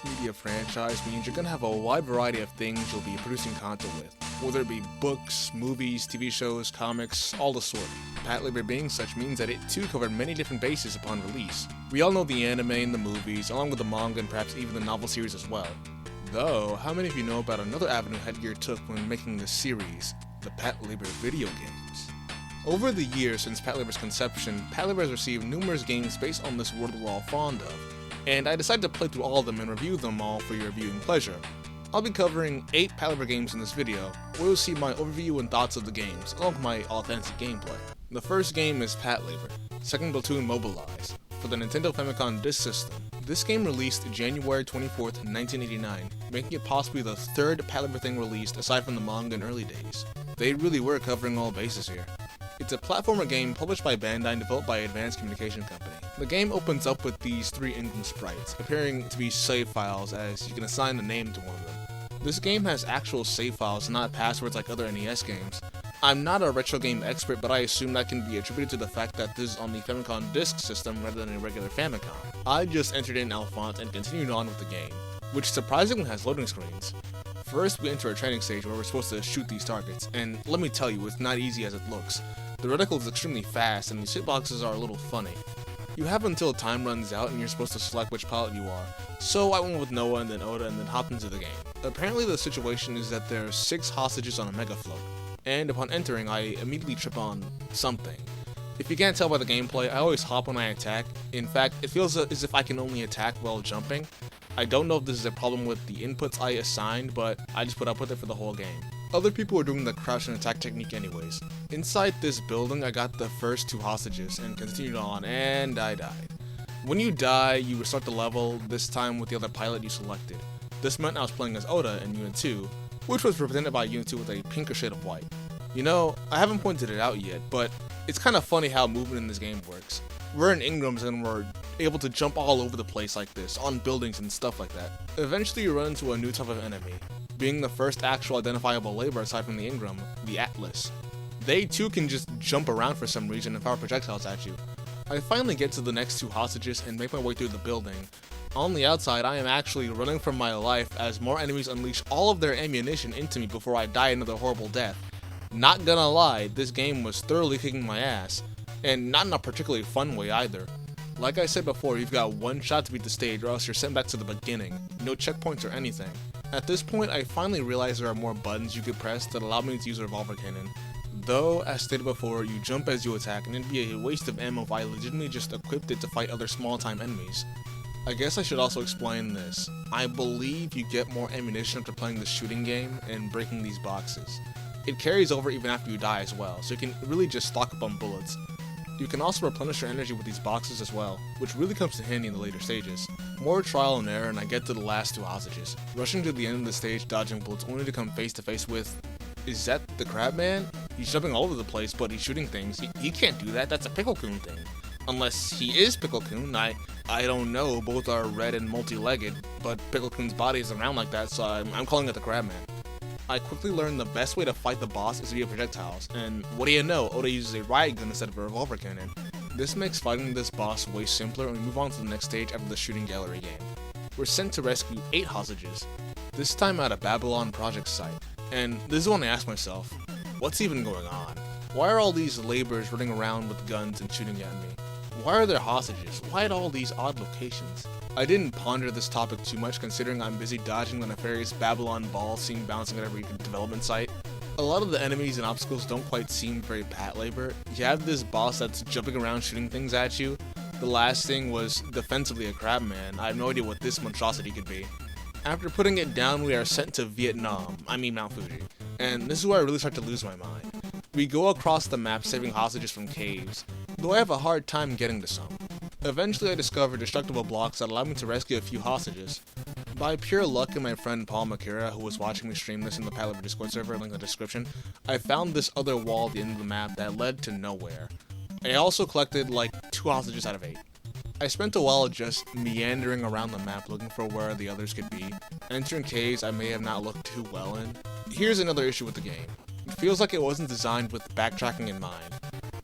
mixed media franchise means you're gonna have a wide variety of things you'll be producing content with, whether it be books, movies, TV shows, comics, all the sort. Patlabor being such means that it too covered many different bases upon release. We all know the anime and the movies, along with the manga and perhaps even the novel series as well. Though, how many of you know about another avenue Headgear took when making this series, the Patlabor video games? Over the years since Patlabor's conception, Patlabor has received numerous games based on this world we're all fond of, and I decided to play through all of them and review them all for your viewing pleasure. I'll be covering 8 Patlabor games in this video, where you'll see my overview and thoughts of the games, along with my authentic gameplay. The first game is Patlabor, second Platoon Mobilize, for the Nintendo Famicom Disk System. This game released January 24th, 1989, making it possibly the third Patlabor thing released aside from the manga in early days. They really were covering all bases here. It's a platformer game published by Bandai and developed by Advanced Communication Company. The game opens up with these 3 in-game sprites, appearing to be save files as you can assign a name to one of them. This game has actual save files, not passwords like other NES games. I'm not a retro game expert, but I assume that can be attributed to the fact that this is on the Famicom Disk System rather than a regular Famicom. I just entered in Alphonse and continued on with the game, which surprisingly has loading screens. First, we enter a training stage where we're supposed to shoot these targets, and let me tell you, it's not easy as it looks. The reticle is extremely fast, and these hitboxes are a little funny. You have until time runs out and you're supposed to select which pilot you are, so I went with Noah and then Oda and then hopped into the game. Apparently the situation is that there are 6 hostages on a mega float, and upon entering I immediately trip on something. If you can't tell by the gameplay, I always hop when I attack. In fact, it feels as if I can only attack while jumping. I don't know if this is a problem with the inputs I assigned, but I just put up with it for the whole game. Other people were doing the crouch and attack technique anyways. Inside this building, I got the first 2 hostages and continued on, and I died. When you die, you restart the level, this time with the other pilot you selected. This meant I was playing as Oda in Unit 2, which was represented by Unit 2 with a pinker shade of white. You know, I haven't pointed it out yet, but it's kind of funny how movement in this game works. We're in Ingrams and we're able to jump all over the place like this, on buildings and stuff like that. Eventually you run into a new type of enemy, being the first actual identifiable labor aside from the Ingram, the Atlas. They too can just jump around for some reason and fire projectiles at you. I finally get to the next 2 hostages and make my way through the building. On the outside, I am actually running for my life as more enemies unleash all of their ammunition into me before I die another horrible death. Not gonna lie, this game was thoroughly kicking my ass, and not in a particularly fun way either. Like I said before, you've got 1 shot to beat the stage or else you're sent back to the beginning, no checkpoints or anything. At this point, I finally realized there are more buttons you could press that allow me to use a revolver cannon. Though, as stated before, you jump as you attack and it'd be a waste of ammo if I legitimately just equipped it to fight other small-time enemies. I guess I should also explain this. I believe you get more ammunition after playing the shooting game and breaking these boxes. It carries over even after you die as well, so you can really just stock up on bullets. You can also replenish your energy with these boxes as well, which really comes to handy in the later stages. More trial and error and I get to the last 2 hostages, rushing to the end of the stage dodging bullets only to come face to face with... Is that the Crab Man? He's jumping all over the place, but he's shooting things. He can't do that, that's a Pickle-kun thing. Unless he is Pickle-kun, I don't know, both are red and multi-legged, but Pickle-kun's body is around like that, so I'm calling it the Crab Man. I quickly learned the best way to fight the boss is via projectiles, and what do you know, Oda uses a riot gun instead of a revolver cannon. This makes fighting this boss way simpler and we move on to the next stage after the shooting gallery game. We're sent to rescue 8 hostages, this time at a Babylon project site, and this is when I ask myself, what's even going on? Why are all these laborers running around with guns and shooting at me? Why are there hostages? Why at all these odd locations? I didn't ponder this topic too much considering I'm busy dodging the nefarious Babylon ball seen bouncing at every development site. A lot of the enemies and obstacles don't quite seem very Patlabor. You have this boss that's jumping around shooting things at you. The last thing was defensively a Crab Man. I have no idea what this monstrosity could be. After putting it down, we are sent to Vietnam, Mount Fuji. And this is where I really start to lose my mind. We go across the map saving hostages from caves, though I have a hard time getting to some. Eventually I discovered destructible blocks that allowed me to rescue a few hostages. By pure luck and my friend Paul Makira, who was watching me stream this in the Patlabor Discord server, link in the description, I found this other wall at the end of the map that led to nowhere. I also collected like 2 hostages out of 8. I spent a while just meandering around the map looking for where the others could be, entering caves I may have not looked too well in. Here's another issue with the game. It feels like it wasn't designed with backtracking in mind.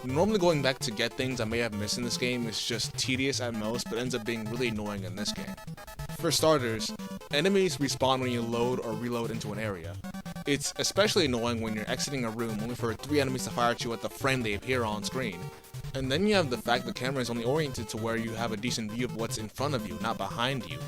Normally going back to get things I may have missed in this game is just tedious at most, but ends up being really annoying in this game. For starters, enemies respawn when you load or reload into an area. It's especially annoying when you're exiting a room only for 3 enemies to fire at you at the frame they appear on screen. And then you have the fact the camera is only oriented to where you have a decent view of what's in front of you, not behind you.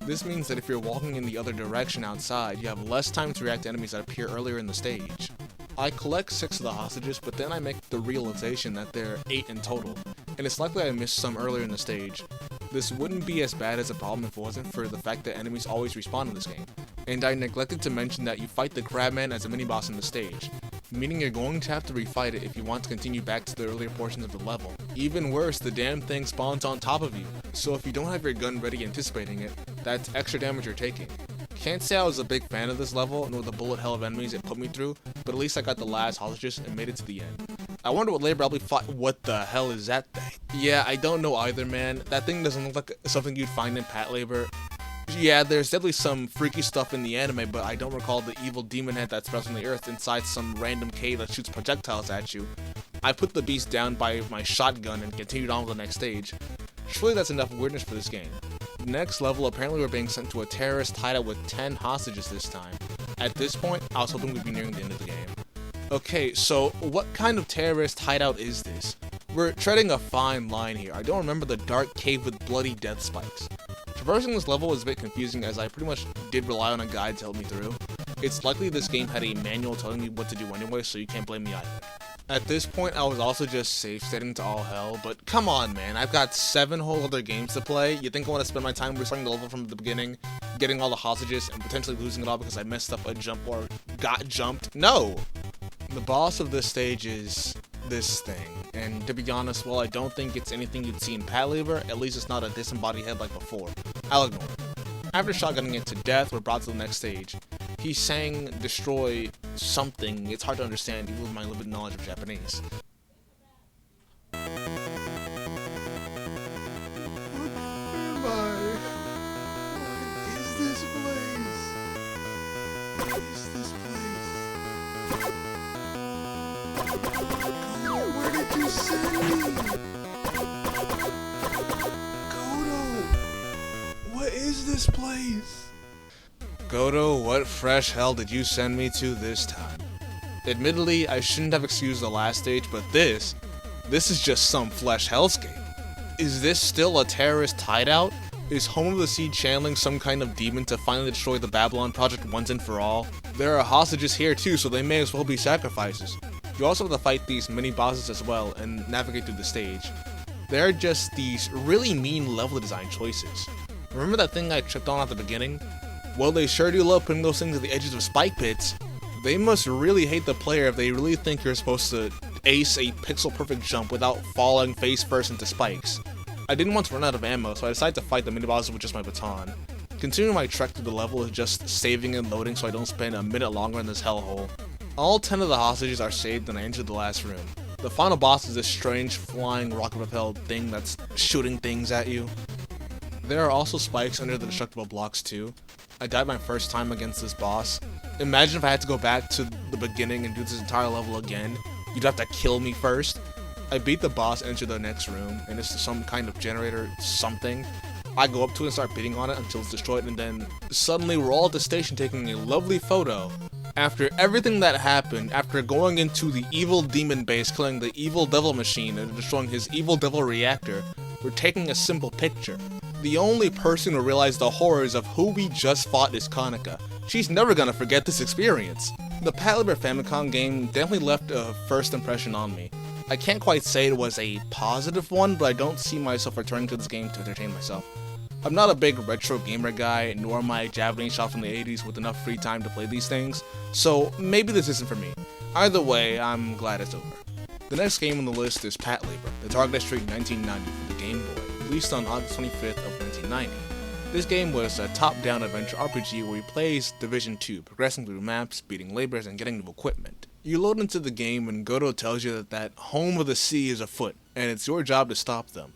This means that if you're walking in the other direction outside, you have less time to react to enemies that appear earlier in the stage. I collect 6 of the hostages, but then I make the realization that there are 8 in total, and it's likely I missed some earlier in the stage. This wouldn't be as bad as a problem if it wasn't for the fact that enemies always respawn in this game. And I neglected to mention that you fight the Crabman as a mini-boss in the stage, meaning you're going to have to refight it if you want to continue back to the earlier portions of the level. Even worse, the damn thing spawns on top of you, so if you don't have your gun ready anticipating it, that's extra damage you're taking. Can't say I was a big fan of this level, nor the bullet hell of enemies it put me through, but at least I got the last hostages and made it to the end. I wonder what Labor probably fought. What the hell is that thing? Yeah, I don't know either, man. That thing doesn't look like something you'd find in Patlabor. Yeah, there's definitely some freaky stuff in the anime, but I don't recall the evil demon head that sprouts from the earth inside some random cave that shoots projectiles at you. I put the beast down by my shotgun and continued on with the next stage. Surely that's enough weirdness for this game. Next level, apparently we're being sent to a terrorist hideout with 10 hostages this time. At this point, I was hoping we'd be nearing the end of the game. Okay, so what kind of terrorist hideout is this? We're treading a fine line here. I don't remember the dark cave with bloody death spikes. Traversing this level is a bit confusing as I pretty much did rely on a guide to help me through. It's likely this game had a manual telling me what to do anyway, so you can't blame me either. At this point, I was also just safe setting to all hell, but come on, man, I've got 7 whole other games to play. You think I want to spend my time restarting the level from the beginning, getting all the hostages, and potentially losing it all because I messed up a jump or got jumped? No! The boss of this stage is this thing, and to be honest, while I don't think it's anything you'd see in Patlabor, at least it's not a disembodied head like before. I'll ignore it. After shotgunning it to death, we're brought to the next stage. He's saying destroy something. It's hard to understand even with my limited knowledge of Japanese. What is this place? What is this place? Where did you send me? What is this place? Godo, what fresh hell did you send me to this time? Admittedly, I shouldn't have excused the last stage, but this is just some flesh hellscape. Is this still a terrorist hideout? Is Home of the Sea channeling some kind of demon to finally destroy the Babylon Project once and for all? There are hostages here too, so they may as well be sacrifices. You also have to fight these mini-bosses as well and navigate through the stage. There are just these really mean level design choices. Remember that thing I tripped on at the beginning? Well, they sure do love putting those things at the edges of spike pits. They must really hate the player if they really think you're supposed to ace a pixel-perfect jump without falling face first into spikes. I didn't want to run out of ammo, so I decided to fight the mini-bosses with just my baton. Continuing my trek through the level is just saving and loading so I don't spend a minute longer in this hellhole. All 10 of the hostages are saved and I entered the last room. The final boss is this strange flying rocket-propelled thing that's shooting things at you. There are also spikes under the destructible blocks too. I died my first time against this boss. Imagine if I had to go back to the beginning and do this entire level again. You'd have to kill me first. I beat the boss, enter the next room, and it's some kind of generator something. I go up to it and start beating on it until it's destroyed, and then suddenly we're all at the station taking a lovely photo. After everything that happened, after going into the evil demon base, killing the evil devil machine, and destroying his evil devil reactor, we're taking a simple picture. The only person who realized the horrors of who we just fought is Kanika. She's never gonna forget this experience. The Patlabor Famicom game definitely left a first impression on me. I can't quite say it was a positive one, but I don't see myself returning to this game to entertain myself. I'm not a big retro gamer guy, nor am I a Japanese shop from the 80s with enough free time to play these things, so maybe this isn't for me. Either way, I'm glad it's over. The next game on the list is Patlabor, the Target Street 1990 for the Game Boy, released on August 25th of 1990. This game was a top-down adventure RPG where you play as Division 2, progressing through maps, beating laborers, and getting new equipment. You load into the game and Godo tells you that Home of the Sea is afoot, and it's your job to stop them.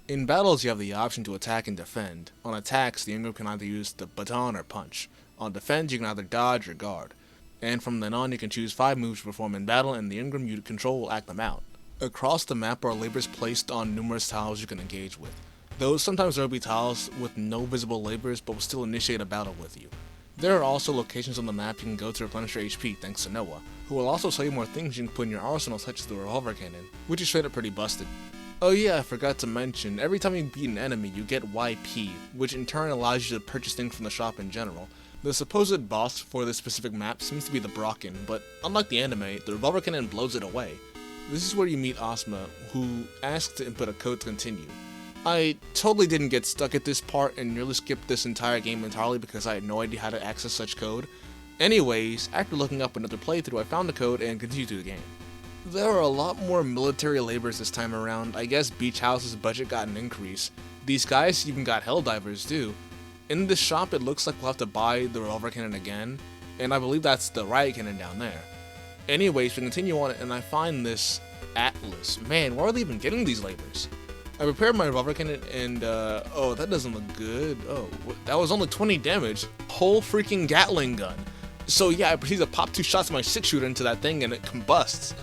In battles, you have the option to attack and defend. On attacks, the Ingram can either use the baton or punch. On defense, you can either dodge or guard. And from then on, you can choose 5 moves to perform in battle, and the Ingram you control will act them out. Across the map are laborers placed on numerous tiles you can engage with. though sometimes there will be tiles with no visible labors but will still initiate a battle with you. There are also locations on the map you can go to replenish your HP thanks to Noah, who will also tell you more things you can put in your arsenal such as the revolver cannon, which is straight up pretty busted. Oh yeah, I forgot to mention, every time you beat an enemy you get YP, which in turn allows you to purchase things from the shop in general. The supposed boss for this specific map seems to be the Brocken, but unlike the anime, the revolver cannon blows it away. This is where you meet Ozma, who asks to input a code to continue. I totally didn't get stuck at this part and nearly skipped this entire game entirely because I had no idea how to access such code. Anyways, after looking up another playthrough, I found the code and continued through the game. There are a lot more military labors this time around. I guess Beach House's budget got an increase. These guys even got Helldivers too. In this shop, it looks like we'll have to buy the revolver cannon again, and I believe that's the riot cannon down there. Anyways, we continue on and I find this Atlas. Man, why are they even getting these labors? I prepared my revolver cannon and, oh, that doesn't look good. Oh, that was only 20 damage. Whole freaking Gatling gun. So yeah, I proceed to pop 2 shots of my 6-shooter into that thing and it combusts.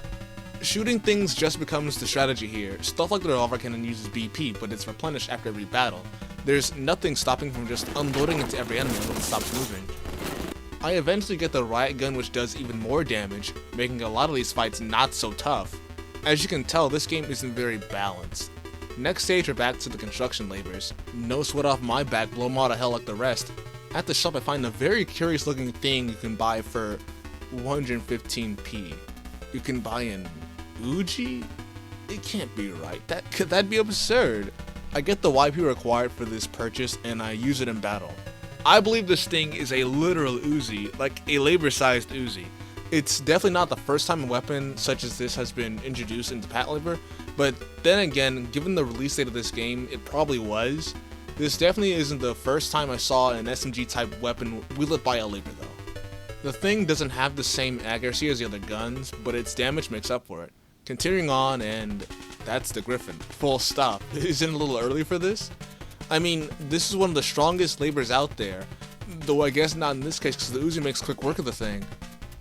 Shooting things just becomes the strategy here. Stuff like the revolver cannon uses BP, but it's replenished after every battle. There's nothing stopping from just unloading into every enemy until it stops moving. I eventually get the riot gun, which does even more damage, making a lot of these fights not so tough. As you can tell, this game isn't very balanced. Next stage, we're back to the construction labors. No sweat off my back, blow them out of hell like the rest. At the shop, I find a very curious looking thing you can buy for 115p. You can buy an Uji? It can't be right. That'd be absurd. I get the YP required for this purchase and I use it in battle. I believe this thing is a literal Uzi, like a labor-sized Uzi. It's definitely not the first time a weapon such as this has been introduced into Patlabor, but then again, given the release date of this game, it probably was. This definitely isn't the first time I saw an SMG type weapon wielded by a labor though. The thing doesn't have the same accuracy as the other guns, but its damage makes up for it. Continuing on, and that's the Griffin. Full stop. Isn't it a little early for this? I mean, this is one of the strongest labors out there, though I guess not in this case because the Uzi makes quick work of the thing.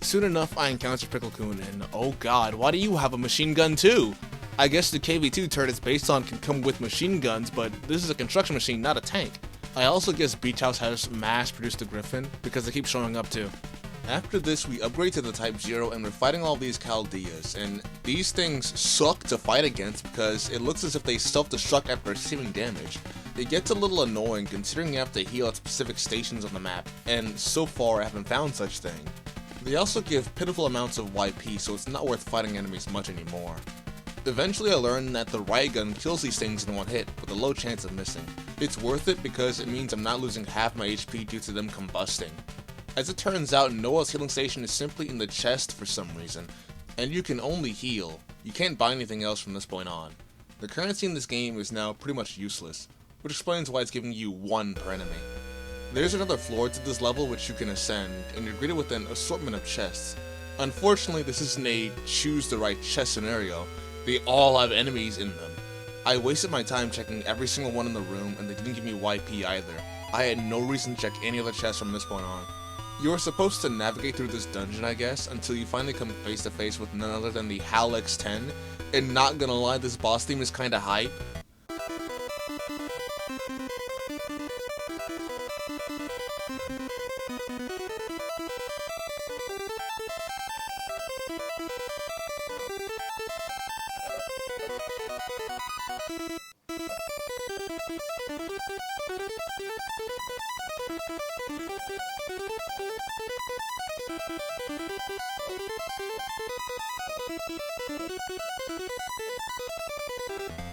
Soon enough, I encounter Pickle-kun, and oh god, why do you have a machine gun too? I guess the KV-2 turret it's based on can come with machine guns, but this is a construction machine, not a tank. I also guess Beach House has mass-produced the Griffin, because they keep showing up too. After this, we upgrade to the Type 0 and we're fighting all these Chaldeas, and these things suck to fight against because it looks as if they self-destruct after receiving damage. It gets a little annoying considering you have to heal at specific stations on the map, and so far I haven't found such thing. They also give pitiful amounts of YP, so it's not worth fighting enemies much anymore. Eventually I learned that the riot gun kills these things in one hit, with a low chance of missing. It's worth it because it means I'm not losing half my HP due to them combusting. As it turns out, Noah's healing station is simply in the chest for some reason, and you can only heal. You can't buy anything else from this point on. The currency in this game is now pretty much useless, which explains why it's giving you 1 per enemy. There's another floor to this level which you can ascend, and you're greeted with an assortment of chests. Unfortunately, this isn't a choose the right chest scenario. They all have enemies in them. I wasted my time checking every single one in the room, and they didn't give me YP either. I had no reason to check any other chests from this point on. You are supposed to navigate through this dungeon, I guess, until you finally come face to face with none other than the HAL X10, and not gonna lie, this boss theme is kinda hype.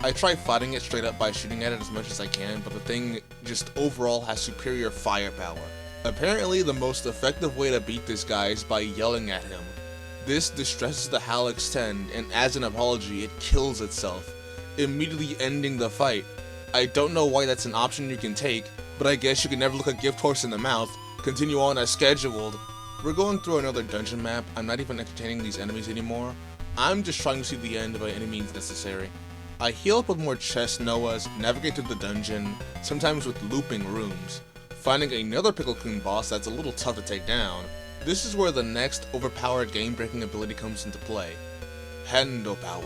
I try fighting it straight up by shooting at it as much as I can, but the thing just overall has superior firepower. Apparently, the most effective way to beat this guy is by yelling at him. This distresses the HAL X10, and as an apology, it kills itself, immediately ending the fight. I don't know why that's an option you can take, but I guess you can never look a gift horse in the mouth. Continue on as scheduled. We're going through another dungeon map. I'm not even entertaining these enemies anymore. I'm just trying to see the end by any means necessary. I heal up with more chest Noahs, navigate through the dungeon, sometimes with looping rooms, finding another Pickle-kun boss that's a little tough to take down. This is where the next overpowered game-breaking ability comes into play. Hendo Power.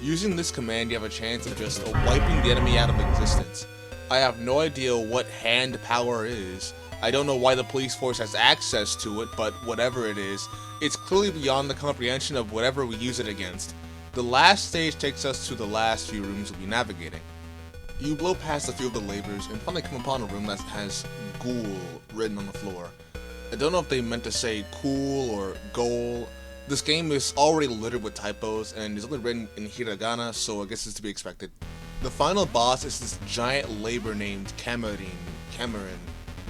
Using this command, you have a chance of just wiping the enemy out of existence. I have no idea what hand power is. I don't know why the police force has access to it, but whatever it is, it's clearly beyond the comprehension of whatever we use it against. The last stage takes us to the last few rooms we'll be navigating. You blow past a few of the labors and finally come upon a room that has ghoul written on the floor. I don't know if they meant to say cool or goal. This game is already littered with typos and is only written in hiragana, so I guess it's to be expected. The final boss is this giant labor named Cameron,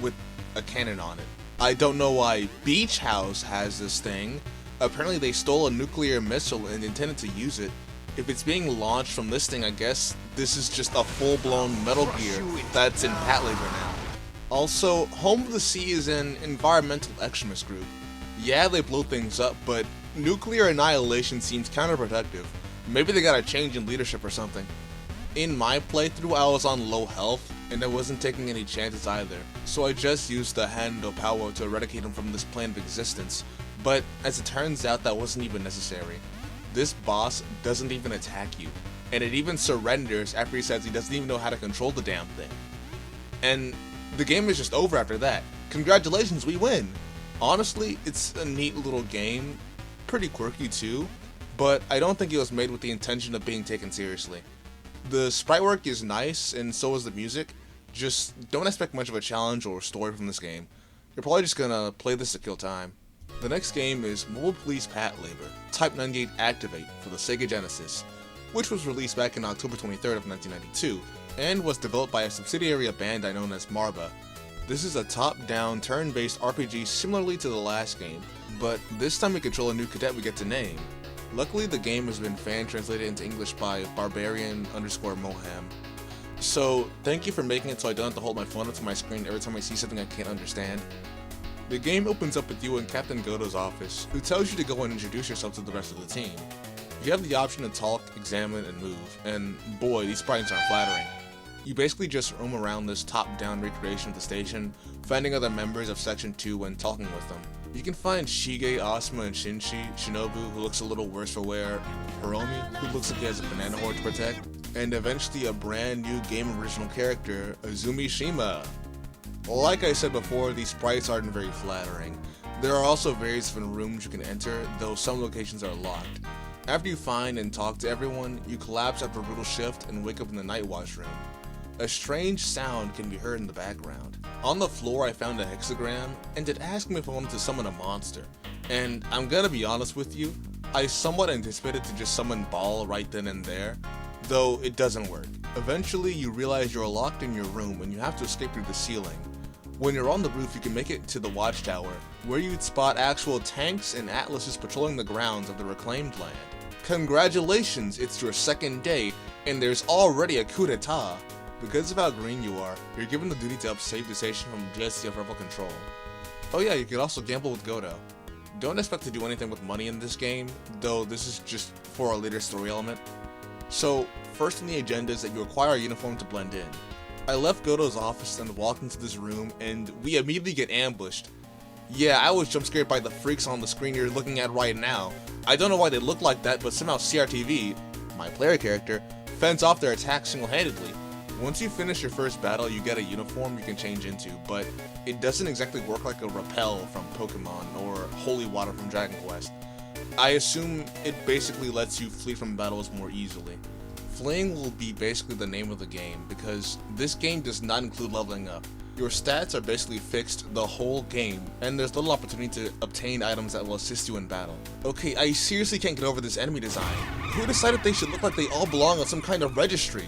with a cannon on it. I don't know why Beach House has this thing. Apparently they stole a nuclear missile and intended to use it. If it's being launched from this thing, I guess this is just a full-blown Metal Gear that's in Patlabor now. Also, Home of the Sea is an environmental extremist group. Yeah, they blow things up, but nuclear annihilation seems counterproductive. Maybe they got a change in leadership or something. In my playthrough, I was on low health, and I wasn't taking any chances either, so I just used the hand of power to eradicate him from this plane of existence, but as it turns out that wasn't even necessary. This boss doesn't even attack you, and it even surrenders after he says he doesn't even know how to control the damn thing. And the game is just over after that. Congratulations, we win! Honestly, it's a neat little game, pretty quirky too, but I don't think it was made with the intention of being taken seriously. The sprite work is nice, and so is the music, just don't expect much of a challenge or story from this game. You're probably just gonna play this to kill time. The next game is Mobile Police Patlabor, Type 98 Activate for the Sega Genesis, which was released back in October 23rd of 1992, and was developed by a subsidiary of Bandai known as Marba. This is a top-down, turn-based RPG similarly to the last game, but this time we control a new cadet we get to name. Luckily, the game has been fan-translated into English by Barbarian_Moham. So, thank you for making it so I don't have to hold my phone up to my screen every time I see something I can't understand. The game opens up with you in Captain Goto's office, who tells you to go and introduce yourself to the rest of the team. You have the option to talk, examine, and move, and boy, these sprites aren't flattering. You basically just roam around this top-down recreation of the station, finding other members of Section 2 and talking with them. You can find Shige, Asuma, and Shinji, Shinobu, who looks a little worse for wear, Hiromi, who looks like he has a banana horde to protect, and eventually a brand new game original character, Azumi Shima. Like I said before, these sprites aren't very flattering. There are also various different rooms you can enter, though some locations are locked. After you find and talk to everyone, you collapse after a brutal shift and wake up in the Night Watch room. A strange sound can be heard in the background. On the floor I found a hexagram, and it asked me if I wanted to summon a monster. And I'm gonna be honest with you, I somewhat anticipated to just summon Ball right then and there, though it doesn't work. Eventually you realize you're locked in your room and you have to escape through the ceiling. When you're on the roof, you can make it to the watchtower, where you'd spot actual tanks and atlases patrolling the grounds of the reclaimed land. Congratulations, it's your second day, and there's already a coup d'etat. Because of how green you are, you're given the duty to save the station from GSTF rebel control. Oh yeah, you can also gamble with Goto. Don't expect to do anything with money in this game, though this is just for a later story element. So, first on the agenda is that you acquire a uniform to blend in. I left Goto's office and walked into this room, and we immediately get ambushed. Yeah, I was jump scared by the freaks on the screen you're looking at right now. I don't know why they look like that, but somehow CRTV, my player character, fends off their attacks single-handedly. Once you finish your first battle, you get a uniform you can change into, but it doesn't exactly work like a Repel from Pokemon or Holy Water from Dragon Quest. I assume it basically lets you flee from battles more easily. Fleeing will be basically the name of the game, because this game does not include leveling up. Your stats are basically fixed the whole game, and there's little opportunity to obtain items that will assist you in battle. Okay, I seriously can't get over this enemy design. Who decided they should look like they all belong on some kind of registry?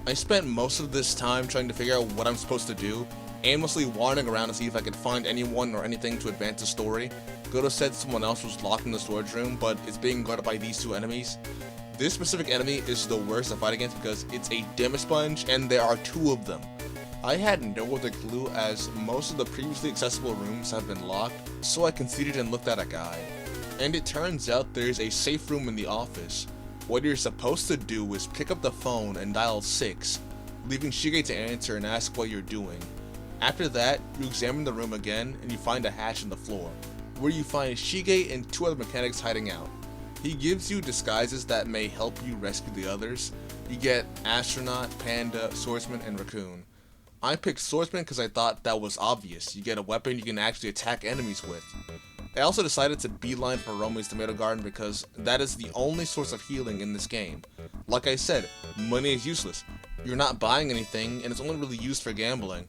I spent most of this time trying to figure out what I'm supposed to do, aimlessly wandering around to see if I could find anyone or anything to advance the story. Goto said someone else was locked in the storage room, but it's being guarded by these two enemies. This specific enemy is the worst to fight against because it's a dim sponge and there are two of them. I had no other clue as most of the previously accessible rooms have been locked, so I conceded and looked at a guide. And it turns out there's a safe room in the office. What you're supposed to do is pick up the phone and dial 6, leaving Shige to answer and ask what you're doing. After that, you examine the room again and you find a hatch in the floor, where you find Shige and two other mechanics hiding out. He gives you disguises that may help you rescue the others. You get Astronaut, Panda, Swordsman, and Raccoon. I picked Swordsman because I thought that was obvious. You get a weapon you can actually attack enemies with. I also decided to beeline for Romy's Tomato Garden because that is the only source of healing in this game. Like I said, money is useless. You're not buying anything, and it's only really used for gambling.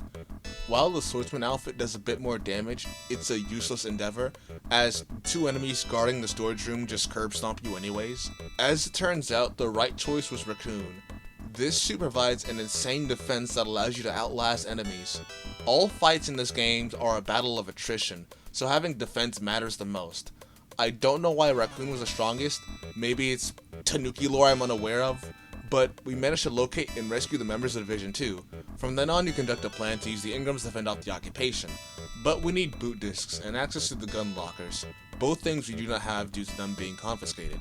While the Swordsman outfit does a bit more damage, it's a useless endeavor, as 2 enemies guarding the storage room just curb stomp you anyways. As it turns out, the right choice was Raccoon. This suit provides an insane defense that allows you to outlast enemies. All fights in this game are a battle of attrition, so having defense matters the most. I don't know why Raccoon was the strongest, maybe it's Tanuki lore I'm unaware of, but we managed to locate and rescue the members of Division 2. From then on, you conduct a plan to use the Ingrams to fend off the occupation. But we need boot discs and access to the gun lockers, both things we do not have due to them being confiscated.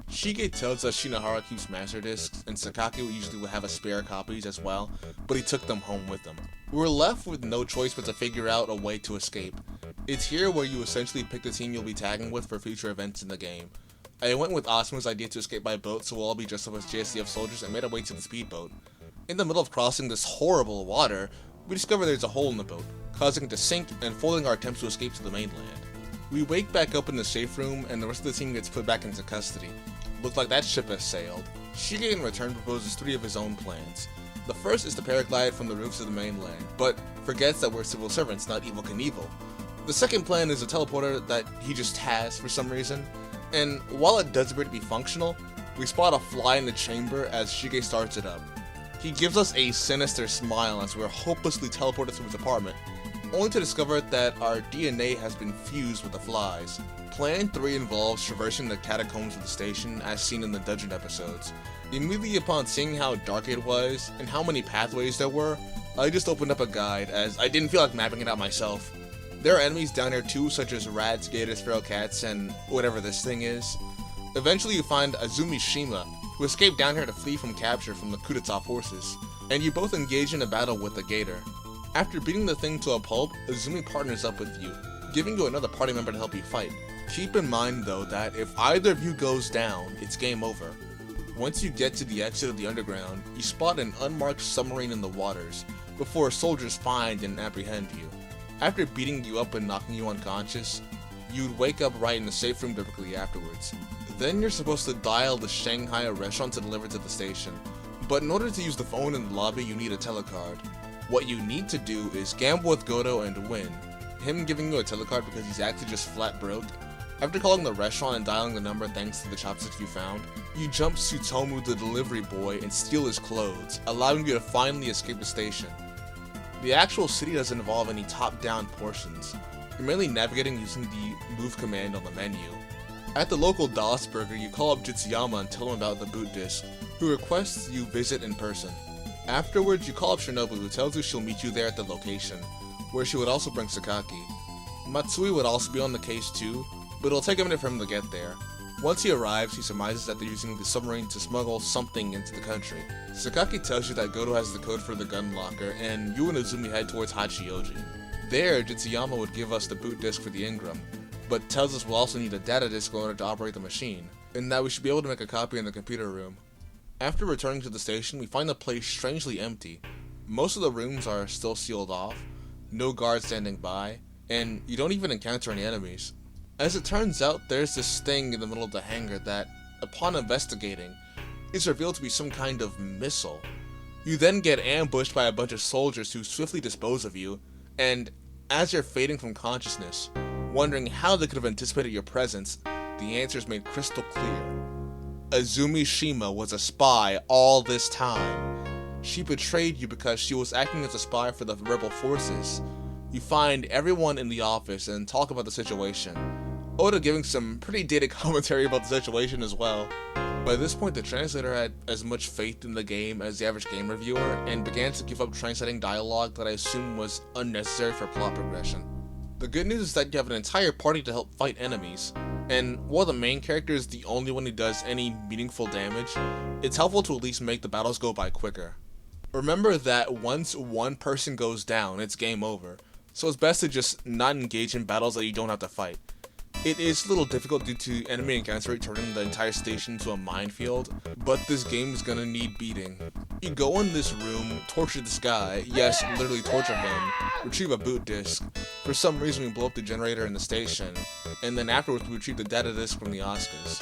Shige tells us Shinohara keeps master discs, and Sakaki usually would have a spare copies as well, but he took them home with him. We were left with no choice but to figure out a way to escape. It's here where you essentially pick the team you'll be tagging with for future events in the game. I went with Asuma's idea to escape by boat, so we'll all be dressed up as JSDF soldiers and made our way to the speedboat. In the middle of crossing this horrible water, we discover there's a hole in the boat, causing it to sink and foiling our attempts to escape to the mainland. We wake back up in the safe room, and the rest of the team gets put back into custody. Looks like that ship has sailed. Shige in return proposes 3 of his own plans. The first is to paraglide from the roofs of the mainland, but forgets that we're civil servants, not Evel Knievel. The second plan is a teleporter that he just has for some reason, and while it does appear to be functional, we spot a fly in the chamber as Shige starts it up. He gives us a sinister smile as we're hopelessly teleported to his apartment, only to discover that our DNA has been fused with the flies. Plan 3 involves traversing the catacombs of the station as seen in the dungeon episodes. Immediately upon seeing how dark it was and how many pathways there were, I just opened up a guide as I didn't feel like mapping it out myself. There are enemies down here too, such as rats, gators, feral cats, and whatever this thing is. Eventually you find Azumi Shima, who escaped down here to flee from capture from the coup d'etat forces, and you both engage in a battle with the gator. After beating the thing to a pulp, Azumi partners up with you, giving you another party member to help you fight. Keep in mind though that if either of you goes down, it's game over. Once you get to the exit of the underground, you spot an unmarked submarine in the waters, before soldiers find and apprehend you. After beating you up and knocking you unconscious, you'd wake up right in the safe room directly afterwards. Then you're supposed to dial the Shanghai restaurant to deliver to the station, but in order to use the phone in the lobby you need a telecard. What you need to do is gamble with Goto and win, him giving you a telecard because he's actually just flat broke. After calling the restaurant and dialing the number thanks to the chopsticks you found, you jump Tsutomu the delivery boy and steal his clothes, allowing you to finally escape the station. The actual city doesn't involve any top-down portions. You're mainly navigating using the move command on the menu. At the local Das Burger, you call up Jitsuyama and tell him about the boot disc, who requests you visit in person. Afterwards, you call up Shinobu, who tells you she'll meet you there at the location, where she would also bring Sakaki. Matsui would also be on the case too, but it'll take a minute for him to get there. Once he arrives, he surmises that they're using the submarine to smuggle something into the country. Sakaki tells you that Goto has the code for the gun locker, and you and Azumi head towards Hachioji. There, Jitsuyama would give us the boot disc for the Ingram, but tells us we'll also need a data disk in order to operate the machine, and that we should be able to make a copy in the computer room. After returning to the station, we find the place strangely empty. Most of the rooms are still sealed off, no guards standing by, and you don't even encounter any enemies. As it turns out, there's this thing in the middle of the hangar that, upon investigating, is revealed to be some kind of missile. You then get ambushed by a bunch of soldiers who swiftly dispose of you, and as you're fading from consciousness, wondering how they could have anticipated your presence, the answer is made crystal clear. Azumi Shima was a spy all this time. She betrayed you because she was acting as a spy for the rebel forces. You find everyone in the office and talk about the situation. Oda giving some pretty dated commentary about the situation as well. By this point, the translator had as much faith in the game as the average game reviewer, and began to give up translating dialogue that I assume was unnecessary for plot progression. The good news is that you have an entire party to help fight enemies, and while the main character is the only one who does any meaningful damage, it's helpful to at least make the battles go by quicker. Remember that once one person goes down, it's game over, so it's best to just not engage in battles that you don't have to fight. It is a little difficult due to enemy encounter rate turning the entire station into a minefield, but this game is gonna need beating. You go in this room, torture this guy, yes, literally torture him, retrieve a boot disk. For some reason we blow up the generator in the station, and then afterwards we retrieve the data disk from the Oscars.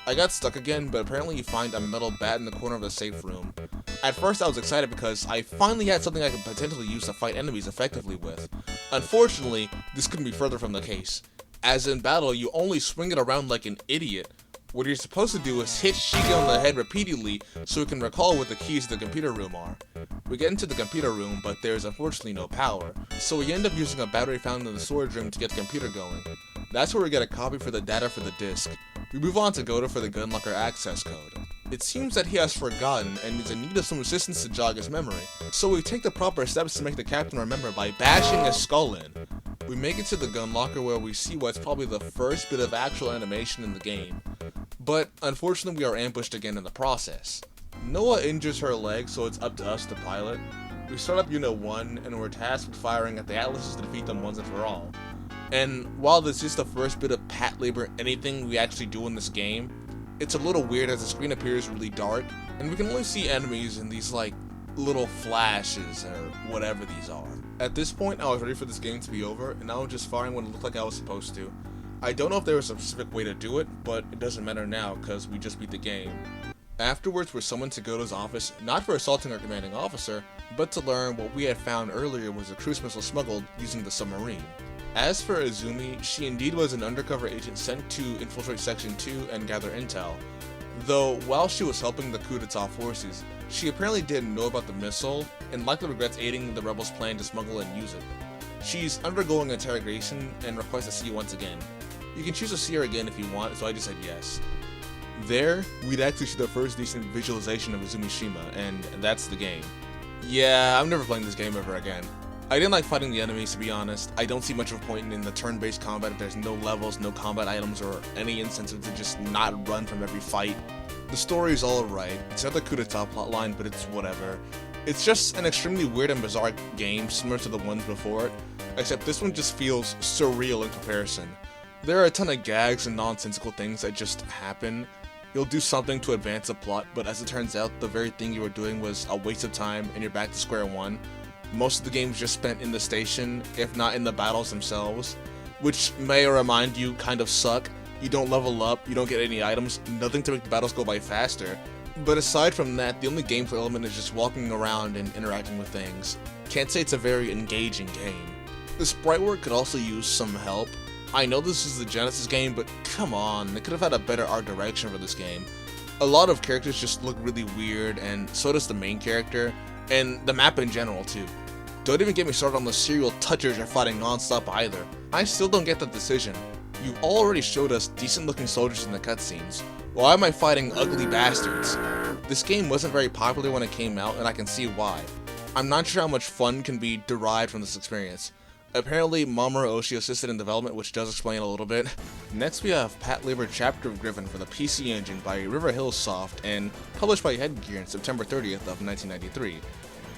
I got stuck again, but apparently you find a metal bat in the corner of the safe room. At first I was excited because I finally had something I could potentially use to fight enemies effectively with. Unfortunately, this couldn't be further from the case. As in battle, you only swing it around like an idiot. What you're supposed to do is hit Shiga on the head repeatedly so it can recall what the keys to the computer room are. We get into the computer room, but there's unfortunately no power, so we end up using a battery found in the storage room to get the computer going. That's where we get a copy for the data for the disk. We move on to Goto for the gun locker access code. It seems that he has forgotten and is in need of some assistance to jog his memory, so we take the proper steps to make the captain remember by bashing his skull in. We make it to the gun locker where we see what's probably the first bit of actual animation in the game, but unfortunately we are ambushed again in the process. Noah injures her leg, so it's up to us to pilot. We start up Unit 1 and we're tasked with firing at the Atlases to defeat them once and for all. And while this is the first bit of Patlabor anything we actually do in this game, it's a little weird as the screen appears really dark, and we can only see enemies in these like little flashes or whatever these are. At this point I was ready for this game to be over, and I was just firing when it looked like I was supposed to. I don't know if there was a specific way to do it, but it doesn't matter now because we just beat the game. Afterwards we're summoned to Goto's office, not for assaulting our commanding officer, but to learn what we had found earlier was a cruise missile smuggled using the submarine. As for Izumi, she indeed was an undercover agent sent to infiltrate Section 2 and gather intel, though while she was helping the coup d'etat forces, she apparently didn't know about the missile and likely regrets aiding the rebels' plan to smuggle and use it. She's undergoing interrogation and requests to see you once again. You can choose to see her again if you want, so I just said yes. There, we'd actually see the first decent visualization of Izumi Shima, and that's the game. Yeah, I'm never playing this game ever again. I didn't like fighting the enemies, to be honest. I don't see much of a point in the turn-based combat if there's no levels, no combat items, or any incentive to just not run from every fight. The story is alright. It's not the coup d'etat plotline, but it's whatever. It's just an extremely weird and bizarre game, similar to the ones before it, except this one just feels surreal in comparison. There are a ton of gags and nonsensical things that just happen. You'll do something to advance the plot, but as it turns out, the very thing you were doing was a waste of time and you're back to square one. Most of the game is just spent in the station, if not in the battles themselves, which may remind you kind of suck. You don't level up, you don't get any items, nothing to make the battles go by faster. But aside from that, the only gameplay element is just walking around and interacting with things. Can't say it's a very engaging game. The sprite work could also use some help. I know this is the Genesis game, but come on, they could have had a better art direction for this game. A lot of characters just look really weird, and so does the main character, and the map in general too. Don't even get me started on the serial touchers you're fighting non-stop either. I still don't get the decision. You already showed us decent looking soldiers in the cutscenes. Why am I fighting ugly bastards? This game wasn't very popular when it came out, and I can see why. I'm not sure how much fun can be derived from this experience. Apparently, Mamoru Oshii assisted in development, which does explain a little bit. Next we have Patlabor Chapter of Griffin for the PC Engine by River Hills Soft and published by Headgear on September 30th of 1993.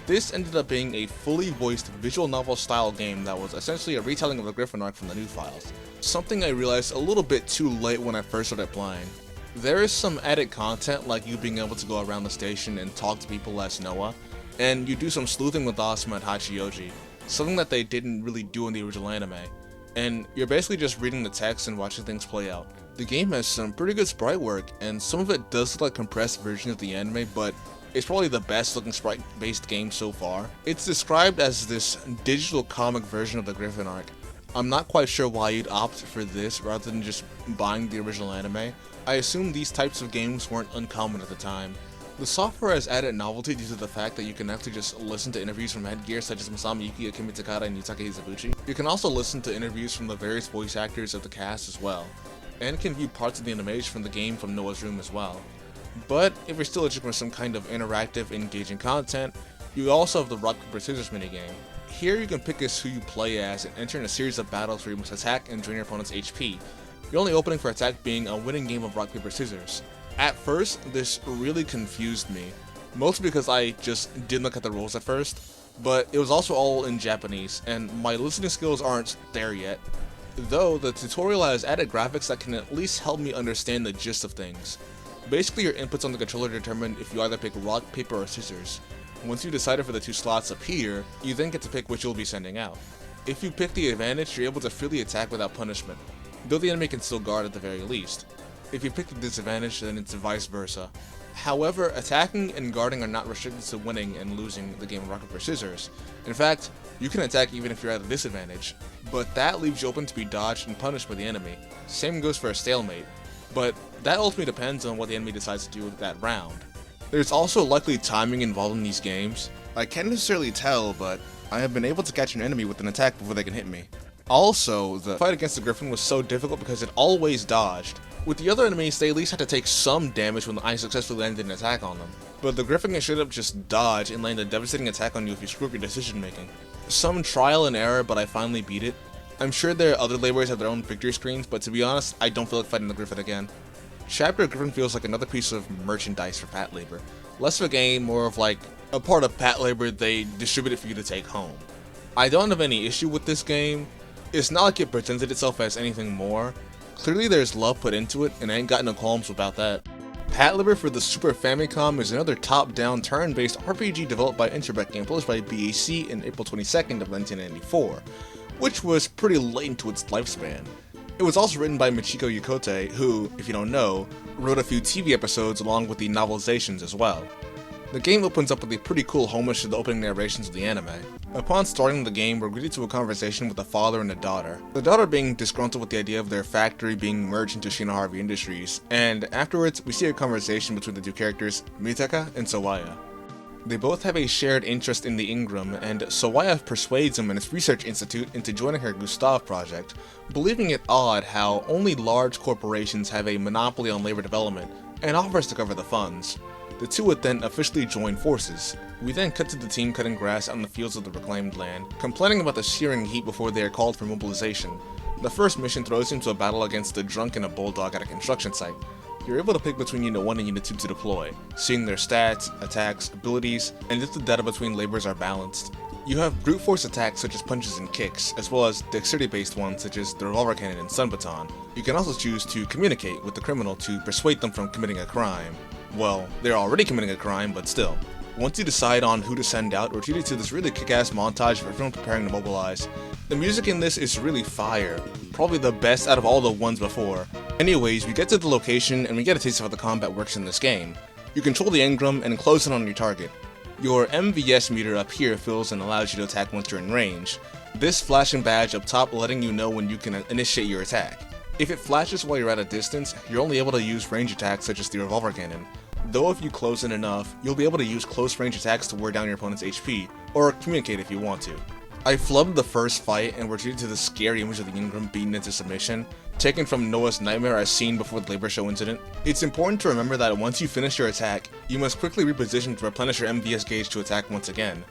This ended up being a fully voiced visual novel style game that was essentially a retelling of the Griffin arc from the new files. Something I realized a little bit too late when I first started playing. There is some added content like you being able to go around the station and talk to people as Noah, and you do some sleuthing with Asuma and Hachioji, something that they didn't really do in the original anime, and you're basically just reading the text and watching things play out. The game has some pretty good sprite work, and some of it does look like compressed versions of the anime, but it's probably the best looking sprite-based game so far. It's described as this digital comic version of the Griffin arc. I'm not quite sure why you'd opt for this rather than just buying the original anime. I assume these types of games weren't uncommon at the time. The software has added novelty due to the fact that you can actually just listen to interviews from Headgear such as Masami Yuki, Akemi Takada, and Yutaka Hizabuchi. You can also listen to interviews from the various voice actors of the cast as well, and can view parts of the animation from the game from Noah's room as well. But if you're still looking for some kind of interactive, engaging content, you also have the rock, paper, scissors minigame. Here you can pick as who you play as and enter in a series of battles where you must attack and drain your opponent's HP. Your only opening for attack being a winning game of rock, paper, scissors. At first, this really confused me, mostly because I just didn't look at the rules at first, but it was also all in Japanese, and my listening skills aren't there yet. though the tutorial has added graphics that can at least help me understand the gist of things. Basically, your inputs on the controller determine if you either pick rock, paper, or scissors. Once you decided for the two slots up here, you then get to pick which you'll be sending out. If you pick the advantage, you're able to freely attack without punishment, though the enemy can still guard at the very least. If you pick the disadvantage, then it's vice versa. However, attacking and guarding are not restricted to winning and losing the game of rock, paper, scissors. In fact, you can attack even if you're at a disadvantage, but that leaves you open to be dodged and punished by the enemy. Same goes for a stalemate, but that ultimately depends on what the enemy decides to do with that round. There's also likely timing involved in these games. I can't necessarily tell, but I have been able to catch an enemy with an attack before they can hit me. Also, the fight against the Griffin was so difficult because it always dodged. With the other enemies, they at least had to take some damage when I successfully landed an attack on them. But the Griffin can straight up just dodge and land a devastating attack on you if you screw up your decision making. Some trial and error, but I finally beat it. I'm sure there are other laborers have their own victory screens, but to be honest, I don't feel like fighting the Griffin again. Chapter Griffin feels like another piece of merchandise for Patlabor. Less of a game, more of like a part of Patlabor they distribute it for you to take home. I don't have any issue with this game. It's not like it presented itself as anything more. Clearly there's love put into it, and I ain't got no qualms about that. Patlabor for the Super Famicom is another top-down turn-based RPG developed by Interact and published by BAC in April 22nd of 1994, which was pretty late into its lifespan. It was also written by Michiko Yokote, who, if you don't know, wrote a few TV episodes along with the novelizations as well. The game opens up with a pretty cool homage to the opening narrations of the anime. Upon starting the game, we're greeted to a conversation with a father and a daughter. The daughter being disgruntled with the idea of their factory being merged into Shina Harvey Industries, and afterwards we see a conversation between the two characters, Mitaka and Sawaya. They both have a shared interest in the Ingram, and Sawaya persuades him and his research institute into joining her Gustav project, believing it odd how only large corporations have a monopoly on labor development, and offers to cover the funds. The two would then officially join forces. We then cut to the team cutting grass on the fields of the reclaimed land, complaining about the searing heat before they are called for mobilization. The first mission throws into a battle against a drunk and a bulldog at a construction site. You're able to pick between Unit 1 and Unit 2 to deploy, seeing their stats, attacks, abilities, and if the data between laborers are balanced. You have brute force attacks such as punches and kicks, as well as dexterity based ones such as the revolver cannon and sun baton. You can also choose to communicate with the criminal to persuade them from committing a crime. Well, they're already committing a crime, but still. Once you decide on who to send out, we're treated to this really kick-ass montage of everyone preparing to mobilize. The music in this is really fire, probably the best out of all the ones before. Anyways, we get to the location and we get a taste of how the combat works in this game. You control the engram and close in on your target. Your MVS meter up here fills and allows you to attack once you're in range. This flashing badge up top letting you know when you can initiate your attack. If it flashes while you're at a distance, you're only able to use range attacks such as the revolver cannon. Though if you close in enough, you'll be able to use close range attacks to wear down your opponent's HP, or communicate if you want to. I flubbed the first fight and were treated to the scary image of the Ingram beaten into submission, taken from Noah's nightmare as seen before the labor show incident. It's important to remember that once you finish your attack, you must quickly reposition to replenish your MVS gauge to attack once again.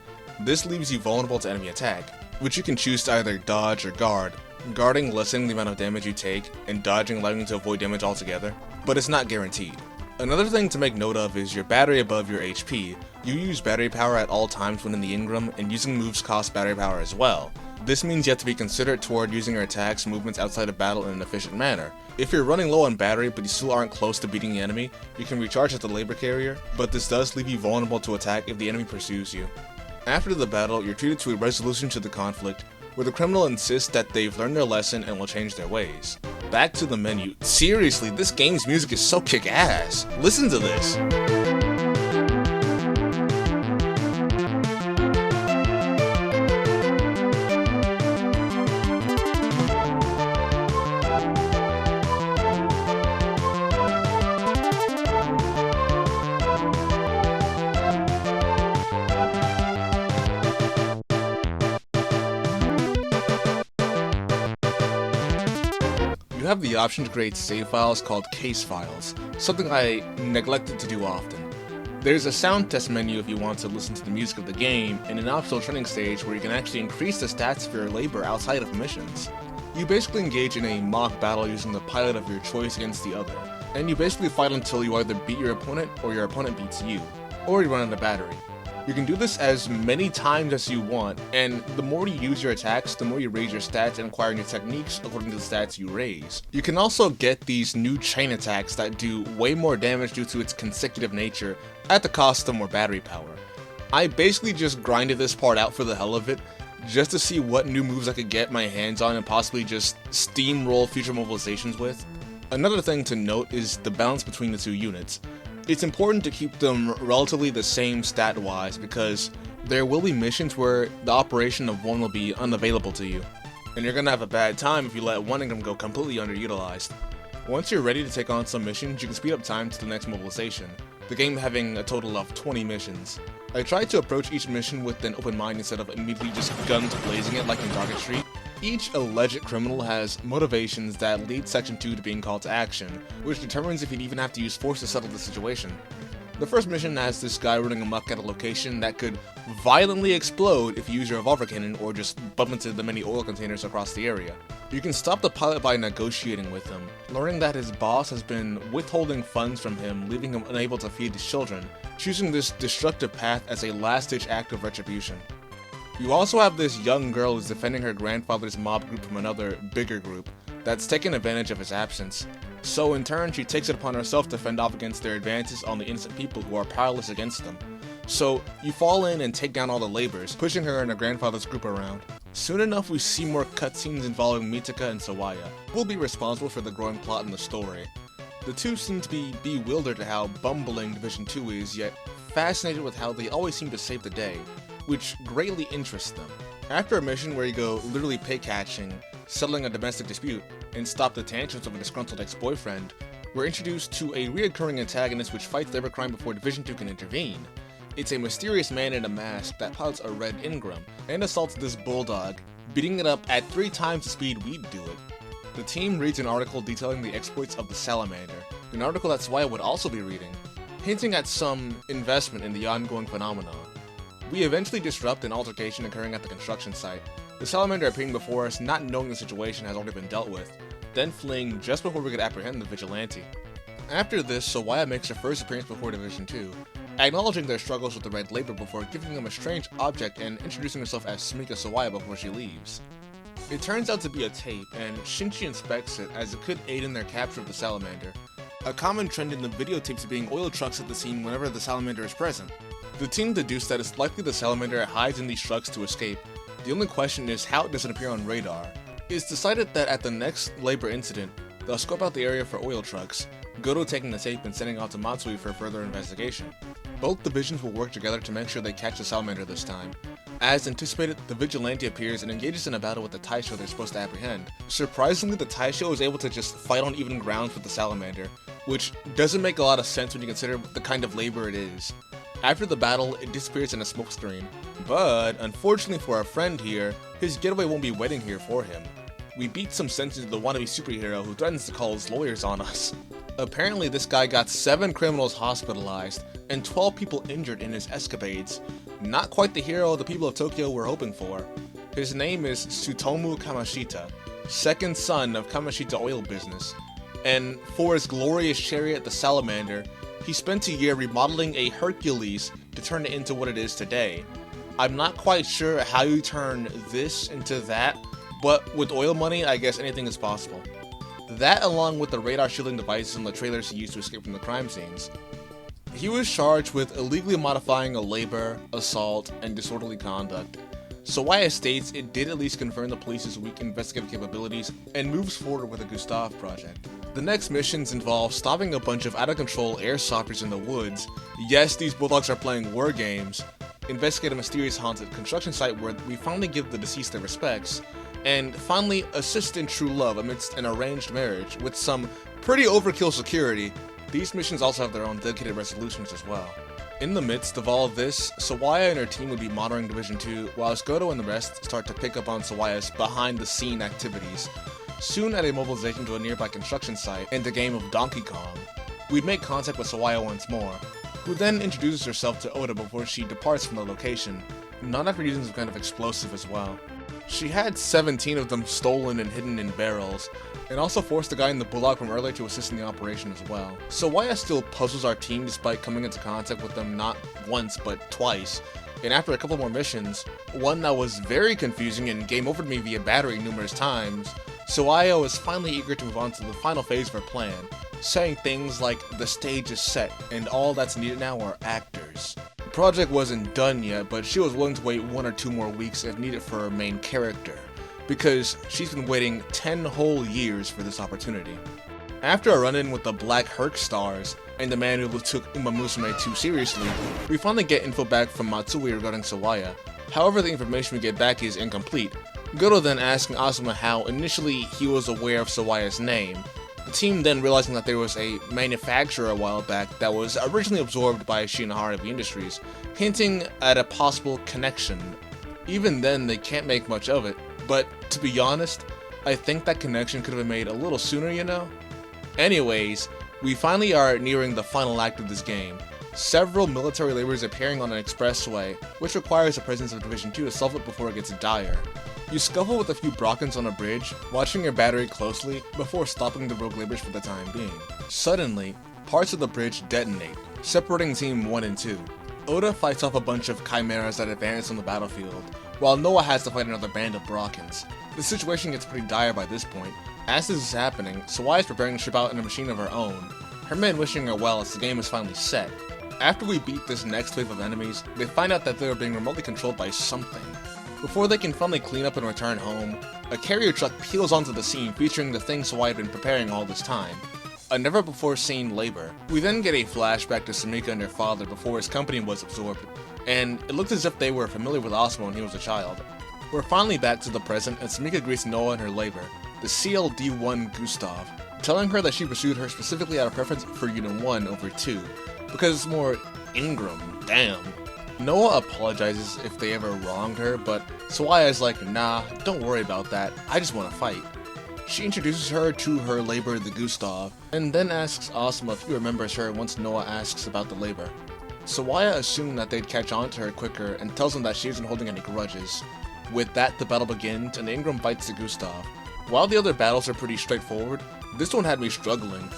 This leaves you vulnerable to enemy attack, which you can choose to either dodge or guard, guarding lessening the amount of damage you take, and dodging allowing you to avoid damage altogether, but it's not guaranteed. Another thing to make note of is your battery above your HP. You use battery power at all times when in the Ingram, and using moves costs battery power as well. This means you have to be considerate toward using your attacks and movements outside of battle in an efficient manner. If you're running low on battery but you still aren't close to beating the enemy, you can recharge at the labor carrier, but this does leave you vulnerable to attack if the enemy pursues you. After the battle, you're treated to a resolution to the conflict, where the criminal insists that they've learned their lesson and will change their ways. Back to the menu. Seriously, this game's music is so kick-ass. Listen to this. You have the option to create save files called case files, something I neglected to do often. There's a sound test menu if you want to listen to the music of the game, and an optional training stage where you can actually increase the stats for your labor outside of missions. You basically engage in a mock battle using the pilot of your choice against the other, and you basically fight until you either beat your opponent or your opponent beats you, or you run out of battery. You can do this as many times as you want, and the more you use your attacks, the more you raise your stats and acquire new techniques according to the stats you raise. You can also get these new chain attacks that do way more damage due to its consecutive nature at the cost of more battery power. I basically just grinded this part out for the hell of it, just to see what new moves I could get my hands on and possibly just steamroll future mobilizations with. Another thing to note is the balance between the two units. It's important to keep them relatively the same stat-wise because there will be missions where the operation of one will be unavailable to you, and you're gonna have a bad time if you let one of them go completely underutilized. Once you're ready to take on some missions, you can speed up time to the next mobilization, the game having a total of 20 missions. I tried to approach each mission with an open mind instead of immediately just guns blazing it like in Target Street. Each alleged criminal has motivations that lead Section 2 to being called to action, which determines if you'd even have to use force to settle the situation. The first mission has this guy running amok at a location that could violently explode if you use your revolver cannon or just bump into the many oil containers across the area. You can stop the pilot by negotiating with him, learning that his boss has been withholding funds from him, leaving him unable to feed his children, choosing this destructive path as a last-ditch act of retribution. You also have this young girl who's defending her grandfather's mob group from another, bigger group that's taken advantage of his absence. So in turn, she takes it upon herself to fend off against their advances on the innocent people who are powerless against them. So you fall in and take down all the laborers, pushing her and her grandfather's group around. Soon enough, we see more cutscenes involving Mitaka and Sawaya, who will be responsible for the growing plot in the story. The two seem to be bewildered at how bumbling Division 2 is, yet fascinated with how they always seem to save the day, which greatly interests them. After a mission where you go literally pig catching, settling a domestic dispute, and stop the tantrums of a disgruntled ex-boyfriend, we're introduced to a reoccurring antagonist which fights every crime before Division 2 can intervene. It's a mysterious man in a mask that pilots a red Ingram and assaults this bulldog, beating it up at 3 times the speed we'd do it. The team reads an article detailing the exploits of the Salamander, an article that Sawaya would also be reading, hinting at some investment in the ongoing phenomenon. We eventually disrupt an altercation occurring at the construction site, the Salamander appearing before us not knowing the situation has already been dealt with, then fleeing just before we could apprehend the vigilante. After this, Sawaya makes her first appearance before Division 2, acknowledging their struggles with the Red Labor before giving them a strange object and introducing herself as Sumika Sawaya before she leaves. It turns out to be a tape, and Shinji inspects it as it could aid in their capture of the Salamander. A common trend in the videotapes being oil trucks at the scene whenever the Salamander is present. The team deduced that it's likely the Salamander hides in these trucks to escape. The only question is how it doesn't appear on radar. It's decided that at the next labor incident, they'll scope out the area for oil trucks, Goto taking the tape and sending off to Matsui for further investigation. Both divisions will work together to make sure they catch the Salamander this time. As anticipated, the Vigilante appears and engages in a battle with the Taisho they're supposed to apprehend. Surprisingly, the Taisho is able to just fight on even grounds with the Salamander, which doesn't make a lot of sense when you consider the kind of labor it is. After the battle, it disappears in a smokescreen. But, unfortunately for our friend here, his getaway won't be waiting here for him. We beat some sense into the wannabe superhero who threatens to call his lawyers on us. Apparently this guy got 7 criminals hospitalized and 12 people injured in his escapades. Not quite the hero the people of Tokyo were hoping for. His name is Tsutomu Kamashita, second son of Kamashita Oil Business. And for his glorious chariot, the Salamander, he spent a year remodeling a Hercules to turn it into what it is today. I'm not quite sure how you turn this into that, but with oil money, I guess anything is possible. That along with the radar shielding devices and the trailers he used to escape from the crime scenes. He was charged with illegally modifying a labor, assault, and disorderly conduct. Sawaya states it did at least confirm the police's weak investigative capabilities and moves forward with the Gustav project. The next missions involve stopping a bunch of out-of-control airsofters in the woods. Yes, these bulldogs are playing war games. Investigate a mysterious haunted construction site where we finally give the deceased their respects. And finally, assist in true love amidst an arranged marriage with some pretty overkill security. These missions also have their own dedicated resolutions as well. In the midst of all of this, Sawaya and her team would be monitoring Division 2, whilst Goto and the rest start to pick up on Sawaya's behind-the-scene activities. Soon at a mobilization to a nearby construction site and a game of Donkey Kong, we'd make contact with Sawaya once more, who then introduces herself to Oda before she departs from the location, not after using some kind of explosive as well. She had 17 of them stolen and hidden in barrels, and also forced the guy in the Bullock from earlier to assist in the operation as well. Sawaya still puzzles our team despite coming into contact with them not once but twice, and after a couple more missions, one that was very confusing and game overed me via battery numerous times, Sawaya was finally eager to move on to the final phase of her plan, saying things like the stage is set and all that's needed now are actors. The project wasn't done yet, but she was willing to wait 1 or 2 more weeks if needed for her main character, because she's been waiting 10 whole years for this opportunity. After a run-in with the Black Herc stars, and the man who took Uma Musume too seriously, we finally get info back from Matsui regarding Sawaya. However, the information we get back is incomplete. Goto then asking Asuma how initially he was aware of Sawaya's name. The team then realizing that there was a manufacturer a while back that was originally absorbed by Shinohara Heavy Industries, hinting at a possible connection. Even then, they can't make much of it, but to be honest, I think that connection could have been made a little sooner, you know? Anyways, we finally are nearing the final act of this game. Several military laborers appearing on an expressway, which requires the presence of Division 2 to solve it before it gets dire. You scuffle with a few Brockens on a bridge, watching your battery closely before stopping the rogue laborers for the time being. Suddenly, parts of the bridge detonate, separating Team 1 and 2. Oda fights off a bunch of chimeras that advance on the battlefield, while Noah has to fight another band of Brockens. The situation gets pretty dire by this point. As this is happening, Sawaya is preparing to ship out in a machine of her own, her men wishing her well as the game is finally set. After we beat this next wave of enemies, they find out that they are being remotely controlled by something. Before they can finally clean up and return home, a carrier truck peels onto the scene featuring the thing Sawaya had been preparing all this time, a never-before-seen labor. We then get a flashback to Sumika and her father before his company was absorbed, and it looked as if they were familiar with Asuma when he was a child. We're finally back to the present, and Sumika greets Noah and her labor, the CLD-1 Gustav, telling her that she pursued her specifically out of preference for Unit 1 over 2, because it's more Ingram, damn. Noah apologizes if they ever wronged her, but Sawaya is like, nah, don't worry about that, I just want to fight. She introduces her to her labor, the Gustav, and then asks Asuma if he remembers her once Noah asks about the labor. Sawaya assumed that they'd catch on to her quicker and tells him that she isn't holding any grudges. With that, the battle begins, and Ingram fights the Gustav. While the other battles are pretty straightforward, this one had me struggling.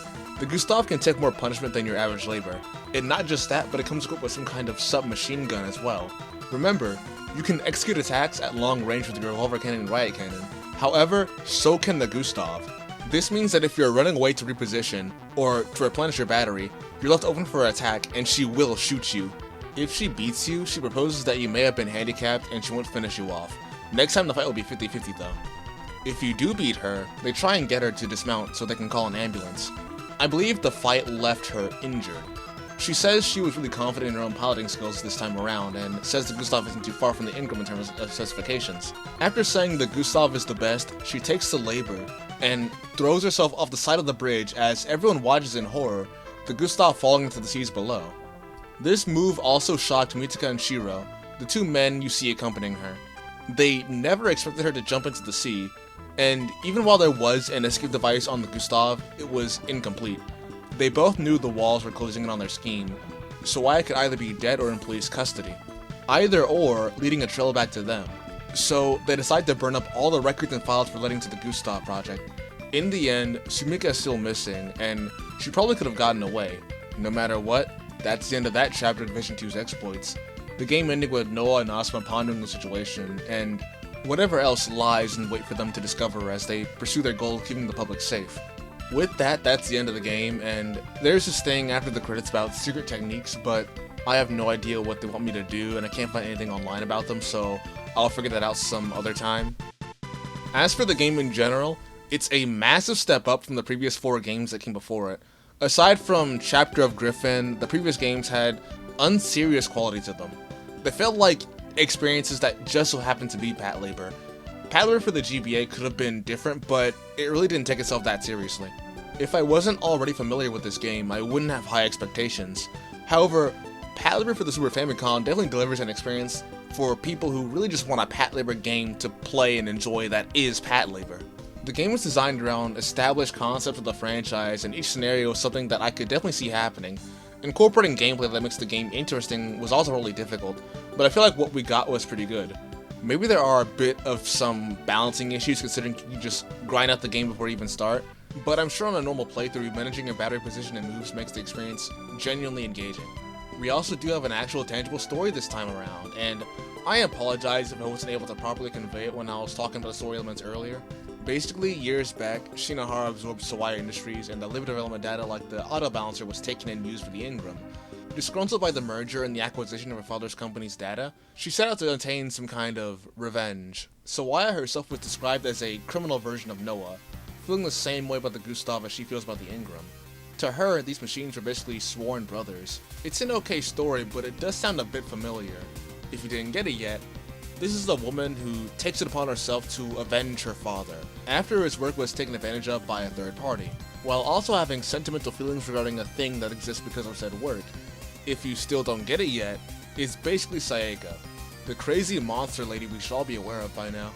The Gustav can take more punishment than your average labor, and not just that, but it comes equipped with some kind of submachine gun as well. Remember, you can execute attacks at long range with your revolver cannon and riot cannon. However, so can the Gustav. This means that if you're running away to reposition, or to replenish your battery, you're left open for an attack and she will shoot you. If she beats you, she proposes that you may have been handicapped and she won't finish you off. Next time the fight will be 50-50 though. If you do beat her, they try and get her to dismount so they can call an ambulance. I believe the fight left her injured. She says she was really confident in her own piloting skills this time around, and says the Gustav isn't too far from the Ingram in terms of specifications. After saying the Gustav is the best, she takes the labor, and throws herself off the side of the bridge as everyone watches in horror, the Gustav falling into the seas below. This move also shocked Mitsuka and Shiro, the two men you see accompanying her. They never expected her to jump into the sea, and even while there was an escape device on the Gustav, it was incomplete. They both knew the walls were closing in on their scheme, Sawaya could either be dead or in police custody. Either or, leading a trail back to them. So they decide to burn up all the records and files relating to the Gustav project. In the end, Sumika is still missing, and she probably could have gotten away. No matter what, that's the end of that chapter of Division 2's exploits. The game ending with Noah and Asuma pondering the situation, and whatever else lies in wait for them to discover as they pursue their goal of keeping the public safe. With that, that's the end of the game, and there's this thing after the credits about secret techniques, but I have no idea what they want me to do, and I can't find anything online about them, so I'll figure that out some other time. As for the game in general, it's a massive step up from the previous 4 games that came before it. Aside from Chapter of Griffin, the previous games had unserious quality to them. They felt like experiences that just so happened to be Patlabor. Patlabor for the GBA could have been different, but it really didn't take itself that seriously. If I wasn't already familiar with this game, I wouldn't have high expectations. However, Patlabor for the Super Famicom definitely delivers an experience for people who really just want a Patlabor game to play and enjoy that is Patlabor. The game was designed around established concepts of the franchise, and each scenario is something that I could definitely see happening. Incorporating gameplay that makes the game interesting was also really difficult, but I feel like what we got was pretty good. Maybe there are a bit of some balancing issues considering you just grind out the game before you even start, but I'm sure on a normal playthrough, managing your battery position and moves makes the experience genuinely engaging. We also do have an actual tangible story this time around, and I apologize if I wasn't able to properly convey it when I was talking about the story elements earlier. Basically, years back, Shinohara absorbed Sawaya Industries and the live development data like the auto balancer was taken and used for the Ingram. Disgruntled by the merger and the acquisition of her father's company's data, she set out to obtain some kind of revenge. Sawaya herself was described as a criminal version of Noah, feeling the same way about the Gustav as she feels about the Ingram. To her, these machines were basically sworn brothers. It's an okay story, but it does sound a bit familiar. If you didn't get it yet, this is a woman who takes it upon herself to avenge her father, after his work was taken advantage of by a third party, while also having sentimental feelings regarding a thing that exists because of said work. If you still don't get it yet, it's basically Saeka, the crazy monster lady we should all be aware of by now.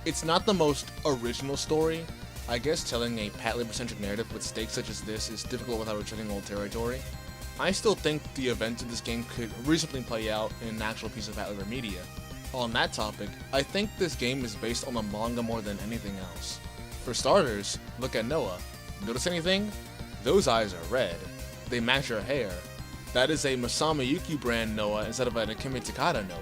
It's not the most original story. I guess telling a Patlabor-centric narrative with stakes such as this is difficult without returning old territory. I still think the events of this game could reasonably play out in an actual piece of Patlabor media. On that topic, I think this game is based on the manga more than anything else. For starters, look at Noah. Notice anything? Those eyes are red. They match her hair. That is a Masami Yuki brand Noah instead of an Akemi Takada Noah.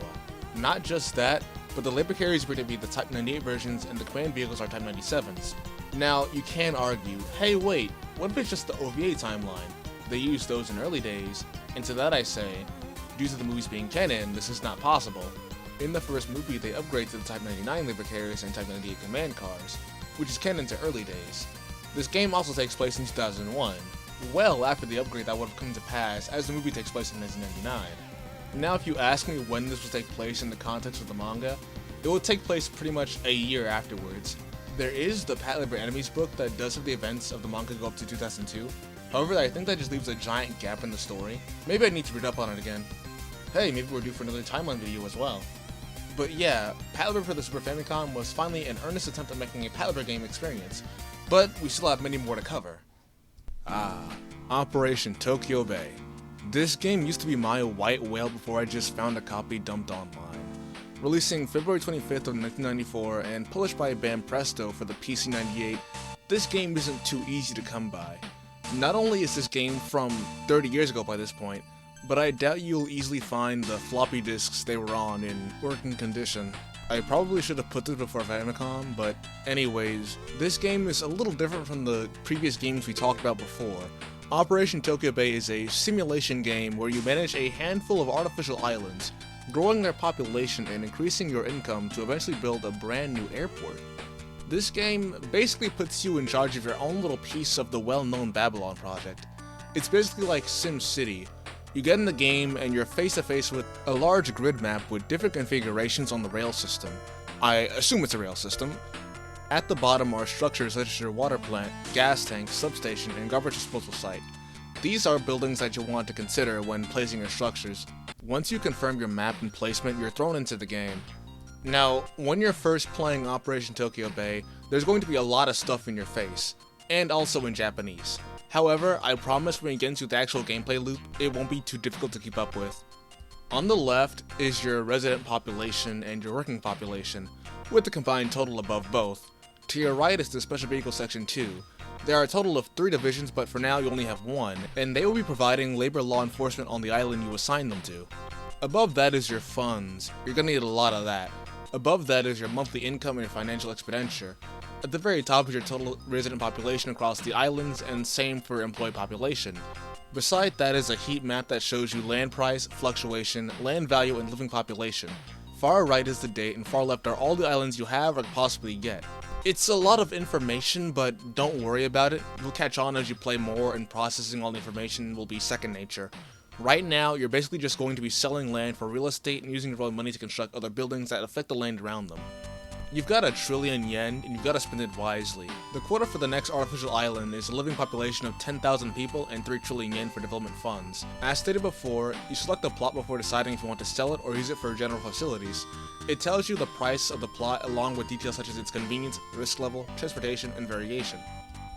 Not just that, but the labor carriers appear to be the Type 98 versions and the command vehicles are Type 97s. Now, you can argue, hey wait, what if it's just the OVA timeline? They used those in early days, and to that I say, due to the movies being canon, this is not possible. In the first movie, they upgrade to the Type 99 labor carriers and Type 98 command cars, which is canon to early days. This game also takes place in 2001, well after the upgrade that would have come to pass as the movie takes place in 1999. Now if you ask me when this would take place in the context of the manga, it would take place pretty much a year afterwards. There is the Patlabor Enemies book that does have the events of the manga go up to 2002, however I think that just leaves a giant gap in the story. Maybe I need to read up on it again. Hey, maybe we're due for another timeline video as well. But yeah, Patlabor for the Super Famicom was finally an earnest attempt at making a Patlabor game experience, but we still have many more to cover. Operation Tokyo Bay. This game used to be my white whale before I just found a copy dumped online. Releasing February 25th of 1994 and published by Banpresto for the PC-98, this game isn't too easy to come by. Not only is this game from 30 years ago by this point, but I doubt you'll easily find the floppy disks they were on in working condition. I probably should have put this before Famicom, but anyways, this game is a little different from the previous games we talked about before. Operation Tokyo Bay is a simulation game where you manage a handful of artificial islands, growing their population and increasing your income to eventually build a brand new airport. This game basically puts you in charge of your own little piece of the well-known Babylon project. It's basically like SimCity. You get in the game and you're face to face with a large grid map with different configurations on the rail system. I assume it's a rail system. At the bottom are structures such as your water plant, gas tank, substation, and garbage disposal site. These are buildings that you'll want to consider when placing your structures. Once you confirm your map and placement, you're thrown into the game. Now, when you're first playing Operation Tokyo Bay, there's going to be a lot of stuff in your face, and also in Japanese. However, I promise when you get into the actual gameplay loop, it won't be too difficult to keep up with. On the left is your resident population and your working population, with the combined total above both. To your right is the Special Vehicle Section 2. There are a total of 3 divisions, but for now you only have 1, and they will be providing labor law enforcement on the island you assign them to. Above that is your funds. You're gonna need a lot of that. Above that is your monthly income and your financial expenditure. At the very top is your total resident population across the islands, and same for employee population. Beside that is a heat map that shows you land price, fluctuation, land value, and living population. Far right is the date, and far left are all the islands you have or could possibly get. It's a lot of information, but don't worry about it. You'll catch on as you play more, and processing all the information will be second nature. Right now, you're basically just going to be selling land for real estate and using your own money to construct other buildings that affect the land around them. You've got 1 trillion yen, and you've got to spend it wisely. The quota for the next artificial island is a living population of 10,000 people and 3 trillion yen for development funds. As stated before, you select a plot before deciding if you want to sell it or use it for general facilities. It tells you the price of the plot along with details such as its convenience, risk level, transportation, and variation.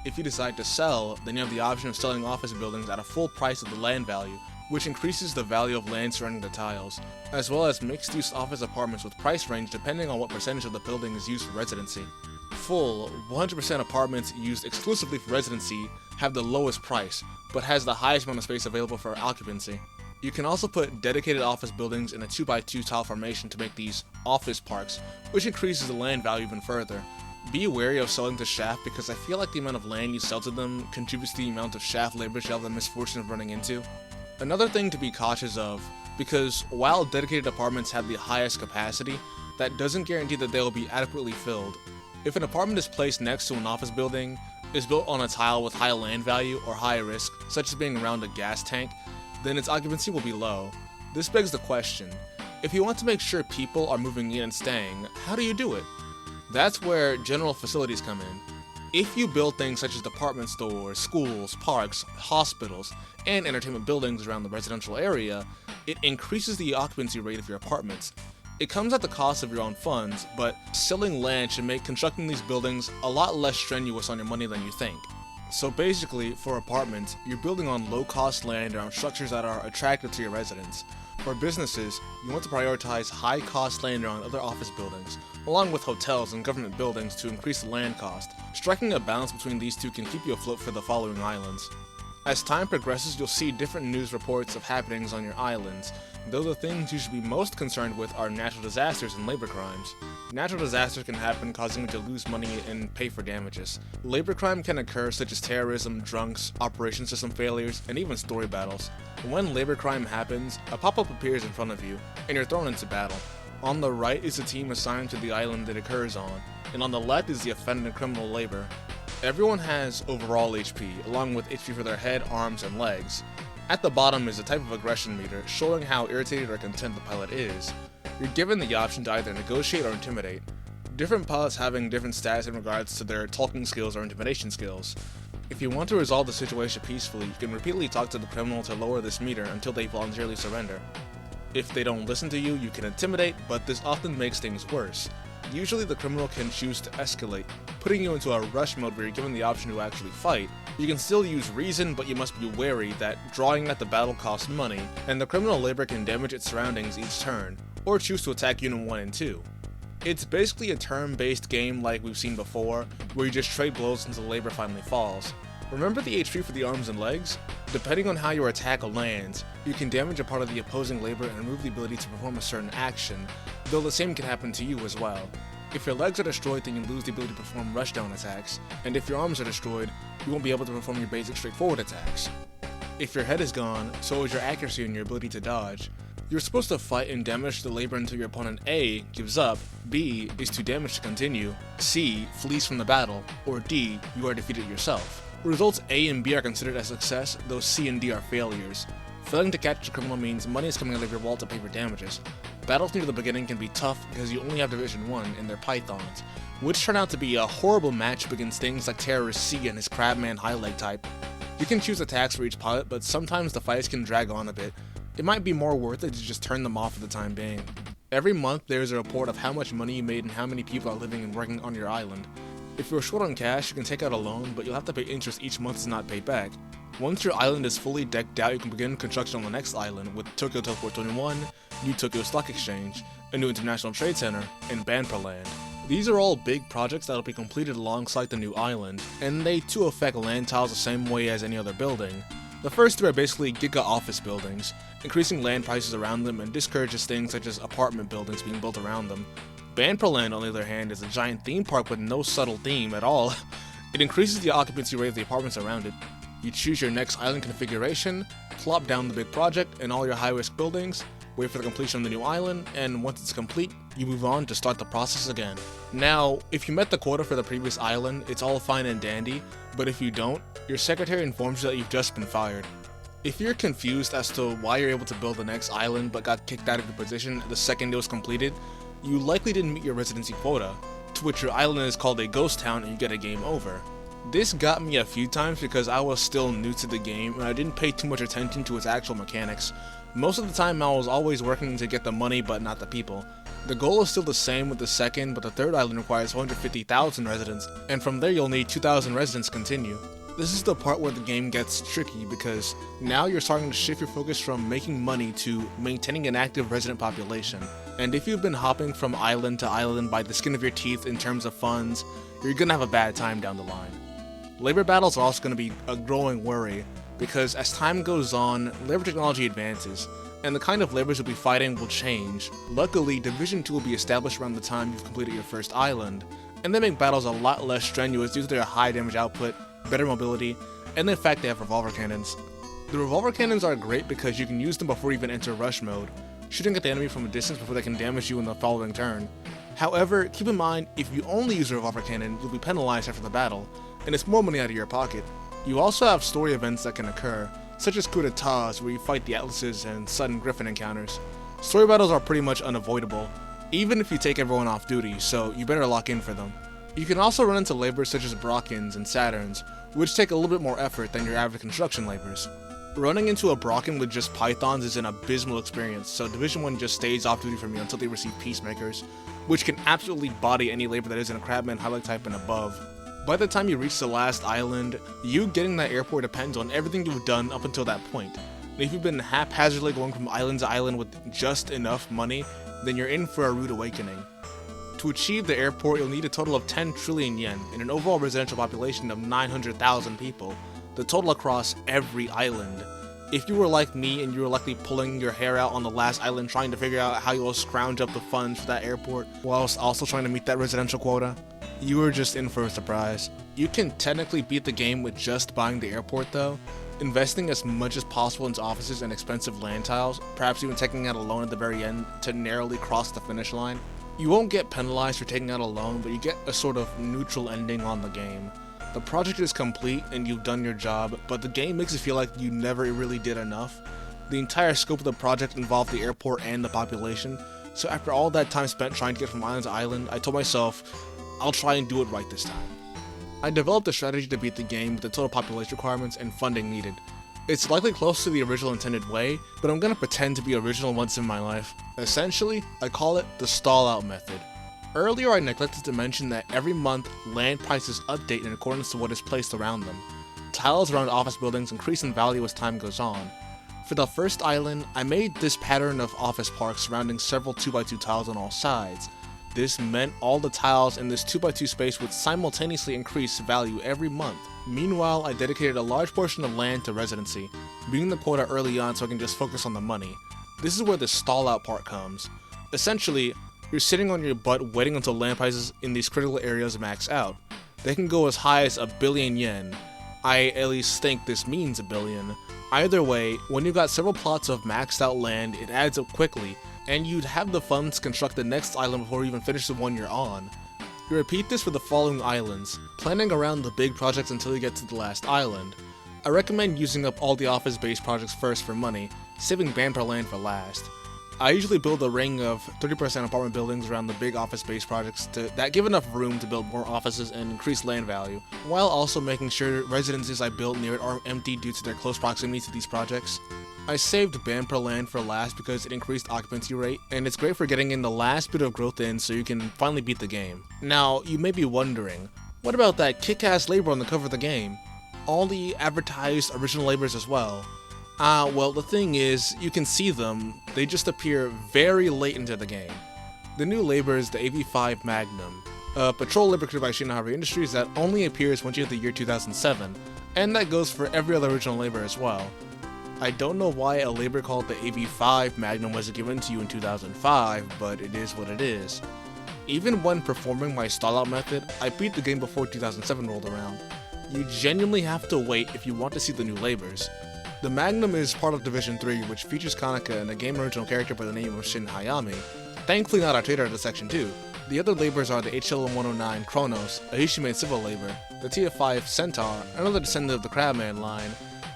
If you decide to sell, then you have the option of selling office buildings at a full price of the land value, which increases the value of land surrounding the tiles, as well as mixed-use office apartments with price range depending on what percentage of the building is used for residency. Full, 100% apartments used exclusively for residency have the lowest price, but has the highest amount of space available for occupancy. You can also put dedicated office buildings in a 2x2 tile formation to make these office parks, which increases the land value even further. Be wary of selling to shaft because I feel like the amount of land you sell to them contributes to the amount of shaft labor you'll have the misfortune of running into. Another thing to be cautious of, because while dedicated apartments have the highest capacity, that doesn't guarantee that they will be adequately filled. If an apartment is placed next to an office building, is built on a tile with high land value or high risk, such as being around a gas tank, then its occupancy will be low. This begs the question, if you want to make sure people are moving in and staying, how do you do it? That's where general facilities come in. If you build things such as department stores, schools, parks, hospitals, and entertainment buildings around the residential area, it increases the occupancy rate of your apartments. It comes at the cost of your own funds, but selling land should make constructing these buildings a lot less strenuous on your money than you think. So basically, for apartments, you're building on low-cost land around structures that are attractive to your residents. For businesses, you want to prioritize high-cost land around other office buildings, along with hotels and government buildings to increase the land cost. Striking a balance between these two can keep you afloat for the following islands. As time progresses, you'll see different news reports of happenings on your islands, though the things you should be most concerned with are natural disasters and labor crimes. Natural disasters can happen, causing you to lose money and pay for damages. Labor crime can occur, such as terrorism, drunks, operation system failures, and even story battles. When labor crime happens, a pop-up appears in front of you, and you're thrown into battle. On the right is the team assigned to the island it occurs on, and on the left is the offended in criminal labor. Everyone has overall HP, along with HP for their head, arms, and legs. At the bottom is a type of aggression meter, showing how irritated or content the pilot is. You're given the option to either negotiate or intimidate. Different pilots having different stats in regards to their talking skills or intimidation skills. If you want to resolve the situation peacefully, you can repeatedly talk to the criminal to lower this meter until they voluntarily surrender. If they don't listen to you, you can intimidate, but this often makes things worse. Usually the criminal can choose to escalate, putting you into a rush mode where you're given the option to actually fight. You can still use reason, but you must be wary that drawing at the battle costs money, and the criminal labor can damage its surroundings each turn, or choose to attack Unit 1 and 2. It's basically a turn-based game like we've seen before, where you just trade blows until labor finally falls. Remember the HP for the arms and legs? Depending on how your attack lands, you can damage a part of the opposing labor and remove the ability to perform a certain action, though the same can happen to you as well. If your legs are destroyed, then you lose the ability to perform rushdown attacks, and if your arms are destroyed, you won't be able to perform your basic straightforward attacks. If your head is gone, so is your accuracy and your ability to dodge. You're supposed to fight and damage the labor until your opponent A gives up, B is too damaged to continue, C flees from the battle, or D you are defeated yourself. Results A and B are considered a success, though C and D are failures. Failing to catch the criminal means money is coming out of your wallet to pay for damages. Battles near the beginning can be tough because you only have Division 1 and their Pythons, which turn out to be a horrible matchup against things like Terrorist C and his Crabman high leg type. You can choose attacks for each pilot, but sometimes the fights can drag on a bit. It might be more worth it to just turn them off for the time being. Every month there is a report of how much money you made and how many people are living and working on your island. If you're short on cash, you can take out a loan, but you'll have to pay interest each month to not pay back. Once your island is fully decked out, you can begin construction on the next island with Tokyo Teleport 21, New Tokyo Stock Exchange, a new international trade center, and Banperland. These are all big projects that will be completed alongside the new island, and they too affect land tiles the same way as any other building. The first three are basically giga office buildings, increasing land prices around them and discourages things such as apartment buildings being built around them. Banperland, on the other hand, is a giant theme park with no subtle theme at all. It increases the occupancy rate of the apartments around it. You choose your next island configuration, plop down the big project and all your high-risk buildings, wait for the completion of the new island, and once it's complete, you move on to start the process again. Now, if you met the quota for the previous island, it's all fine and dandy, but if you don't, your secretary informs you that you've just been fired. If you're confused as to why you're able to build the next island but got kicked out of your position the second it was completed, you likely didn't meet your residency quota, to which your island is called a ghost town and you get a game over. This got me a few times because I was still new to the game and I didn't pay too much attention to its actual mechanics. Most of the time I was always working to get the money but not the people. The goal is still the same with the second, but the third island requires 150,000 residents, and from there you'll need 2,000 residents to continue. This is the part where the game gets tricky because now you're starting to shift your focus from making money to maintaining an active resident population. And if you've been hopping from island to island by the skin of your teeth in terms of funds, you're gonna have a bad time down the line. Labor battles are also gonna be a growing worry because as time goes on, labor technology advances, and the kind of labors you'll be fighting will change. Luckily, Division 2 will be established around the time you've completed your first island, and they make battles a lot less strenuous due to their high damage output, better mobility, and the fact they have revolver cannons. The revolver cannons are great because you can use them before you even enter rush mode, shooting at the enemy from a distance before they can damage you in the following turn. However, keep in mind, if you only use a revolver cannon, you'll be penalized after the battle, and it's more money out of your pocket. You also have story events that can occur, such as coup d'etats where you fight the Atlases and sudden Griffin encounters. Story battles are pretty much unavoidable, even if you take everyone off duty, so you better lock in for them. You can also run into labors such as Brockens and Saturns, which take a little bit more effort than your average construction labors. Running into a Brocken with just Pythons is an abysmal experience, so Division 1 just stays off duty from you until they receive Peacemakers, which can absolutely body any labor that isn't a Crabman, Highlight type, and above. By the time you reach the last island, you getting that airport depends on everything you've done up until that point. And if you've been haphazardly going from island to island with just enough money, then you're in for a rude awakening. To achieve the airport, you'll need a total of 10 trillion yen and an overall residential population of 900,000 people, the total across every island. If you were like me and you were likely pulling your hair out on the last island trying to figure out how you will scrounge up the funds for that airport whilst also trying to meet that residential quota, you were just in for a surprise. You can technically beat the game with just buying the airport though, investing as much as possible into offices and expensive land tiles, perhaps even taking out a loan at the very end to narrowly cross the finish line. You won't get penalized for taking out a loan, but you get a sort of neutral ending on the game. The project is complete and you've done your job, but the game makes it feel like you never really did enough. The entire scope of the project involved the airport and the population, so after all that time spent trying to get from island to island, I told myself, I'll try and do it right this time. I developed a strategy to beat the game with the total population requirements and funding needed. It's likely close to the original intended way, but I'm gonna pretend to be original once in my life. Essentially, I call it the stall out method. Earlier I neglected to mention that every month, land prices update in accordance to what is placed around them. Tiles around office buildings increase in value as time goes on. For the first island, I made this pattern of office parks surrounding several 2x2 tiles on all sides. This meant all the tiles in this 2x2 space would simultaneously increase value every month. Meanwhile, I dedicated a large portion of land to residency, beating the quota early on so I can just focus on the money. This is where the stall out part comes. Essentially, you're sitting on your butt waiting until land prices in these critical areas max out. They can go as high as 1 billion yen. I at least think this means 1 billion. Either way, when you've got several plots of maxed out land, it adds up quickly, and you'd have the funds to construct the next island before you even finish the one you're on. You repeat this for the following islands, planning around the big projects until you get to the last island. I recommend using up all the office-based projects first for money, saving band per land for last. I usually build a ring of 30% apartment buildings around the big office-based projects that give enough room to build more offices and increase land value, while also making sure residences I build near it are empty due to their close proximity to these projects. I saved band per land for last because it increased occupancy rate, and it's great for getting in the last bit of growth in so you can finally beat the game. Now, you may be wondering, what about that kick-ass labor on the cover of the game? All the advertised original labors as well. Well, the thing is, you can see them, they just appear very late into the game. The new labor is the AV5 Magnum, a patrol labor created by Shinohara Industries that only appears once you hit the year 2007, and that goes for every other original labor as well. I don't know why a labor called the AV5 Magnum wasn't given to you in 2005, but it is what it is. Even when performing my stall out method, I beat the game before 2007 rolled around. You genuinely have to wait if you want to see the new labors. The Magnum is part of Division 3, which features Kanaka and a game original character by the name of Shin Hayami, thankfully not our traitor to Section 2. The other labors are the HL109 Kronos, a Hishimade civil labor, the TF5 Centaur, another descendant of the Crabman line,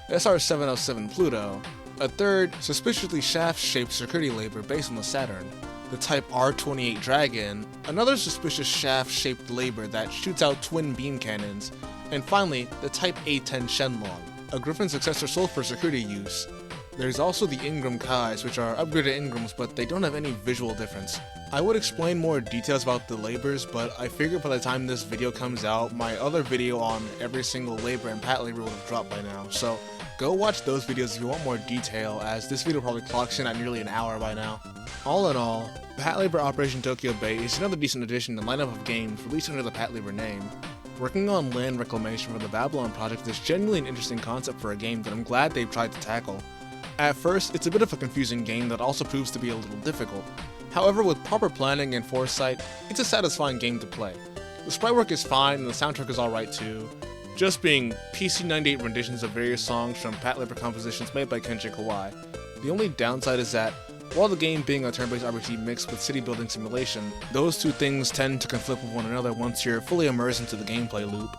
SR707 Pluto, a third, suspiciously shaft-shaped security labor based on the Saturn, the Type R28 Dragon, another suspicious shaft-shaped labor that shoots out twin beam cannons, and finally, the Type A10 Shenlong, a Griffin successor sold for security use. There's also the Ingram Kais, which are upgraded Ingrams, but they don't have any visual difference. I would explain more details about the labors, but I figured by the time this video comes out, my other video on every single labor and Patlabor would have dropped by now, so go watch those videos if you want more detail, as this video probably clocks in at nearly an hour by now. All in all, Patlabor Operation Tokyo Bay is another decent addition to the lineup of games released under the Patlabor name. Working on land reclamation for the Babylon project is genuinely an interesting concept for a game that I'm glad they've tried to tackle. At first, it's a bit of a confusing game that also proves to be a little difficult. However, with proper planning and foresight, it's a satisfying game to play. The sprite work is fine and the soundtrack is alright too, just being PC-98 renditions of various songs from Patlabor compositions made by Kenji Kawai. The only downside is that, while the game being a turn-based RPG mixed with city building simulation, those two things tend to conflict with one another once you're fully immersed into the gameplay loop.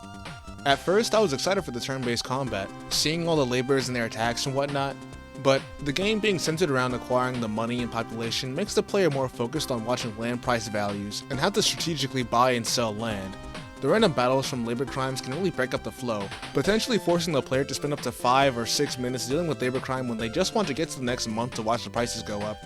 At first, I was excited for the turn-based combat, seeing all the labors and their attacks and whatnot, but the game being centered around acquiring the money and population makes the player more focused on watching land price values and how to strategically buy and sell land. The random battles from labor crimes can really break up the flow, potentially forcing the player to spend up to 5 or 6 minutes dealing with labor crime when they just want to get to the next month to watch the prices go up.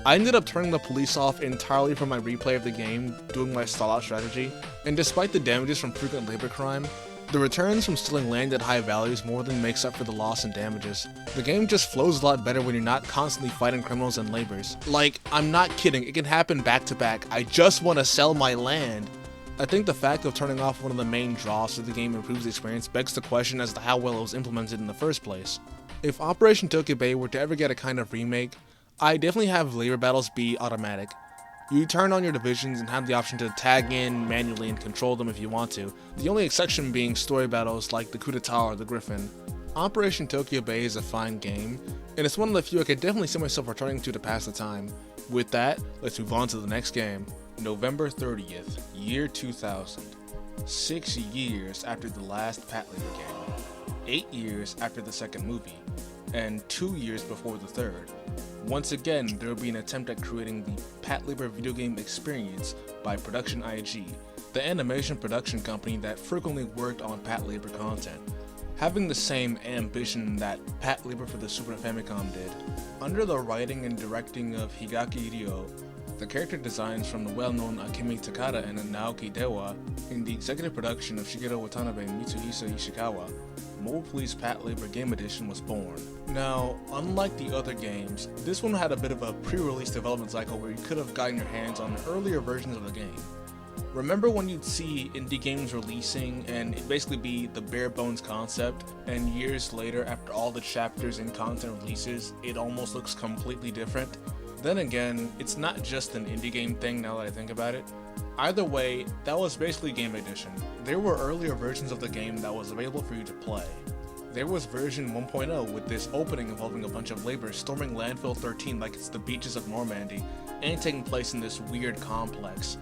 I ended up turning the police off entirely from my replay of the game, doing my stall-out strategy, and despite the damages from frequent labor crime, the returns from stealing land at high values more than makes up for the loss and damages. The game just flows a lot better when you're not constantly fighting criminals and labors. Like, I'm not kidding, it can happen back to back. I just want to sell my land. I think the fact of turning off one of the main draws to the game improves the experience begs the question as to how well it was implemented in the first place. If Operation Tokyo Bay were to ever get a kind of remake, I definitely have labor battles be automatic. You turn on your divisions and have the option to tag in manually and control them if you want to, the only exception being story battles like the coup d'etat or the Griffin. Operation Tokyo Bay is a fine game, and it's one of the few I could definitely see myself returning to pass the time. With that, let's move on to the next game. November 30th, year 2000. 6 years after the last Patlabor game. 8 years after the second movie, and 2 years before the third. Once again, there will be an attempt at creating the Patlabor video game experience by Production IG, the animation production company that frequently worked on Patlabor content, having the same ambition that Patlabor for the Super Famicom did. Under the writing and directing of Higaaki Ryo, the character designs from the well-known Akemi Takada and Naoki Dewa, in the executive production of Shigeru Watanabe and Mitsuhisa Ishikawa, Mobile Police Patlabor Game Edition was born. Now, unlike the other games, this one had a bit of a pre-release development cycle where you could have gotten your hands on earlier versions of the game. Remember when you'd see indie games releasing and it'd basically be the bare bones concept, and years later, after all the chapters and content releases, it almost looks completely different? Then again, it's not just an indie game thing now that I think about it. Either way, that was basically Game Edition. There were earlier versions of the game that was available for you to play. There was version 1.0 with this opening involving a bunch of laborers storming Landfill 13 like it's the beaches of Normandy, and taking place in this weird complex.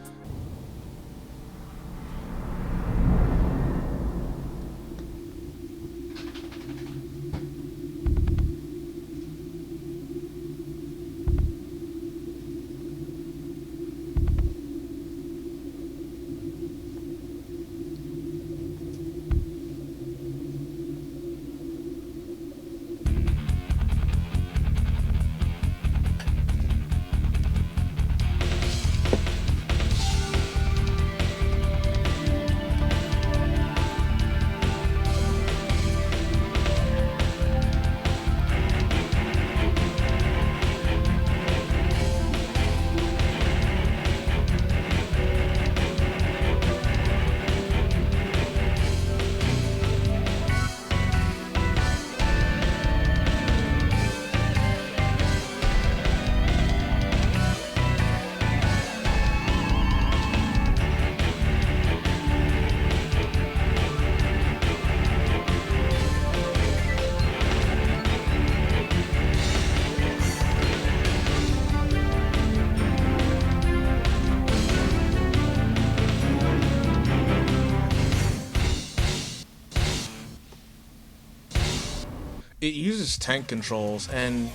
It uses tank controls, and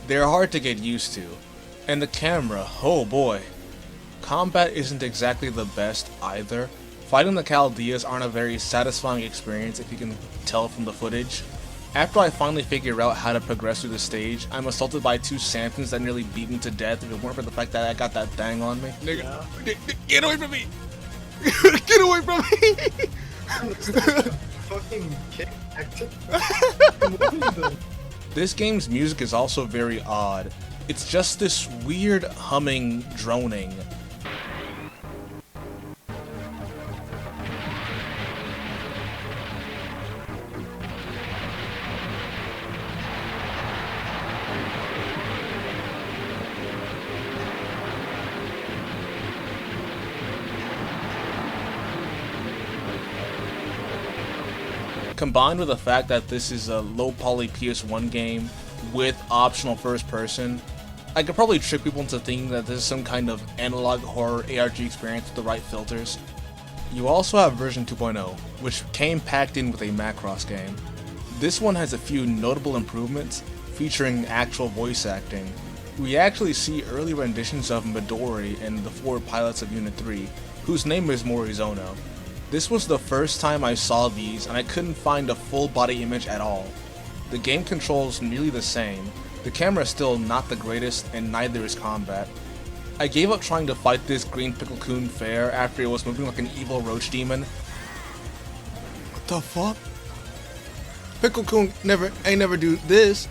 they're hard to get used to. And the camera, oh boy. Combat isn't exactly the best either. Fighting the Chaldeas aren't a very satisfying experience if you can tell from the footage. After I finally figure out how to progress through the stage, I'm assaulted by 2 Sampsons that nearly beat me to death if it weren't for the fact that I got that thing on me. Nigga, get away from me! Get away from me! Fucking kick active. This game's music is also very odd. It's just this weird humming, droning. Combined with the fact that this is a low poly PS1 game with optional first person, I could probably trick people into thinking that this is some kind of analog horror ARG experience with the right filters. You also have version 2.0, which came packed in with a Macross game. This one has a few notable improvements, featuring actual voice acting. We actually see early renditions of Midori and the 4 pilots of Unit 3, whose name is Morizono. This was the first time I saw these and I couldn't find a full body image at all. The game controls nearly the same, the camera is still not the greatest and neither is combat. I gave up trying to fight this green Pickle-kun fair after it was moving like an evil roach demon. What the fuck? Pickle-kun ain't never do this.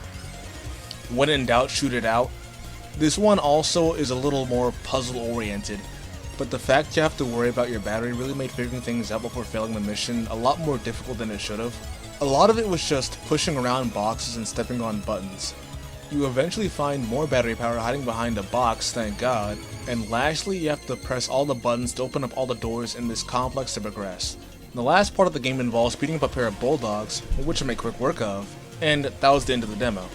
When in doubt, shoot it out. This one also is a little more puzzle oriented. But the fact you have to worry about your battery really made figuring things out before failing the mission a lot more difficult than it should have. A lot of it was just pushing around boxes and stepping on buttons. You eventually find more battery power hiding behind a box, thank god, and lastly you have to press all the buttons to open up all the doors in this complex to progress. The last part of the game involves beating up a pair of bulldogs, which I make quick work of, and that was the end of the demo.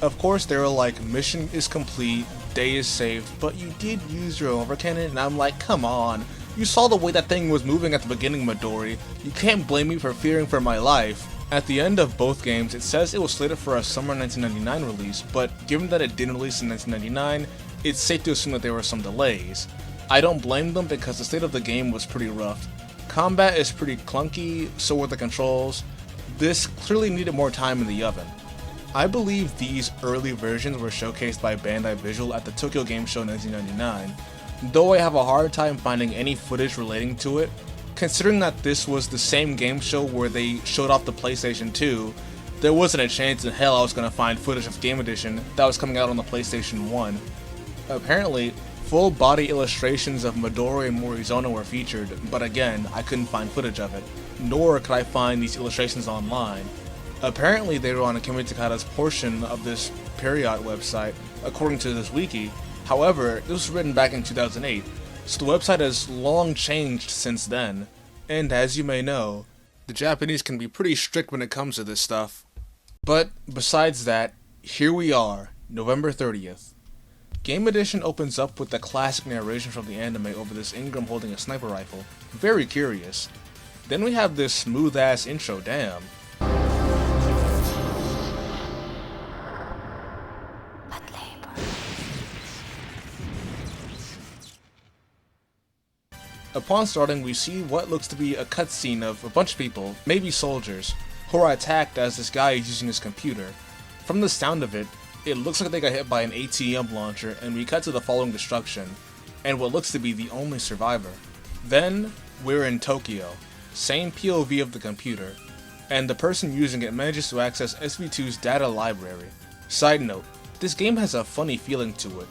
Of course they were like, mission is complete, day is saved, but you did use your overcannon, and I'm like, come on, you saw the way that thing was moving at the beginning, Midori, you can't blame me for fearing for my life. At the end of both games, it says it was slated for a summer 1999 release, but given that it didn't release in 1999, it's safe to assume that there were some delays. I don't blame them because the state of the game was pretty rough. Combat is pretty clunky, so were the controls. This clearly needed more time in the oven. I believe these early versions were showcased by Bandai Visual at the Tokyo Game Show 1999, though I have a hard time finding any footage relating to it. Considering that this was the same game show where they showed off the PlayStation 2, there wasn't a chance in hell I was going to find footage of Game Edition that was coming out on the PlayStation 1. Apparently, full body illustrations of Midori and Morizono were featured, but again, I couldn't find footage of it, nor could I find these illustrations online. Apparently they were on Akemi Takada's portion of this Period website, according to this wiki. However, this was written back in 2008, so the website has long changed since then. And as you may know, the Japanese can be pretty strict when it comes to this stuff. But besides that, here we are, November 30th. Game Edition opens up with the classic narration from the anime over this Ingram holding a sniper rifle. Very curious. Then we have this smooth ass intro, damn. Upon starting, we see what looks to be a cutscene of a bunch of people, maybe soldiers, who are attacked as this guy is using his computer. From the sound of it, it looks like they got hit by an ATM launcher, and we cut to the following destruction, and what looks to be the only survivor. Then, we're in Tokyo, same POV of the computer, and the person using it manages to access SV2's data library. Side note, this game has a funny feeling to it.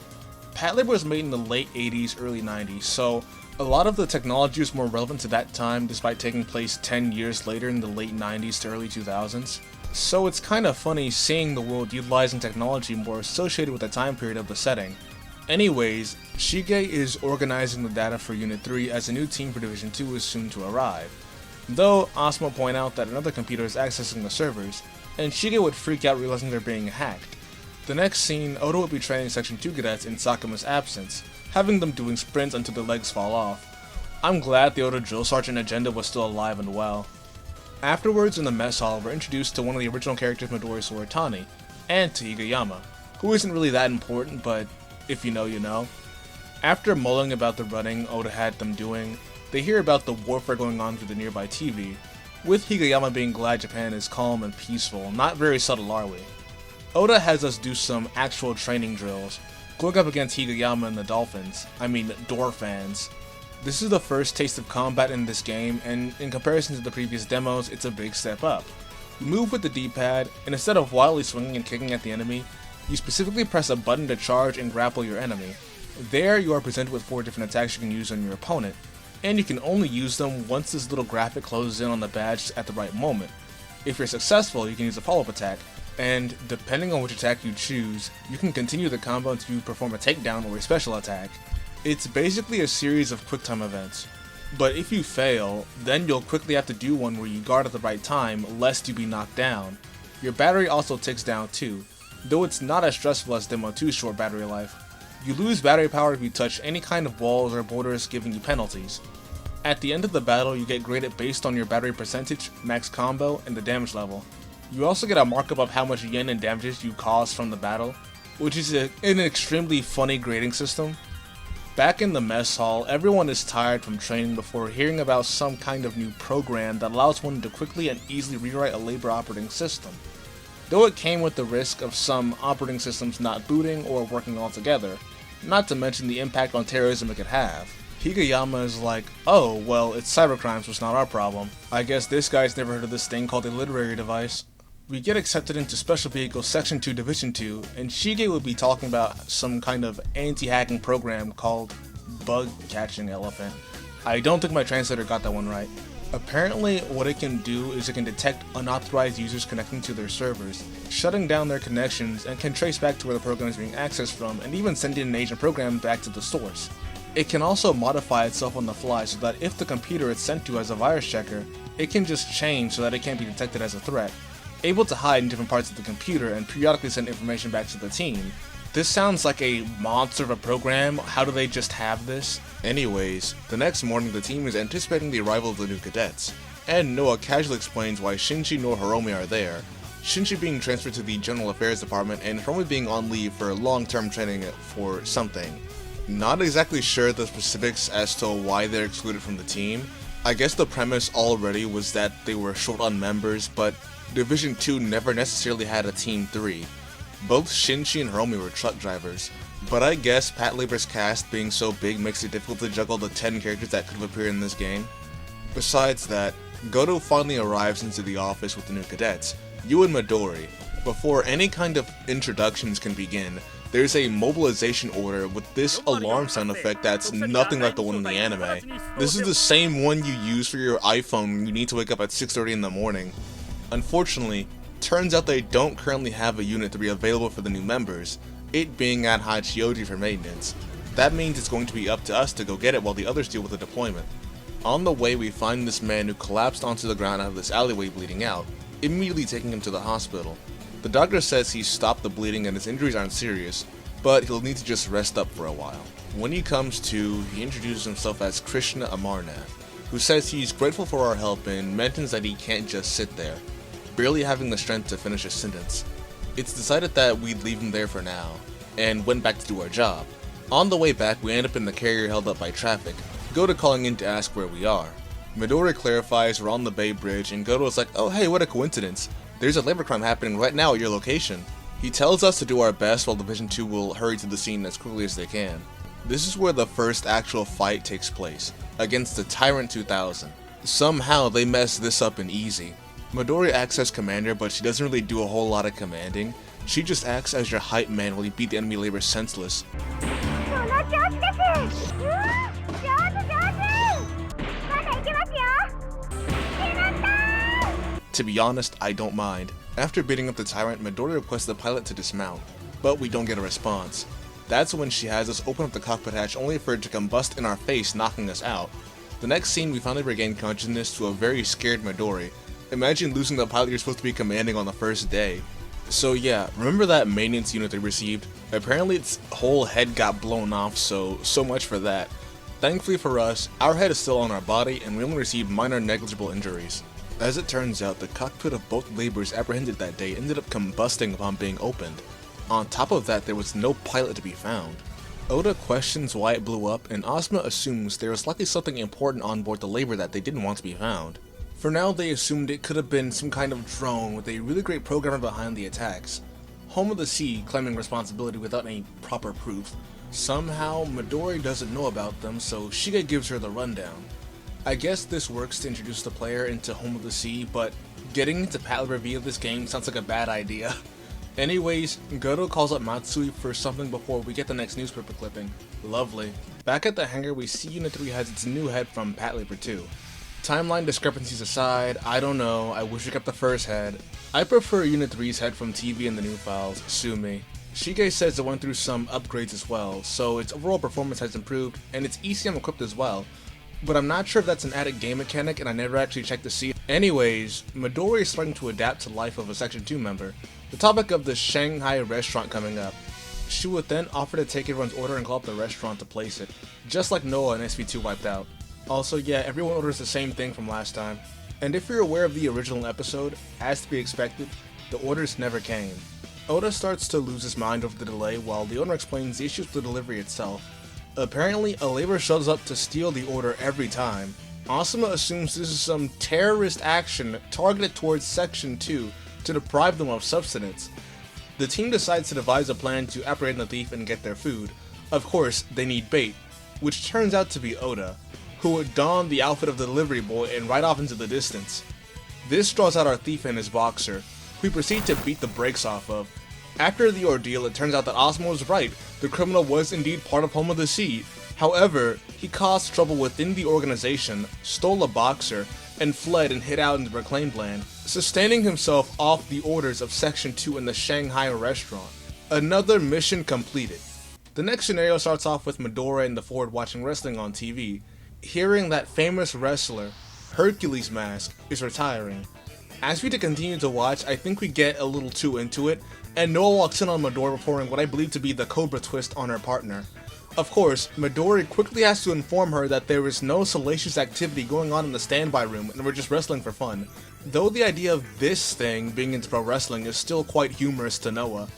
Patlabor was made in the late 80s, early 90s, so a lot of the technology is more relevant to that time despite taking place 10 years later in the late 90s to early 2000s. So it's kinda funny seeing the world utilizing technology more associated with the time period of the setting. Anyways, Shige is organizing the data for Unit 3 as a new team for Division 2 is soon to arrive. Though, Asuma point out that another computer is accessing the servers, and Shige would freak out realizing they're being hacked. The next scene, Oda would be training Section 2 cadets in Sakuma's absence, having them doing sprints until their legs fall off. I'm glad the Oda drill sergeant agenda was still alive and well. Afterwards, in the mess hall, we're introduced to one of the original characters Midori Soritani, and to Higayama, who isn't really that important, but if you know, you know. After mulling about the running Oda had them doing, they hear about the warfare going on through the nearby TV, with Higayama being glad Japan is calm and peaceful. Not very subtle, are we? Oda has us do some actual training drills, going up against Higayama and the Dorfans. This is the first taste of combat in this game, and in comparison to the previous demos, it's a big step up. You move with the D-pad, and instead of wildly swinging and kicking at the enemy, you specifically press a button to charge and grapple your enemy. There, you are presented with 4 different attacks you can use on your opponent, and you can only use them once this little graphic closes in on the badge at the right moment. If you're successful, you can use a follow-up attack, and depending on which attack you choose, you can continue the combo until you perform a takedown or a special attack. It's basically a series of quick time events, but if you fail, then you'll quickly have to do one where you guard at the right time lest you be knocked down. Your battery also ticks down too, though it's not as stressful as Demo 2's short battery life. You lose battery power if you touch any kind of walls or borders, giving you penalties. At the end of the battle, you get graded based on your battery percentage, max combo, and the damage level. You also get a markup of how much yen and damages you cause from the battle, which is an extremely funny grading system. Back in the mess hall, everyone is tired from training before hearing about some kind of new program that allows one to quickly and easily rewrite a labor operating system. Though it came with the risk of some operating systems not booting or working altogether, not to mention the impact on terrorism it could have. Higayama is like, oh, well, it's cybercrime, so it's not our problem. I guess this guy's never heard of this thing called a literary device. We get accepted into Special Vehicle Section 2 Division 2, and Shige will be talking about some kind of anti-hacking program called Bug Catching Elephant. I don't think my translator got that one right. Apparently, what it can do is it can detect unauthorized users connecting to their servers, shutting down their connections, and can trace back to where the program is being accessed from, and even send in an agent program back to the source. It can also modify itself on the fly so that if the computer it's sent to as a virus checker, it can just change so that it can't be detected as a threat. Able to hide in different parts of the computer and periodically send information back to the team. This sounds like a monster of a program. How do they just have this? Anyways, the next morning the team is anticipating the arrival of the new cadets, and Noah casually explains why Shinji nor Hiromi are there, Shinji being transferred to the General Affairs Department and Hiromi being on leave for long-term training for something. Not exactly sure the specifics as to why they're excluded from the team. I guess the premise already was that they were short on members, but Division 2 never necessarily had a Team 3. Both Shinji and Hiromi were truck drivers, but I guess Patlabor's cast being so big makes it difficult to juggle the 10 characters that could have appeared in this game. Besides that, Goto finally arrives into the office with the new cadets, Yu and Midori. Before any kind of introductions can begin, there's a mobilization order with this alarm sound effect that's nothing like the one in the anime. This is the same one you use for your iPhone when you need to wake up at 6:30 in the morning. Unfortunately, turns out they don't currently have a Unit 3 available for the new members, it being at Hachioji for maintenance. That means it's going to be up to us to go get it while the others deal with the deployment. On the way, we find this man who collapsed onto the ground out of this alleyway bleeding out, immediately taking him to the hospital. The doctor says he's stopped the bleeding and his injuries aren't serious, but he'll need to just rest up for a while. When he comes to, he introduces himself as Krishna Amarnath, who says he's grateful for our help and mentions that he can't just sit there, barely having the strength to finish a sentence. It's decided that we'd leave him there for now, and went back to do our job. On the way back, we end up in the carrier held up by traffic, Goto calling in to ask where we are. Midori clarifies we're on the Bay Bridge, and Goto is like, oh hey, what a coincidence. There's a labor crime happening right now at your location. He tells us to do our best while Division 2 will hurry to the scene as quickly as they can. This is where the first actual fight takes place, against the Tyrant 2000. Somehow they mess this up in easy. Midori acts as commander, but she doesn't really do a whole lot of commanding. She just acts as your hype man while you beat the enemy labor senseless. To be honest, I don't mind. After beating up the Tyrant, Midori requests the pilot to dismount, but we don't get a response. That's when she has us open up the cockpit hatch only for it to combust in our face, knocking us out. The next scene, we finally regain consciousness to a very scared Midori. Imagine losing the pilot you're supposed to be commanding on the first day. So yeah, remember that maintenance unit they received? Apparently its whole head got blown off, so much for that. Thankfully for us, our head is still on our body and we only received minor negligible injuries. As it turns out, the cockpit of both laborers apprehended that day ended up combusting upon being opened. On top of that, there was no pilot to be found. Oda questions why it blew up, and Asuma assumes there was likely something important on board the labor that they didn't want to be found. For now, they assumed it could have been some kind of drone with a really great programmer behind the attacks. Home of the Sea claiming responsibility without any proper proof. Somehow, Midori doesn't know about them, so Shige gives her the rundown. I guess this works to introduce the player into Home of the Sea, but getting into Patlabor via this game sounds like a bad idea. Anyways, Goto calls up Matsui for something before we get the next newspaper clipping. Lovely. Back at the hangar, we see Unit 3 has its new head from Patlabor 2. Timeline discrepancies aside, I don't know, I wish we kept the first head. I prefer Unit 3's head from TV in the new files, sue me. Shige says it went through some upgrades as well, so its overall performance has improved, and it's ECM equipped as well. But I'm not sure if that's an added game mechanic, and I never actually checked to see. Anyways, Midori is starting to adapt to life of a Section 2 member. The topic of the Shanghai restaurant coming up. She would then offer to take everyone's order and call up the restaurant to place it, just like Noah and SV2 wiped out. Also, yeah, everyone orders the same thing from last time. And if you're aware of the original episode, as to be expected, the orders never came. Oda starts to lose his mind over the delay while the owner explains the issues with the delivery itself. Apparently, a laborer shows up to steal the order every time. Asuma assumes this is some terrorist action targeted towards Section 2 to deprive them of subsistence. The team decides to devise a plan to apprehend the thief and get their food. Of course, they need bait, which turns out to be Oda, who would don the outfit of the delivery boy and ride off into the distance. This draws out our thief and his boxer, who we proceed to beat the brakes off of. After the ordeal, it turns out that Asuma was right, the criminal was indeed part of Home of the Sea. However, he caused trouble within the organization, stole a boxer, and fled and hid out in the reclaimed land, sustaining himself off the orders of Section 2 in the Shanghai restaurant. Another mission completed. The next scenario starts off with Midori and the Ford watching wrestling on TV, hearing that famous wrestler, Hercules Mask, is retiring. As we continue to watch, I think we get a little too into it, and Noah walks in on Midori performing what I believe to be the Cobra twist on her partner. Of course, Midori quickly has to inform her that there is no salacious activity going on in the standby room and we're just wrestling for fun. Though the idea of this thing being into pro wrestling is still quite humorous to Noah.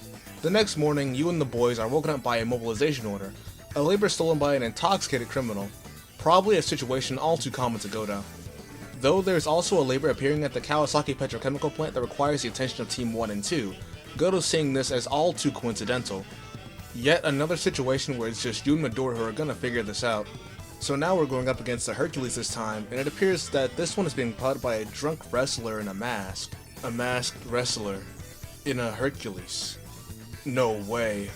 The next morning, you and the boys are woken up by a mobilization order, a labor stolen by an intoxicated criminal. Probably a situation all too common to Goto. Though there's also a labor appearing at the Kawasaki petrochemical plant that requires the attention of Team 1 and 2, Goto's seeing this as all too coincidental. Yet another situation where it's just you and Midori who are gonna figure this out. So now we're going up against the Hercules this time, and it appears that this one is being piloted by a drunk wrestler in a mask. A masked wrestler. In a Hercules. No way.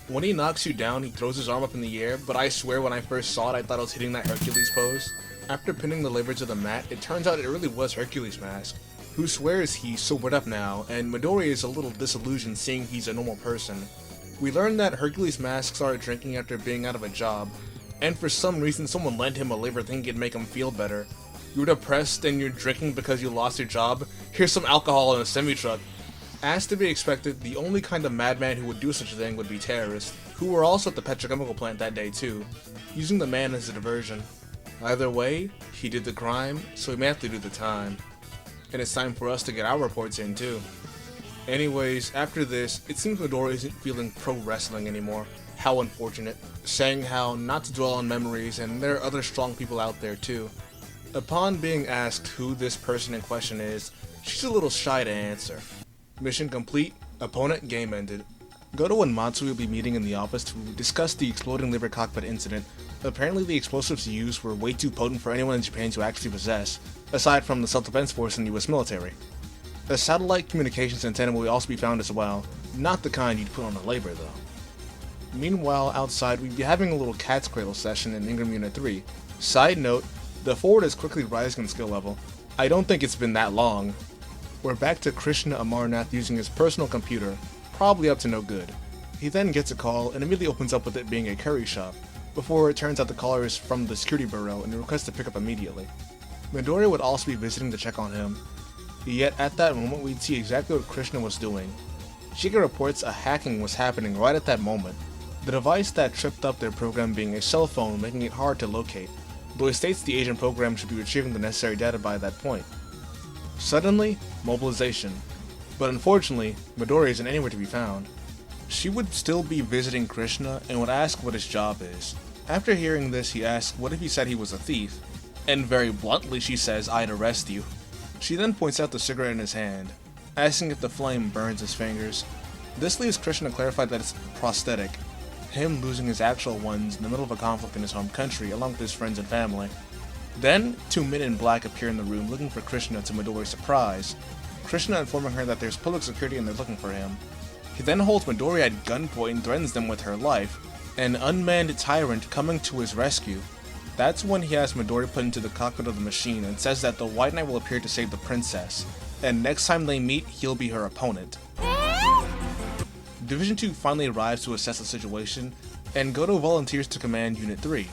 When he knocks you down, he throws his arm up in the air, but I swear when I first saw it, I thought I was hitting that Hercules pose. After pinning the labor to the mat, it turns out it really was Hercules Mask, who swears he's sobered up now, and Midori is a little disillusioned seeing he's a normal person. We learn that Hercules Mask started drinking after being out of a job, and for some reason someone lent him a labor thinking it'd make him feel better. You're depressed and you're drinking because you lost your job? Here's some alcohol in a semi-truck. As to be expected, the only kind of madman who would do such a thing would be terrorists, who were also at the petrochemical plant that day too, using the man as a diversion. Either way, he did the crime, so he may have to do the time. And it's time for us to get our reports in too. Anyways, after this, it seems Midori isn't feeling pro wrestling anymore. How unfortunate. Saying how not to dwell on memories and there are other strong people out there too. Upon being asked who this person in question is, she's a little shy to answer. Mission complete, opponent game ended. Goto and Matsui will be meeting in the office to discuss the exploding liver cockpit incident. Apparently the explosives used were way too potent for anyone in Japan to actually possess, aside from the self-defense force in the US military. A satellite communications antenna will also be found as well, not the kind you'd put on a labor though. Meanwhile, outside we'd be having a little cat's cradle session in Ingram Unit 3. Side note, the Ford is quickly rising in skill level. I don't think it's been that long. We're back to Krishna Amarnath using his personal computer, probably up to no good. He then gets a call and immediately opens up with it being a curry shop, before it turns out the caller is from the security bureau and requests to pick up immediately. Midori would also be visiting to check on him, yet at that moment we'd see exactly what Krishna was doing. Shige reports a hacking was happening right at that moment, the device that tripped up their program being a cell phone, making it hard to locate, though it states the agent program should be retrieving the necessary data by that point. Suddenly, mobilization. But unfortunately, Midori isn't anywhere to be found. She would still be visiting Krishna and would ask what his job is. After hearing this, he asks what if he said he was a thief. and very bluntly she says, "I'd arrest you." She then points out the cigarette in his hand, asking if the flame burns his fingers. This leaves Krishna to clarify that it's prosthetic, him losing his actual ones in the middle of a conflict in his home country along with his friends and family. Then, two men in black appear in the room looking for Krishna to Midori's surprise, Krishna informing her that there's public security and they're looking for him. He then holds Midori at gunpoint and threatens them with her life, an unmanned tyrant coming to his rescue. That's when he has Midori put into the cockpit of the machine and says that the White Knight will appear to save the princess, and next time they meet, he'll be her opponent. Division 2 finally arrives to assess the situation, and Goto volunteers to command Unit 3.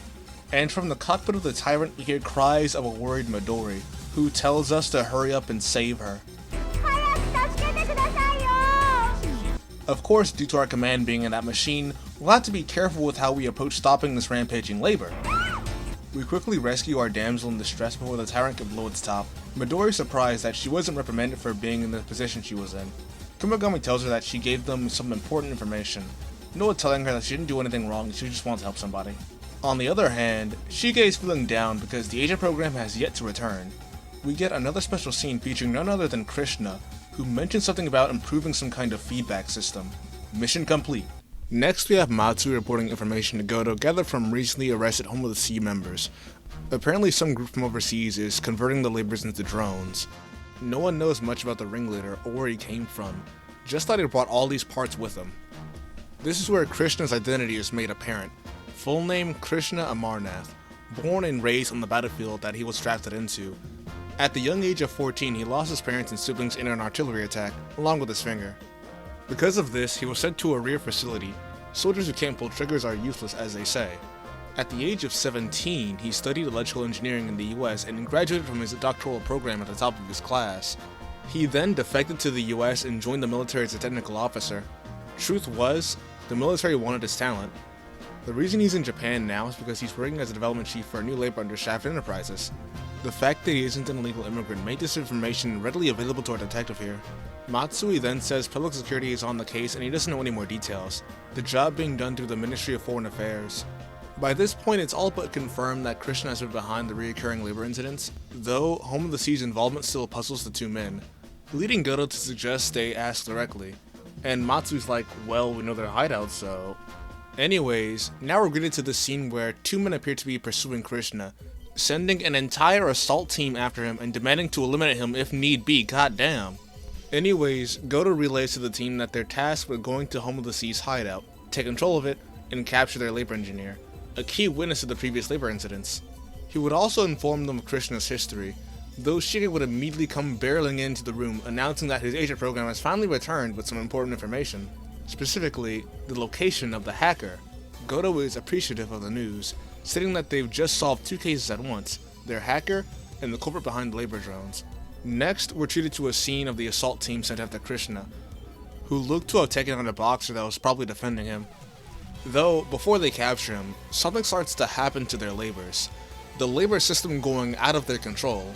And from the cockpit of the tyrant, we hear cries of a worried Midori, who tells us to hurry up and save her. Of course, due to our command being in that machine, we'll have to be careful with how we approach stopping this rampaging labor. We quickly rescue our damsel in distress before the tyrant can blow its top. Midori is surprised that she wasn't reprimanded for being in the position she was in. Kumagami tells her that she gave them some important information, Noah telling her that she didn't do anything wrong and she just wants to help somebody. On the other hand, Shige is feeling down because the agent program has yet to return. We get another special scene featuring none other than Krishna, who mentions something about improving some kind of feedback system. Mission complete. Next we have Matsui reporting information to Goto gathered from recently arrested Home of the Sea members. Apparently some group from overseas is converting the laborers into drones. No one knows much about the ringleader or where he came from, just that he brought all these parts with him. This is where Krishna's identity is made apparent. Full name Krishna Amarnath, born and raised on the battlefield that he was drafted into. At the young age of 14, he lost his parents and siblings in an artillery attack, along with his finger. Because of this, he was sent to a rear facility. Soldiers who can't pull triggers are useless, as they say. At the age of 17, he studied electrical engineering in the US and graduated from his doctoral program at the top of his class. He then defected to the US and joined the military as a technical officer. Truth was, the military wanted his talent. The reason he's in Japan now is because he's working as a development chief for a new labor under Shaft Enterprises. The fact that he isn't an illegal immigrant made this information readily available to our detective here. Matsui then says public security is on the case and he doesn't know any more details, the job being done through the Ministry of Foreign Affairs. By this point, it's all but confirmed that Krishna has been behind the recurring labor incidents, though Home of the Sea's involvement still puzzles the two men, leading Goto to suggest they ask directly. And Matsui's like, well, we know their hideout, so... Anyways, now we're greeted to the scene where two men appear to be pursuing Krishna, sending an entire assault team after him and demanding to eliminate him if need be, goddamn. Anyways, Goto relays to the team that they're tasked with going to Home of the Sea's hideout, take control of it, and capture their labor engineer, a key witness to the previous labor incidents. He would also inform them of Krishna's history, though Shige would immediately come barreling into the room announcing that his agent program has finally returned with some important information. Specifically, the location of the hacker. Goto is appreciative of the news, stating that they've just solved two cases at once, their hacker and the culprit behind the labor drones. Next, we're treated to a scene of the assault team sent after Krishna, who looked to have taken on a boxer that was probably defending him. Though, before they capture him, something starts to happen to their labors, the labor system going out of their control.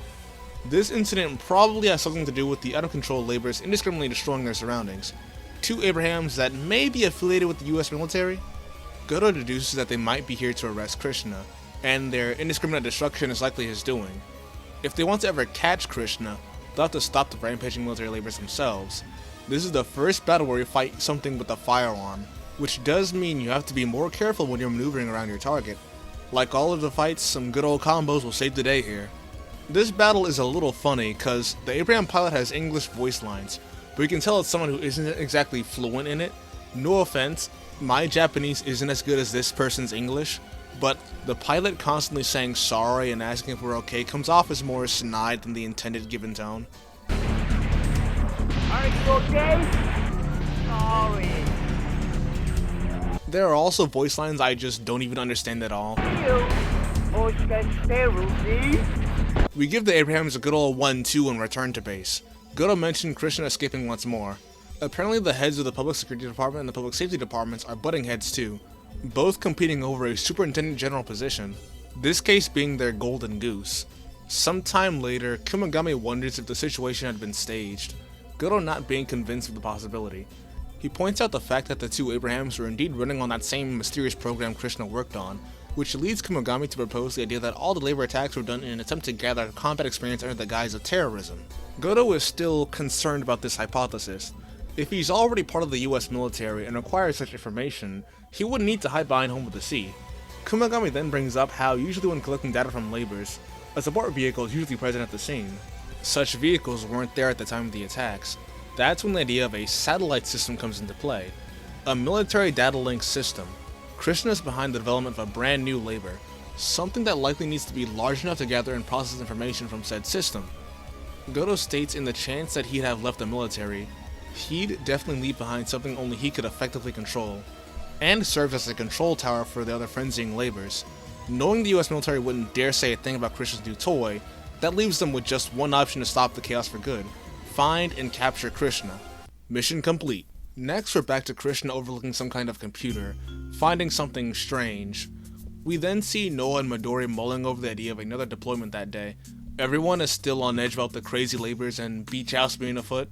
This incident probably has something to do with the out-of-control laborers indiscriminately destroying their surroundings. Two Abrahams that may be affiliated with the US military? Goto deduces that they might be here to arrest Krishna, and their indiscriminate destruction is likely his doing. If they want to ever catch Krishna, they'll have to stop the rampaging military laborers themselves. This is the first battle where you fight something with a firearm, which does mean you have to be more careful when you're maneuvering around your target. Like all of the fights, some good old combos will save the day here. This battle is a little funny, cause the Abraham pilot has English voice lines, but you can tell it's someone who isn't exactly fluent in it. No offense, my Japanese isn't as good as this person's English, but the pilot constantly saying sorry and asking if we're okay comes off as more snide than the intended given tone. Are you okay? Sorry. There are also voice lines I just don't even understand at all. We give the Abrahams a good old 1-2 and return to base. Goto mentioned Krishna escaping once more. Apparently the heads of the Public Security Department and the Public Safety Departments are butting heads too, both competing over a Superintendent General position, this case being their golden goose. Sometime later, Kumagami wonders if the situation had been staged, Goto not being convinced of the possibility. He points out the fact that the two Abrahams were indeed running on that same mysterious program Krishna worked on, which leads Kumagami to propose the idea that all the labor attacks were done in an attempt to gather combat experience under the guise of terrorism. Goto is still concerned about this hypothesis. If he's already part of the US military and requires such information, he wouldn't need to hide behind Home of the Sea. Kumagami then brings up how usually when collecting data from labors, a support vehicle is usually present at the scene. Such vehicles weren't there at the time of the attacks. That's when the idea of a satellite system comes into play. A military data link system. Krishna is behind the development of a brand new labor, something that likely needs to be large enough to gather and process information from said system. Goto states in the chance that he'd have left the military, he'd definitely leave behind something only he could effectively control, and serves as a control tower for the other frenzying labors. Knowing the US military wouldn't dare say a thing about Krishna's new toy, that leaves them with just one option to stop the chaos for good: find and capture Krishna. Mission complete. Next, we're back to Krishna overlooking some kind of computer, finding something strange. We then see Noah and Midori mulling over the idea of another deployment that day. Everyone is still on edge about the crazy labors and beach house being afoot.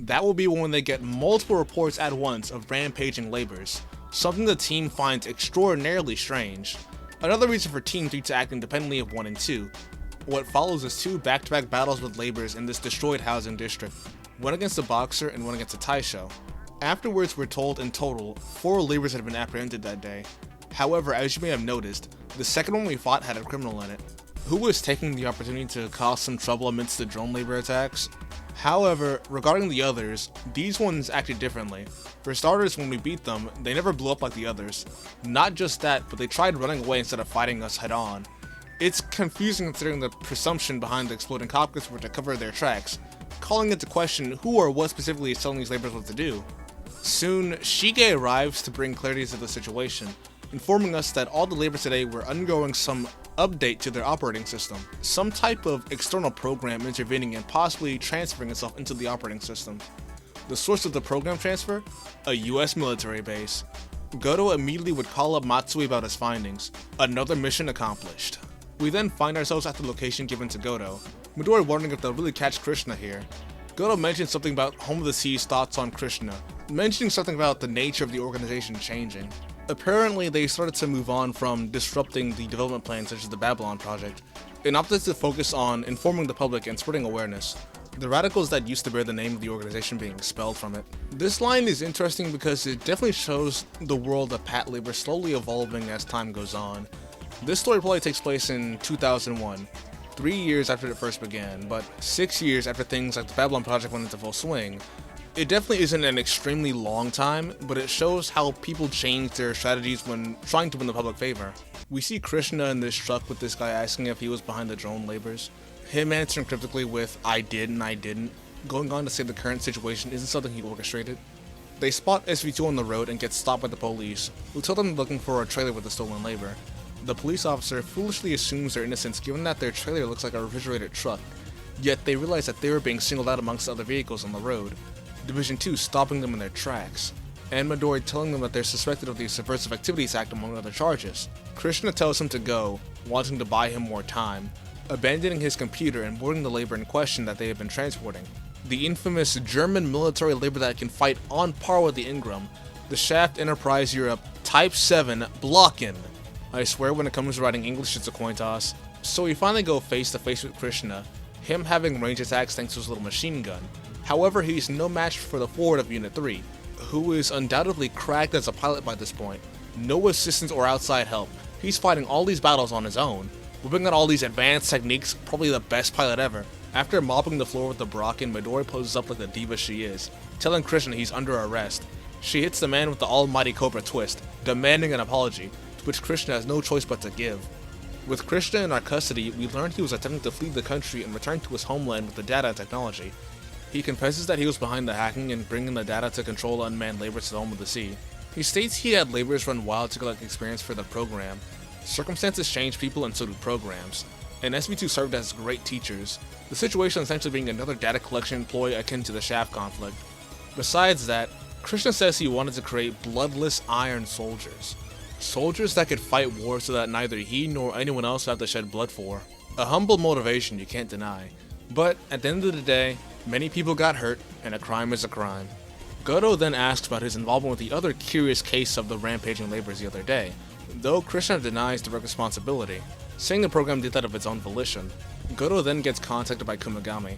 That will be when they get multiple reports at once of rampaging labors, something the team finds extraordinarily strange. Another reason for Team 3 to act independently of 1 and 2. What follows is 2 back-to-back battles with labors in this destroyed housing district, one against a boxer and one against a Taisho. Afterwards, we're told in total, 4 labors had been apprehended that day. However, as you may have noticed, the second one we fought had a criminal in it, who was taking the opportunity to cause some trouble amidst the drone labor attacks. However, regarding the others, these ones acted differently. For starters, when we beat them, they never blew up like the others. Not just that, but they tried running away instead of fighting us head on. It's confusing considering the presumption behind the exploding copkins were to cover their tracks, calling into question who or what specifically is telling these laborers what to do. Soon, Shige arrives to bring clarity to the situation, informing us that all the labors today were undergoing some update to their operating system, some type of external program intervening and possibly transferring itself into the operating system. The source of the program transfer? A US military base. Goto immediately would call up Matsui about his findings. Another mission accomplished. We then find ourselves at the location given to Goto, Midori wondering if they'll really catch Krishna here. Goto mentions something about Home of the Sea's thoughts on Krishna, mentioning something about the nature of the organization changing. Apparently, they started to move on from disrupting the development plans such as the Babylon project, and opted to focus on informing the public and spreading awareness. The radicals that used to bear the name of the organization being expelled from it. This line is interesting because it definitely shows the world of Patlabor slowly evolving as time goes on. This story probably takes place in 2001, 3 years after it first began, but 6 years after things like the Babylon project went into full swing. It definitely isn't an extremely long time, but it shows how people change their strategies when trying to win the public favor. We see Krishna in this truck with this guy asking if he was behind the drone labors, him answering cryptically with "I did and I didn't," going on to say the current situation isn't something he orchestrated. They spot SV2 on the road and get stopped by the police, who tell them they're looking for a trailer with the stolen labor. The police officer foolishly assumes their innocence given that their trailer looks like a refrigerated truck, yet they realize that they were being singled out amongst other vehicles on the road. Division 2 stopping them in their tracks, and Midori telling them that they're suspected of the Subversive Activities Act among other charges. Krishna tells him to go, wanting to buy him more time, abandoning his computer and boarding the labor in question that they have been transporting. The infamous German military labor that can fight on par with the Ingram, the Shaft Enterprise Europe Type 7 Blocken. I swear when it comes to writing English it's a coin toss. So we finally go face to face with Krishna, him having range attacks thanks to his little machine gun. However, he's no match for the forward of Unit 3, who is undoubtedly cracked as a pilot by this point. No assistance or outside help. He's fighting all these battles on his own, whipping out all these advanced techniques, probably the best pilot ever. After mopping the floor with the Brocken, Midori poses up like the diva she is, telling Krishna he's under arrest. She hits the man with the almighty Cobra twist, demanding an apology, to which Krishna has no choice but to give. With Krishna in our custody, we learned he was attempting to flee the country and return to his homeland with the data and technology. He confesses that he was behind the hacking and bringing the data to control unmanned labor to the Home of the Sea. He states he had laborers run wild to collect experience for the program. Circumstances change people and so do programs, and SV2 served as great teachers, the situation essentially being another data collection ploy akin to the Shaft conflict. Besides that, Krishna says he wanted to create bloodless iron soldiers. Soldiers that could fight wars so that neither he nor anyone else would have to shed blood for. A humble motivation you can't deny. But at the end of the day, many people got hurt, and a crime is a crime. Goto then asks about his involvement with the other curious case of the rampaging laborers the other day, though Krishna denies direct responsibility, saying the program did that of its own volition. Goto then gets contacted by Kumagami,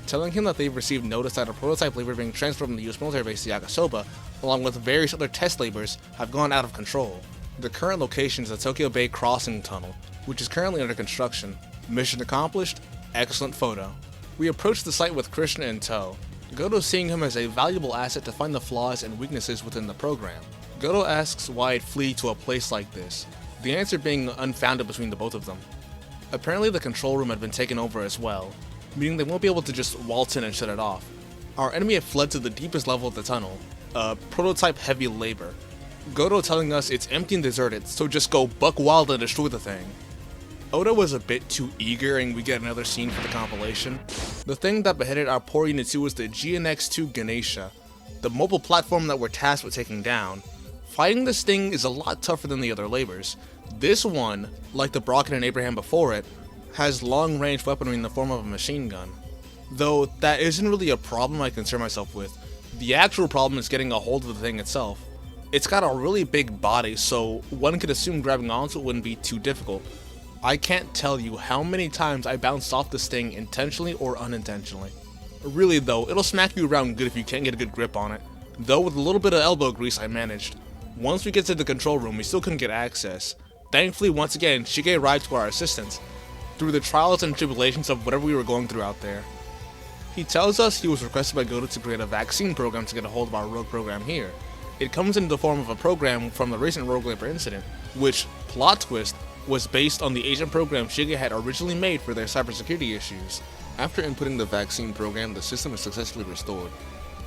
telling him that they've received notice that a prototype labor being transferred from the US military base to Yakisoba, along with various other test labors, have gone out of control. The current location is the Tokyo Bay Crossing Tunnel, which is currently under construction. Mission accomplished, excellent photo. We approach the site with Krishna in tow, Goto seeing him as a valuable asset to find the flaws and weaknesses within the program. Goto asks why I'd flee to a place like this, the answer being unfounded between the both of them. Apparently the control room had been taken over as well, meaning they won't be able to just waltz in and shut it off. Our enemy had fled to the deepest level of the tunnel, a prototype heavy labor. Goto telling us it's empty and deserted, so just go buck wild and destroy the thing. Oda was a bit too eager and we get another scene for the compilation. The thing that beheaded our poor Unit 2 was the GNX-2 Ganesha, the mobile platform that we're tasked with taking down. Fighting this thing is a lot tougher than the other labors. This one, like the Brocken and Abraham before it, has long-range weaponry in the form of a machine gun. Though that isn't really a problem I concern myself with. The actual problem is getting a hold of the thing itself. It's got a really big body, so one could assume grabbing onto it wouldn't be too difficult. I can't tell you how many times I bounced off this thing intentionally or unintentionally. Really though, it'll smack you around good if you can't get a good grip on it. Though with a little bit of elbow grease I managed. Once we get to the control room, we still couldn't get access. Thankfully, once again, Shige arrived to our assistance, through the trials and tribulations of whatever we were going through out there. He tells us he was requested by Goto to create a vaccine program to get a hold of our rogue program here. It comes in the form of a program from the recent Rogue Labor incident, which, plot twist, was based on the agent program Shige had originally made for their cybersecurity issues. After inputting the vaccine program, the system is successfully restored.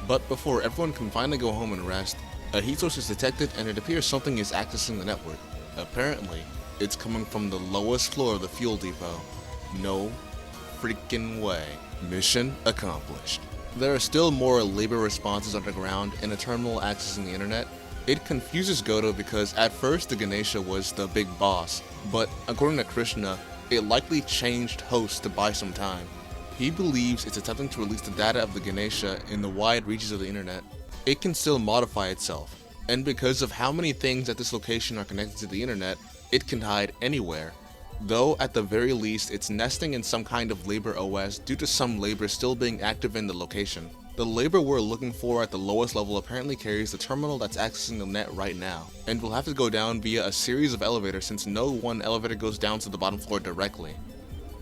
But before everyone can finally go home and rest, a heat source is detected and it appears something is accessing the network. Apparently, it's coming from the lowest floor of the fuel depot. No freaking way. Mission accomplished. There are still more labor responses underground and a terminal accessing the internet. It confuses Goto because at first the Ganesha was the big boss, but according to Krishna, it likely changed hosts to buy some time. He believes it's attempting to release the data of the Ganesha in the wide reaches of the internet. It can still modify itself, and because of how many things at this location are connected to the internet, it can hide anywhere. Though at the very least it's nesting in some kind of labor OS due to some labor still being active in the location. The labor we're looking for at the lowest level apparently carries the terminal that's accessing the net right now, and will have to go down via a series of elevators since no one elevator goes down to the bottom floor directly.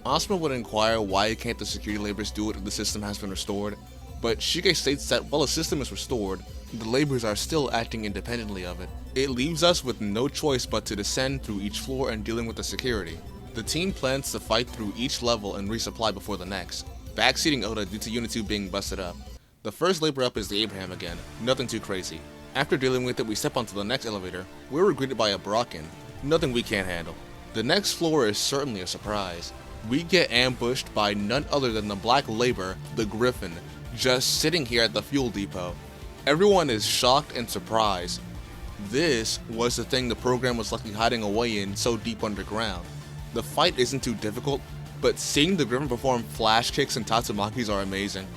Asuma would inquire why can't the security laborers do it if the system has been restored, but Shige states that while the system is restored, the laborers are still acting independently of it. It leaves us with no choice but to descend through each floor and dealing with the security. The team plans to fight through each level and resupply before the next, backseating Oda due to Unit 2 being busted up. The first labor up is the Abraham again, nothing too crazy. After dealing with it, we step onto the next elevator, where we're greeted by a Brocken, nothing we can't handle. The next floor is certainly a surprise. We get ambushed by none other than the black labor, the Griffin, just sitting here at the fuel depot. Everyone is shocked and surprised. This was the thing the program was likely hiding away in so deep underground. The fight isn't too difficult, but seeing the Griffin perform flash kicks and Tatsumakis are amazing.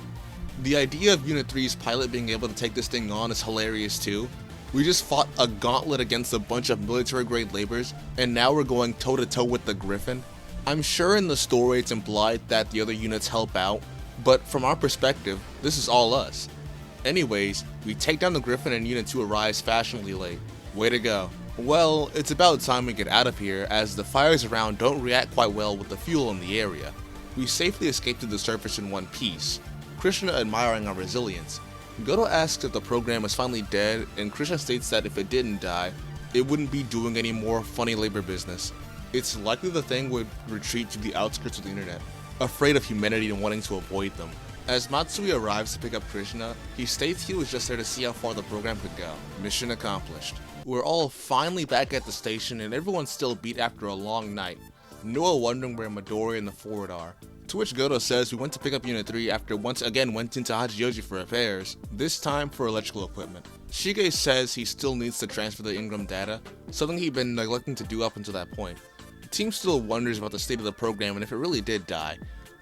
The idea of Unit 3's pilot being able to take this thing on is hilarious too. We just fought a gauntlet against a bunch of military-grade laborers, and now we're going toe-to-toe with the Griffin. I'm sure in the story it's implied that the other units help out, but from our perspective, this is all us. Anyways, we take down the Griffin and Unit 2 arrives fashionably late. Way to go. Well, it's about time we get out of here as the fires around don't react quite well with the fuel in the area. We safely escape to the surface in one piece, Krishna admiring our resilience. Goto asks if the program is finally dead, and Krishna states that if it didn't die, it wouldn't be doing any more funny labor business. It's likely the thing would retreat to the outskirts of the internet, afraid of humanity and wanting to avoid them. As Matsui arrives to pick up Krishna, he states he was just there to see how far the program could go. Mission accomplished. We're all finally back at the station and everyone's still beat after a long night. Noah wondering where Midori and the Forward are. To which Goto says we went to pick up Unit 3 after once again went into Hachioji for repairs, this time for electrical equipment. Shige says he still needs to transfer the Ingram data, something he'd been neglecting to do up until that point. The team still wonders about the state of the program and if it really did die.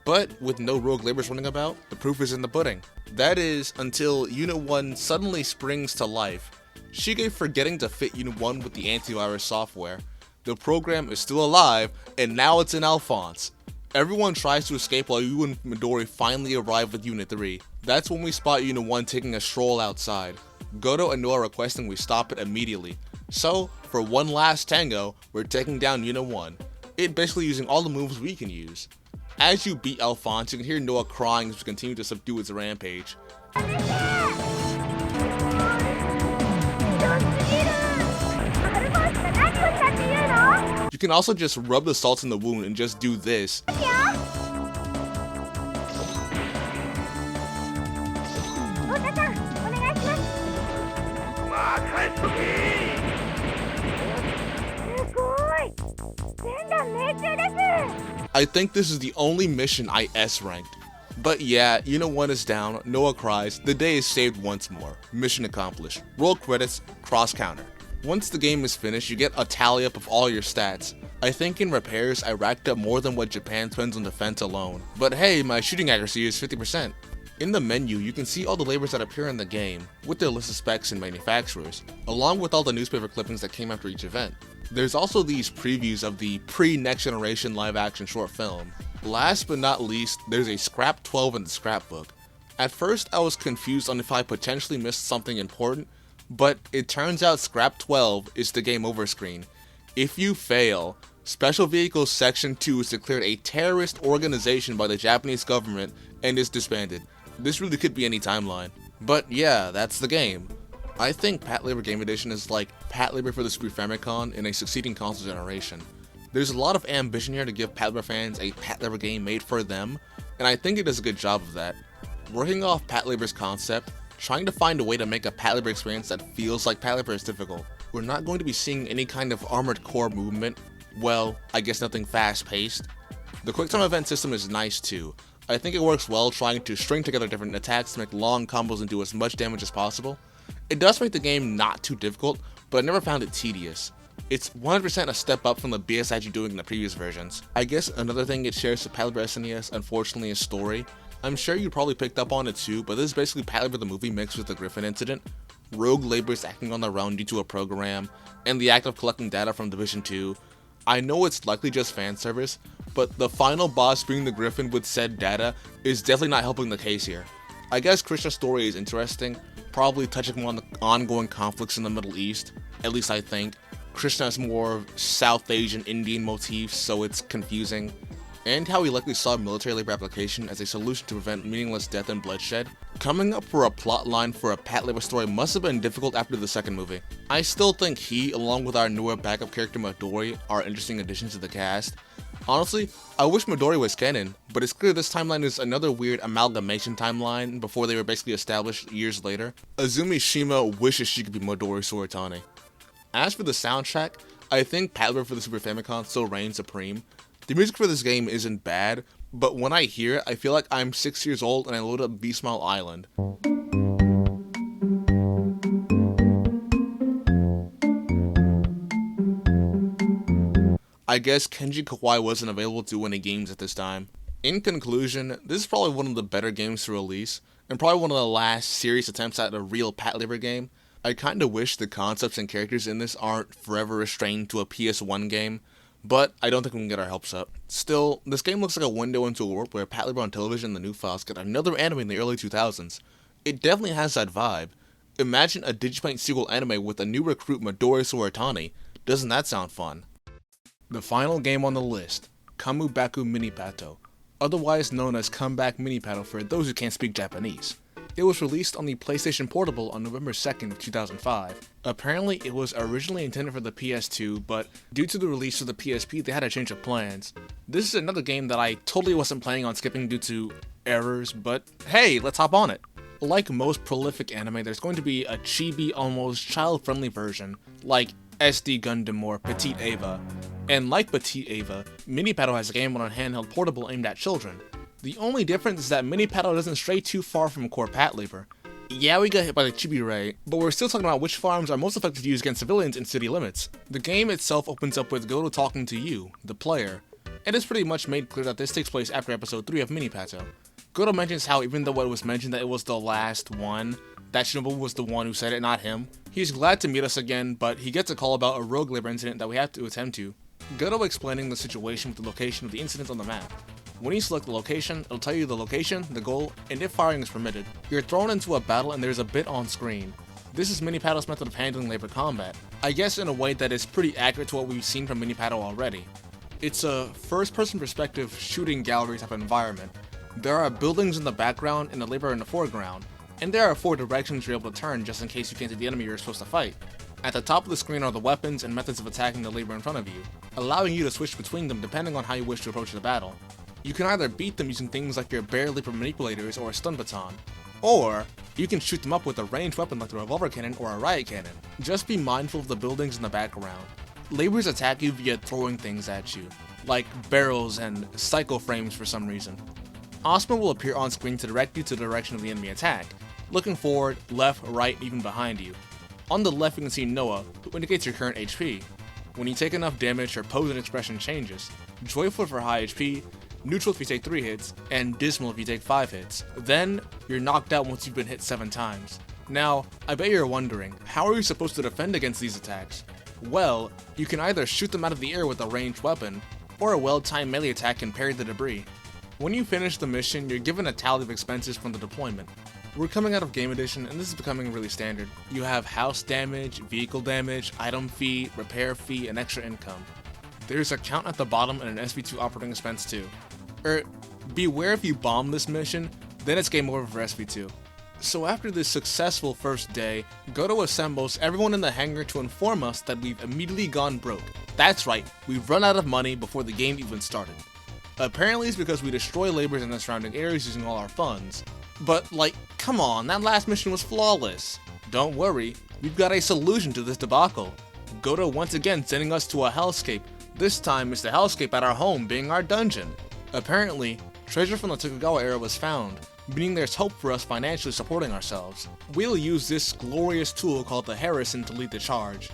But with no rogue labors running about, the proof is in the pudding. That is, until Unit 1 suddenly springs to life. Shige forgetting to fit Unit 1 with the antivirus software. The program is still alive, and now it's in Alphonse. Everyone tries to escape while you and Midori finally arrive with Unit 3. That's when we spot Unit 1 taking a stroll outside. Goto and Noah requesting we stop it immediately. So, for one last tango, we're taking down Unit 1. It basically using all the moves we can use. As you beat Alphonse, you can hear Noah crying as we continue to subdue its rampage. You can also just rub the salt in the wound and just do this. I think this is the only mission I S-ranked. But yeah, Unit 1 is down, Noah cries, the day is saved once more. Mission accomplished. Roll credits, cross counter. Once the game is finished, you get a tally up of all your stats. I think in repairs, I racked up more than what Japan spends on defense alone. But hey, my shooting accuracy is 50%. In the menu, you can see all the labors that appear in the game, with their list of specs and manufacturers, along with all the newspaper clippings that came after each event. There's also these previews of the pre-next generation live action short film. Last but not least, there's a scrap 12 in the scrapbook. At first I was confused on if I potentially missed something important, but it turns out scrap 12 is the game over screen. If you fail, Special Vehicles Section 2 is declared a terrorist organization by the Japanese government and is disbanded. This really could be any timeline. But yeah, that's the game. I think Patlabor Game Edition is like Patlabor for the Super Famicom in a succeeding console generation. There's a lot of ambition here to give Patlabor fans a Patlabor game made for them, and I think it does a good job of that. Working off Patlabor's concept, trying to find a way to make a Patlabor experience that feels like Patlabor is difficult. We're not going to be seeing any kind of armored core movement, well, I guess nothing fast paced. The quick time event system is nice too. I think it works well trying to string together different attacks to make long combos and do as much damage as possible. It does make the game not too difficult, but I never found it tedious. It's 100% a step up from the BS I was doing in the previous versions. I guess another thing it shares with Patlabor SNES, unfortunately, is story. I'm sure you probably picked up on it too, but this is basically Patlabor the movie mixed with the Griffin incident. Rogue labors acting on their own due to a program, and the act of collecting data from Division 2. I know it's likely just fan service, but the final boss being the Griffin with said data is definitely not helping the case here. I guess Krishna's story is interesting, probably touching more on the ongoing conflicts in the Middle East, at least I think. Krishna has more South Asian Indian motifs, so it's confusing. And how he likely saw military labor application as a solution to prevent meaningless death and bloodshed. Coming up for a plotline for a Patlabor story must have been difficult after the second movie. I still think he, along with our newer backup character Midori, are interesting additions to the cast. Honestly, I wish Midori was canon, but it's clear this timeline is another weird amalgamation timeline before they were basically established years later. Azumi Shima wishes she could be Midori Suratani. As for the soundtrack, I think Patlabor for the Super Famicom still reigns supreme. The music for this game isn't bad, but when I hear it, I feel like I'm 6 years old and I load up B-Smile Island. I guess Kenji Kawai wasn't available to win any games at this time. In conclusion, this is probably one of the better games to release, and probably one of the last serious attempts at a real Patlabor game. I kinda wish the concepts and characters in this aren't forever restrained to a PS1 game, but I don't think we can get our hopes up. Still, this game looks like a window into a world where Patlabor on television and the new files got another anime in the early 2000s. It definitely has that vibe. Imagine a Digipaint sequel anime with a new recruit Midori Suratani. Doesn't that sound fun? The final game on the list, Kamubaku Mini Pato, otherwise known as Comeback Mini Pato for those who can't speak Japanese. It was released on the PlayStation Portable on November 2nd of 2005. Apparently it was originally intended for the PS2, but due to the release of the PSP they had a change of plans. This is another game that I totally wasn't planning on skipping due to errors, but hey, let's hop on it. Like most prolific anime, there's going to be a chibi, almost child-friendly version, like SD Gundam or Petite Eva. And like Petite Eva, Mini Pato has a game on a handheld portable aimed at children. The only difference is that Mini Pato doesn't stray too far from core Patlabor. Yeah, we got hit by the chibi ray, but we're still talking about which farms are most effective to use against civilians in city limits. The game itself opens up with Goto talking to you, the player. and it's pretty much made clear that this takes place after episode 3 of Mini Pato. Goto mentions how even though it was mentioned that it was the last one, that Shinobu was the one who said it, not him. He's glad to meet us again, but he gets a call about a rogue labor incident that we have to attend to. Goto explaining the situation with the location of the incident on the map. When you select the location, it'll tell you the location, the goal, and if firing is permitted. You're thrown into a battle and there's a bit on screen. This is Mini Pato's method of handling labor combat, I guess in a way that is pretty accurate to what we've seen from Mini Pato already. It's a first-person perspective shooting gallery type of environment. There are buildings in the background and the labor in the foreground, and there are 4 directions you're able to turn just in case you can't see the enemy you're supposed to fight. At the top of the screen are the weapons and methods of attacking the labor in front of you, allowing you to switch between them depending on how you wish to approach the battle. You can either beat them using things like your bare labor manipulators or a stun baton, or you can shoot them up with a ranged weapon like the revolver cannon or a riot cannon. Just be mindful of the buildings in the background. Labors attack you via throwing things at you, like barrels and cycle frames for some reason. Asumo will appear on screen to direct you to the direction of the enemy attack, looking forward, left, right, even behind you. On the left you can see Noah, who indicates your current HP. When you take enough damage, her pose and expression changes. Joyful for high HP, neutral if you take 3 hits, and dismal if you take 5 hits. Then, you're knocked out once you've been hit 7 times. Now, I bet you're wondering, how are you supposed to defend against these attacks? Well, you can either shoot them out of the air with a ranged weapon, or a well-timed melee attack can parry the debris. When you finish the mission, you're given a tally of expenses from the deployment. We're coming out of Game Edition, and this is becoming really standard. You have house damage, vehicle damage, item fee, repair fee, and extra income. There's a count at the bottom and an SV2 operating expense too. Beware if you bomb this mission, then it's game over for SV2. So after this successful first day, Goto assembles everyone in the hangar to inform us that we've immediately gone broke. That's right, we've run out of money before the game even started. Apparently it's because we destroy labors in the surrounding areas using all our funds. But like, come on, that last mission was flawless. Don't worry, we've got a solution to this debacle. Goto once again sending us to a hellscape. This time it's the hellscape at our home being our dungeon. Apparently, treasure from the Tokugawa era was found, meaning there's hope for us financially supporting ourselves. We'll use this glorious tool called the Harrison to lead the charge.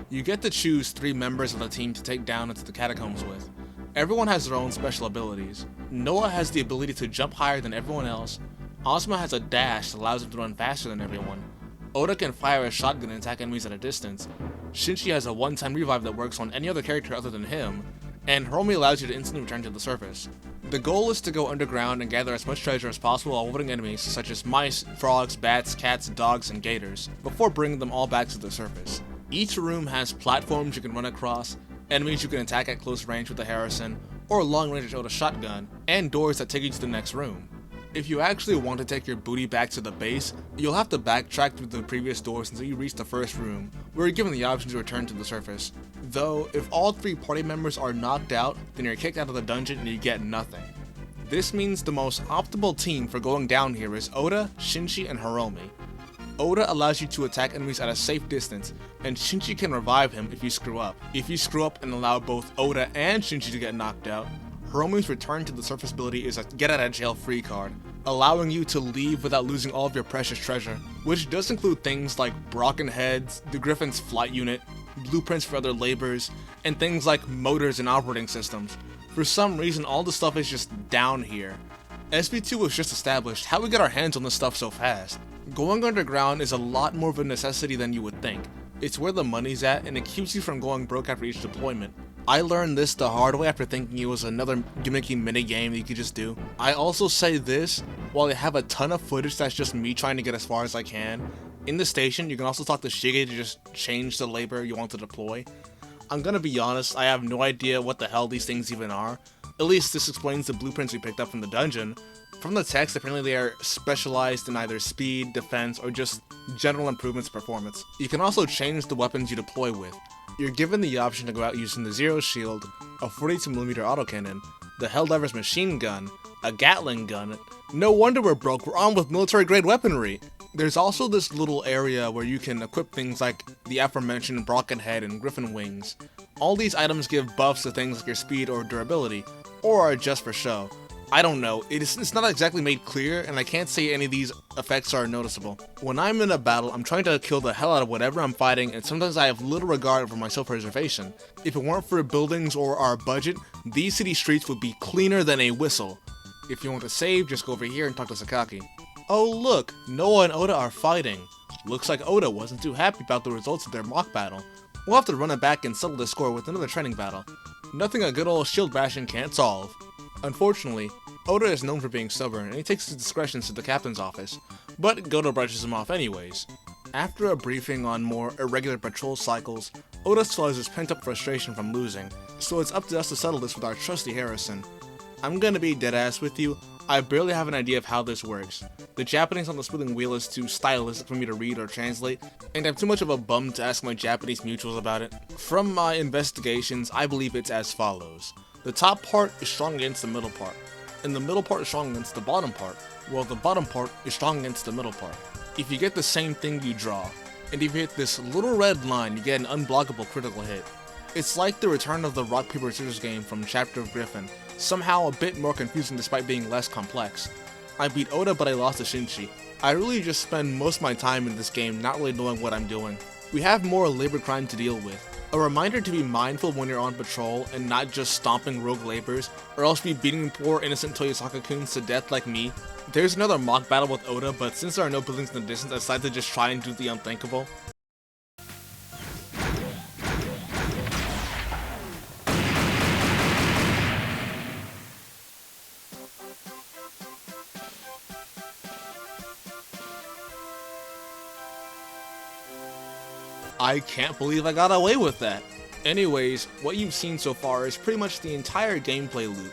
You get to choose 3 members of the team to take down into the catacombs with. Everyone has their own special abilities. Noah has the ability to jump higher than everyone else. Asumo has a dash that allows him to run faster than everyone. Oda can fire a shotgun and attack enemies at a distance. Shinji has a one-time revive that works on any other character other than him. And Hiromi allows you to instantly return to the surface. The goal is to go underground and gather as much treasure as possible while avoiding enemies such as mice, frogs, bats, cats, dogs, and gators, before bringing them all back to the surface. Each room has platforms you can run across, enemies you can attack at close range with the Harrison, or long range with a shotgun, and doors that take you to the next room. If you actually want to take your booty back to the base, you'll have to backtrack through the previous doors until you reach the first room, where you're given the option to return to the surface. Though, if all 3 party members are knocked out, then you're kicked out of the dungeon and you get nothing. This means the most optimal team for going down here is Oda, Shinji, and Hiromi. Oda allows you to attack enemies at a safe distance, and Shinji can revive him if you screw up. If you screw up and allow both Oda and Shinji to get knocked out, Hiromi's return to the surface ability is a get out of jail free card, allowing you to leave without losing all of your precious treasure, which does include things like Brocken heads, the Griffin's flight unit, blueprints for other labors, and things like motors and operating systems. For some reason, all the stuff is just down here. SV2 was just established. How we get our hands on this stuff so fast? Going underground is a lot more of a necessity than you would think. It's where the money's at, and it keeps you from going broke after each deployment. I learned this the hard way after thinking it was another gimmicky minigame that you could just do. I also say this, while I have a ton of footage that's just me trying to get as far as I can, in the station you can also talk to Shige to just change the labor you want to deploy. I'm gonna be honest, I have no idea what the hell these things even are. At least this explains the blueprints we picked up from the dungeon. From the text, apparently they are specialized in either speed, defense, or just general improvements to performance. You can also change the weapons you deploy with. You're given the option to go out using the Zero Shield, a 42mm autocannon, the Helldiver's machine gun, a Gatling gun. No wonder we're broke, we're armed with military grade weaponry! There's also this little area where you can equip things like the aforementioned Brocken head and Griffin wings. All these items give buffs to things like your speed or durability, or are just for show. I don't know, it's not exactly made clear, and I can't say any of these effects are noticeable. When I'm in a battle, I'm trying to kill the hell out of whatever I'm fighting, and sometimes I have little regard for my self-preservation. If it weren't for buildings or our budget, these city streets would be cleaner than a whistle. If you want to save, just go over here and talk to Sakaki. Oh look, Noah and Oda are fighting. Looks like Oda wasn't too happy about the results of their mock battle. We'll have to run it back and settle the score with another training battle. Nothing a good old shield bashing can't solve. Unfortunately, Oda is known for being stubborn, and he takes his discretions to the captain's office, but Goto brushes him off anyways. After a briefing on more irregular patrol cycles, Oda still has his pent-up frustration from losing, so it's up to us to settle this with our trusty Harrison. I'm gonna be deadass with you, I barely have an idea of how this works. The Japanese on the spinning wheel is too stylistic for me to read or translate, and I'm too much of a bum to ask my Japanese mutuals about it. From my investigations, I believe it's as follows. The top part is strong against the middle part, and the middle part is strong against the bottom part, while the bottom part is strong against the middle part. If you get the same thing, you draw, and if you hit this little red line, you get an unblockable critical hit. It's like the return of the rock paper scissors game from Chapter of Griffin, somehow a bit more confusing despite being less complex. I beat Oda, but I lost to Shinji. I really just spend most of my time in this game not really knowing what I'm doing. We have more labor crime to deal with. A reminder to be mindful when you're on patrol and not just stomping rogue labors, or else be beating poor innocent Toyosaka-kuns to death like me. There's another mock battle with Oda, but since there are no buildings in the distance, I decided to just try and do the unthinkable. I can't believe I got away with that. Anyways, what you've seen so far is pretty much the entire gameplay loop.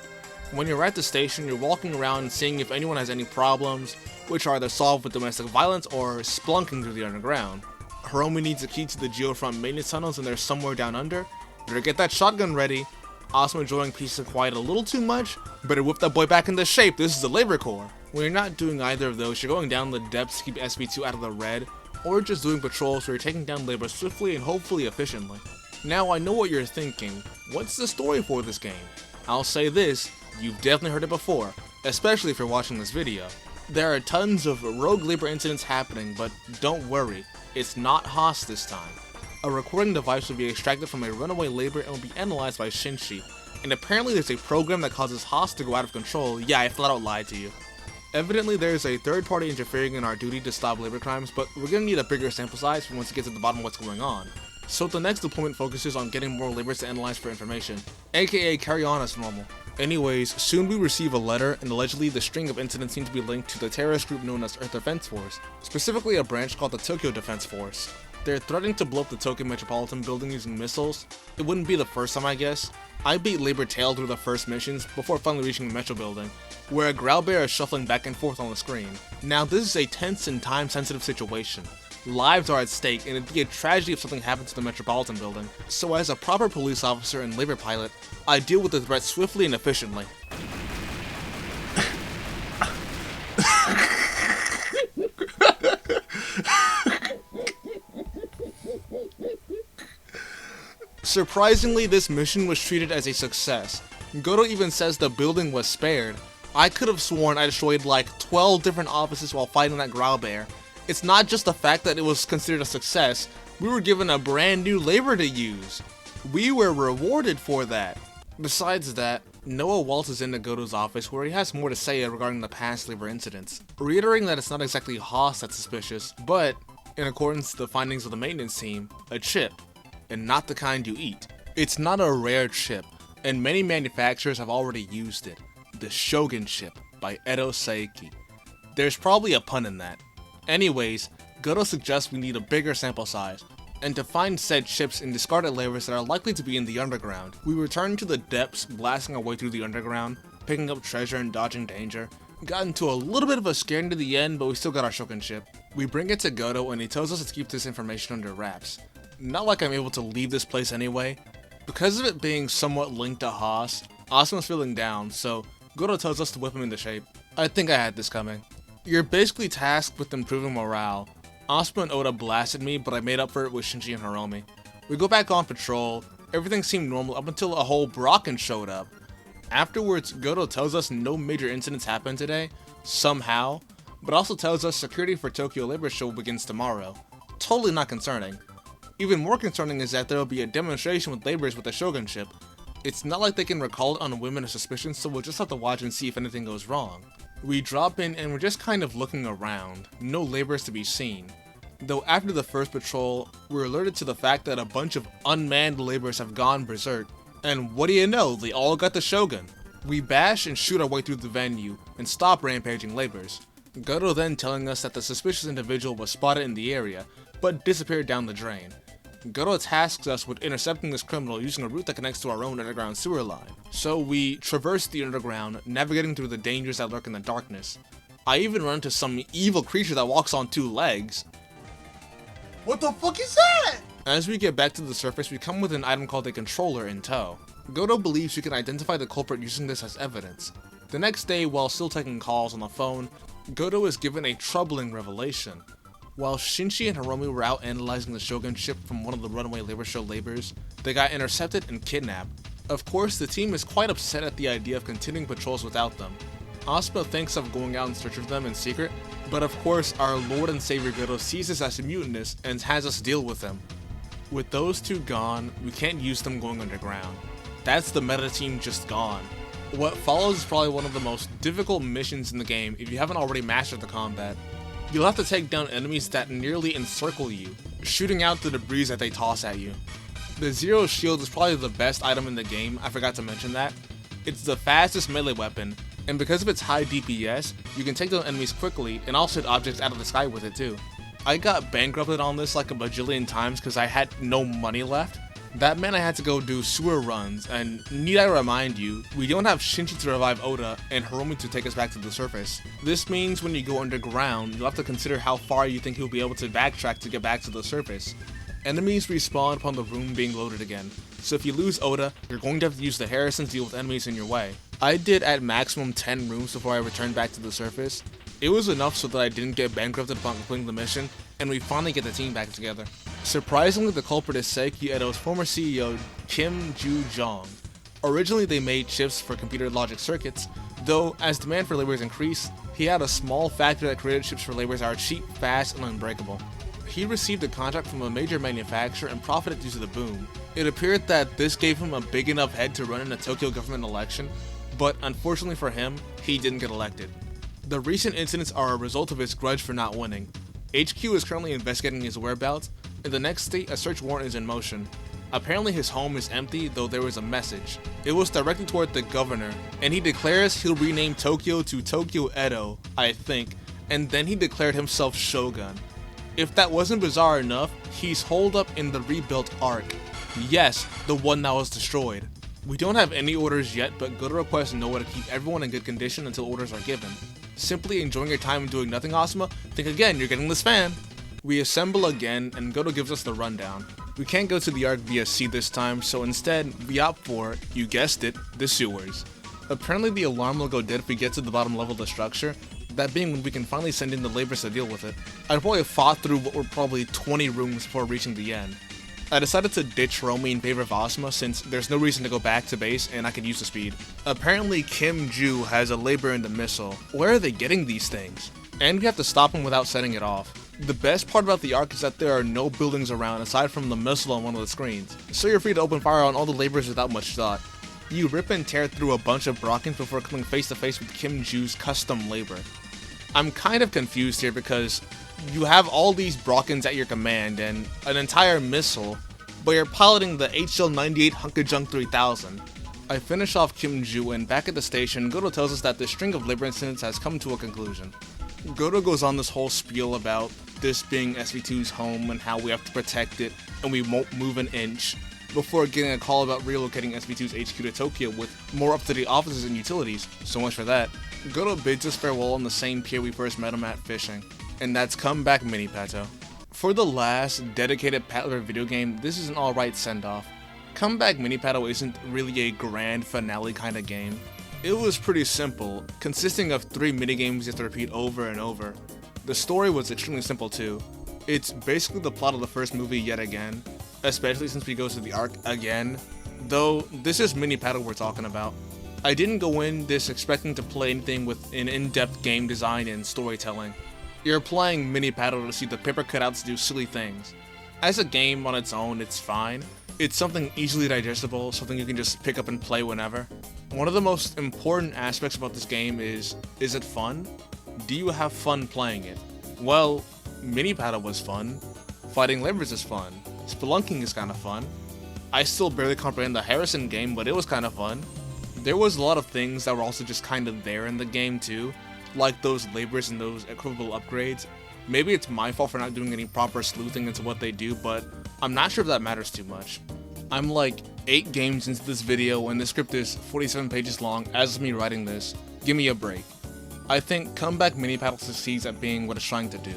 When you're at the station, you're walking around and seeing if anyone has any problems, which are either solved with domestic violence or splunking through the underground. Hiromi needs a key to the Geofront maintenance tunnels and they're somewhere down under. Better get that shotgun ready. Asuma enjoying peace and quiet a little too much. Better whip that boy back into shape, this is the labor corps. When you're not doing either of those, you're going down the depths to keep SB2 out of the red, or just doing patrols where you're taking down labor swiftly and hopefully efficiently. Now I know what you're thinking, what's the story for this game? I'll say this, you've definitely heard it before, especially if you're watching this video. There are tons of rogue labor incidents happening, but don't worry, it's not Haas this time. A recording device will be extracted from a runaway labor and will be analyzed by Shinji, and apparently there's a program that causes Haas to go out of control. Yeah, I flat out lied to you. Evidently there's a third party interfering in our duty to stop labor crimes, but we're gonna need a bigger sample size once it gets to the bottom of what's going on. So the next deployment focuses on getting more labors to analyze for information, aka carry on as normal. Anyways, soon we receive a letter, and allegedly the string of incidents seem to be linked to the terrorist group known as Earth Defense Force, specifically a branch called the Tokyo Defense Force. They're threatening to blow up the Tokyo Metropolitan building using missiles. It wouldn't be the first time, I guess. I beat Labor Tail through the first missions before finally reaching the Metro building, where a Growlbear is shuffling back and forth on the screen. Now this is a tense and time-sensitive situation. Lives are at stake, and it'd be a tragedy if something happened to the Metropolitan building. So as a proper police officer and labor pilot, I deal with the threat swiftly and efficiently. Surprisingly, this mission was treated as a success. Goto even says the building was spared. I could have sworn I destroyed like 12 different offices while fighting that Growlbear. It's not just the fact that it was considered a success, we were given a brand new labor to use. We were rewarded for that. Besides that, Noah waltzes into Goto's office where he has more to say regarding the past labor incidents, reiterating that it's not exactly Haas that's suspicious, but, in accordance to the findings of the maintenance team, a chip, and not the kind you eat. It's not a rare chip, and many manufacturers have already used it. The Shogun chip by Edo Saiki. There's probably a pun in that. Anyways, Goto suggests we need a bigger sample size, and to find said chips in discarded labors that are likely to be in the underground. We return to the depths, blasting our way through the underground, picking up treasure and dodging danger. Got into a little bit of a scare into the end, but we still got our Shogun chip. We bring it to Goto and he tells us to keep this information under wraps. Not like I'm able to leave this place anyway. Because of it being somewhat linked to Haas, Asuma's feeling down, so Goto tells us to whip him into shape. I think I had this coming. You're basically tasked with improving morale. Asuma and Oda blasted me, but I made up for it with Shinji and Hiromi. We go back on patrol, everything seemed normal up until a whole Brocken showed up. Afterwards, Goto tells us no major incidents happened today, somehow, but also tells us security for Tokyo Labor Show begins tomorrow. Totally not concerning. Even more concerning is that there will be a demonstration with laborers with the shogunship. It's not like they can recall it on women of suspicion, so we'll just have to watch and see if anything goes wrong. We drop in and we're just kind of looking around, no laborers to be seen. Though after the first patrol, we're alerted to the fact that a bunch of unmanned laborers have gone berserk, and what do you know, they all got the shogun. We bash and shoot our way through the venue and stop rampaging laborers. Goto then telling us that the suspicious individual was spotted in the area, but disappeared down the drain. Goto tasks us with intercepting this criminal using a route that connects to our own underground sewer line. So we traverse the underground, navigating through the dangers that lurk in the darkness. I even run into some evil creature that walks on 2 legs. What the fuck is that? As we get back to the surface, we come with an item called a controller in tow. Goto believes we can identify the culprit using this as evidence. The next day, while still taking calls on the phone, Goto is given a troubling revelation. While Shinji and Hiromi were out analyzing the shogunship from one of the runaway labor show laborers, they got intercepted and kidnapped. Of course, the team is quite upset at the idea of continuing patrols without them. Asuma thinks of going out in search of them in secret, but of course our Lord and Savior Goto sees us as mutinous and has us deal with them. With those 2 gone, we can't use them going underground. That's the meta team just gone. What follows is probably one of the most difficult missions in the game if you haven't already mastered the combat. You'll have to take down enemies that nearly encircle you, shooting out the debris that they toss at you. The Zero Shield is probably the best item in the game, I forgot to mention that. It's the fastest melee weapon, and because of its high DPS, you can take down enemies quickly and also hit objects out of the sky with it too. I got bankrupted on this like a bajillion times because I had no money left. That meant I had to go do sewer runs, and need I remind you, we don't have Shinji to revive Oda and Hiromi to take us back to the surface. This means when you go underground, you'll have to consider how far you think you'll be able to backtrack to get back to the surface. Enemies respawn upon the room being loaded again, so if you lose Oda, you're going to have to use the Harrisons to deal with enemies in your way. I did at maximum 10 rooms before I returned back to the surface. It was enough so that I didn't get bankrupted upon completing the mission, and we finally get the team back together. Surprisingly, the culprit is Seiki Edo's former CEO, Kim Ju-jong. Originally, they made chips for computer logic circuits, though as demand for laborers increased, he had a small factory that created chips for laborers that are cheap, fast, and unbreakable. He received a contract from a major manufacturer and profited due to the boom. It appeared that this gave him a big enough head to run in a Tokyo government election, but unfortunately for him, he didn't get elected. The recent incidents are a result of his grudge for not winning. HQ is currently investigating his whereabouts, and the next day a search warrant is in motion. Apparently his home is empty, though there was a message. It was directed toward the governor, and he declares he'll rename Tokyo to Tokyo Edo, I think, and then he declared himself Shogun. If that wasn't bizarre enough, he's holed up in the rebuilt Ark. Yes, the one that was destroyed. We don't have any orders yet, but Goto requests Noah to keep everyone in good condition until orders are given. Simply enjoying your time and doing nothing, Asuma? Think again, you're getting this fan. We assemble again, and Goto gives us the rundown. We can't go to the Ark via sea this time, so instead, we opt for, you guessed it, the sewers. Apparently the alarm will go dead if we get to the bottom level of the structure, that being when we can finally send in the laborers to deal with it. I'd probably have fought through what were probably 20 rooms before reaching the end. I decided to ditch Hiromi in favor of Asuma since there's no reason to go back to base and I could use the speed. Apparently Kim Ju has a laborer in the missile. Where are they getting these things? And we have to stop him without setting it off. The best part about the Ark is that there are no buildings around aside from the missile on one of the screens, so you're free to open fire on all the laborers without much thought. You rip and tear through a bunch of Brockens before coming face to face with Kim Ju's custom labor. I'm kind of confused here because you have all these Brockens at your command and an entire missile, but you're piloting the HL-98 Hunkajunk 3000. I finish off Kim Ju, and back at the station, Goto tells us that the string of labor incidents has come to a conclusion. Goto goes on this whole spiel about this being SV2's home and how we have to protect it and we won't move an inch, before getting a call about relocating SV2's HQ to Tokyo with more up-to-date offices and utilities. So much for that. Goto bids us farewell on the same pier we first met him at fishing, and that's Comeback Mini Pato. For the last dedicated Patlabor video game, this is an alright send-off. Comeback Mini Pato isn't really a grand finale kind of game. It was pretty simple, consisting of 3 minigames you have to repeat over and over. The story was extremely simple too. It's basically the plot of the first movie yet again, especially since we go to the Ark again, though this is Mini Pato we're talking about. I didn't go in this expecting to play anything with an in-depth game design and storytelling. You're playing Mini Paddle to see the paper cutouts do silly things. As a game on its own, it's fine. It's something easily digestible, something you can just pick up and play whenever. One of the most important aspects about this game is it fun? Do you have fun playing it? Well, Mini Paddle was fun. Fighting labors is fun. Spelunking is kinda fun. I still barely comprehend the Harrison game, but it was kinda fun. There was a lot of things that were also just kinda there in the game too, like those labors and those equitable upgrades. Maybe it's my fault for not doing any proper sleuthing into what they do, but I'm not sure if that matters too much. I'm like 8 games into this video and the script is 47 pages long as of me writing this. Give me a break. I think Comeback Mini Paddle succeeds at being what it's trying to do.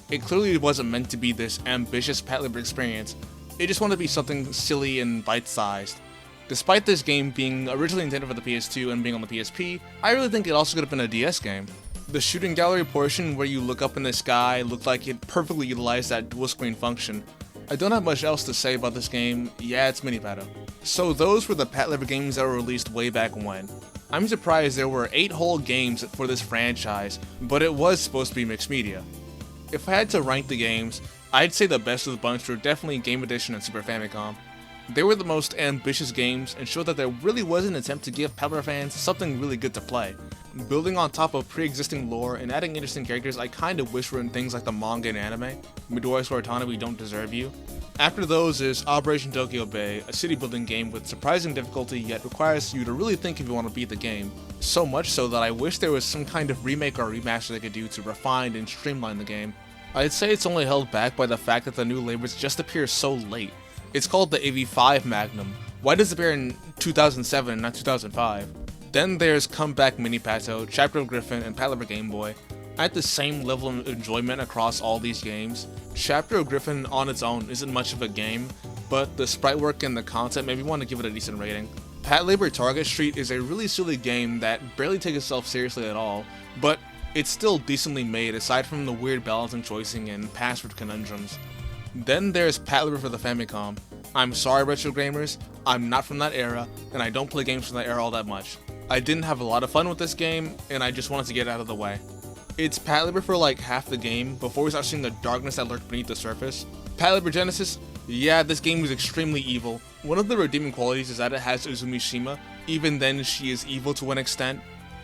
It clearly wasn't meant to be this ambitious Patlabor experience, it just wanted to be something silly and bite-sized. Despite this game being originally intended for the PS2 and being on the PSP, I really think it also could have been a DS game. The shooting gallery portion where you look up in the sky looked like it perfectly utilized that dual screen function. I don't have much else to say about this game, yeah it's Mini Paddle. So those were the Patlabor games that were released way back when. I'm surprised there were 8 whole games for this franchise, but it was supposed to be mixed media. If I had to rank the games, I'd say the best of the bunch were definitely Game Edition and Super Famicom. They were the most ambitious games and showed that there really was an attempt to give Patlabor fans something really good to play. Building on top of pre-existing lore and adding interesting characters I kinda wish were in things like the manga and anime, Midori Suratana We Don't Deserve You. After those is Operation Tokyo Bay, a city building game with surprising difficulty yet requires you to really think if you want to beat the game. So much so that I wish there was some kind of remake or remaster they could do to refine and streamline the game. I'd say it's only held back by the fact that the new labors just appear so late. It's called the AV5 Magnum. Why does it appear in 2007 and not 2005? Then there's Comeback Mini Pato, Chapter of Griffin, and Patlabor Game Boy. I had the same level of enjoyment across all these games. Chapter of Griffin on its own isn't much of a game, but the sprite work and the content made me want to give it a decent rating. Patlabor Target Street is a really silly game that barely takes itself seriously at all, but it's still decently made aside from the weird balancing choicing and password conundrums. Then there's Patlabor for the Famicom. I'm sorry retro gamers, I'm not from that era, and I don't play games from that era all that much. I didn't have a lot of fun with this game, and I just wanted to get it out of the way. It's Patlabor for like half the game before we start seeing the darkness that lurked beneath the surface. Patlabor Genesis, yeah, this game is extremely evil. One of the redeeming qualities is that it has Izumi Shima, even then she is evil to an extent.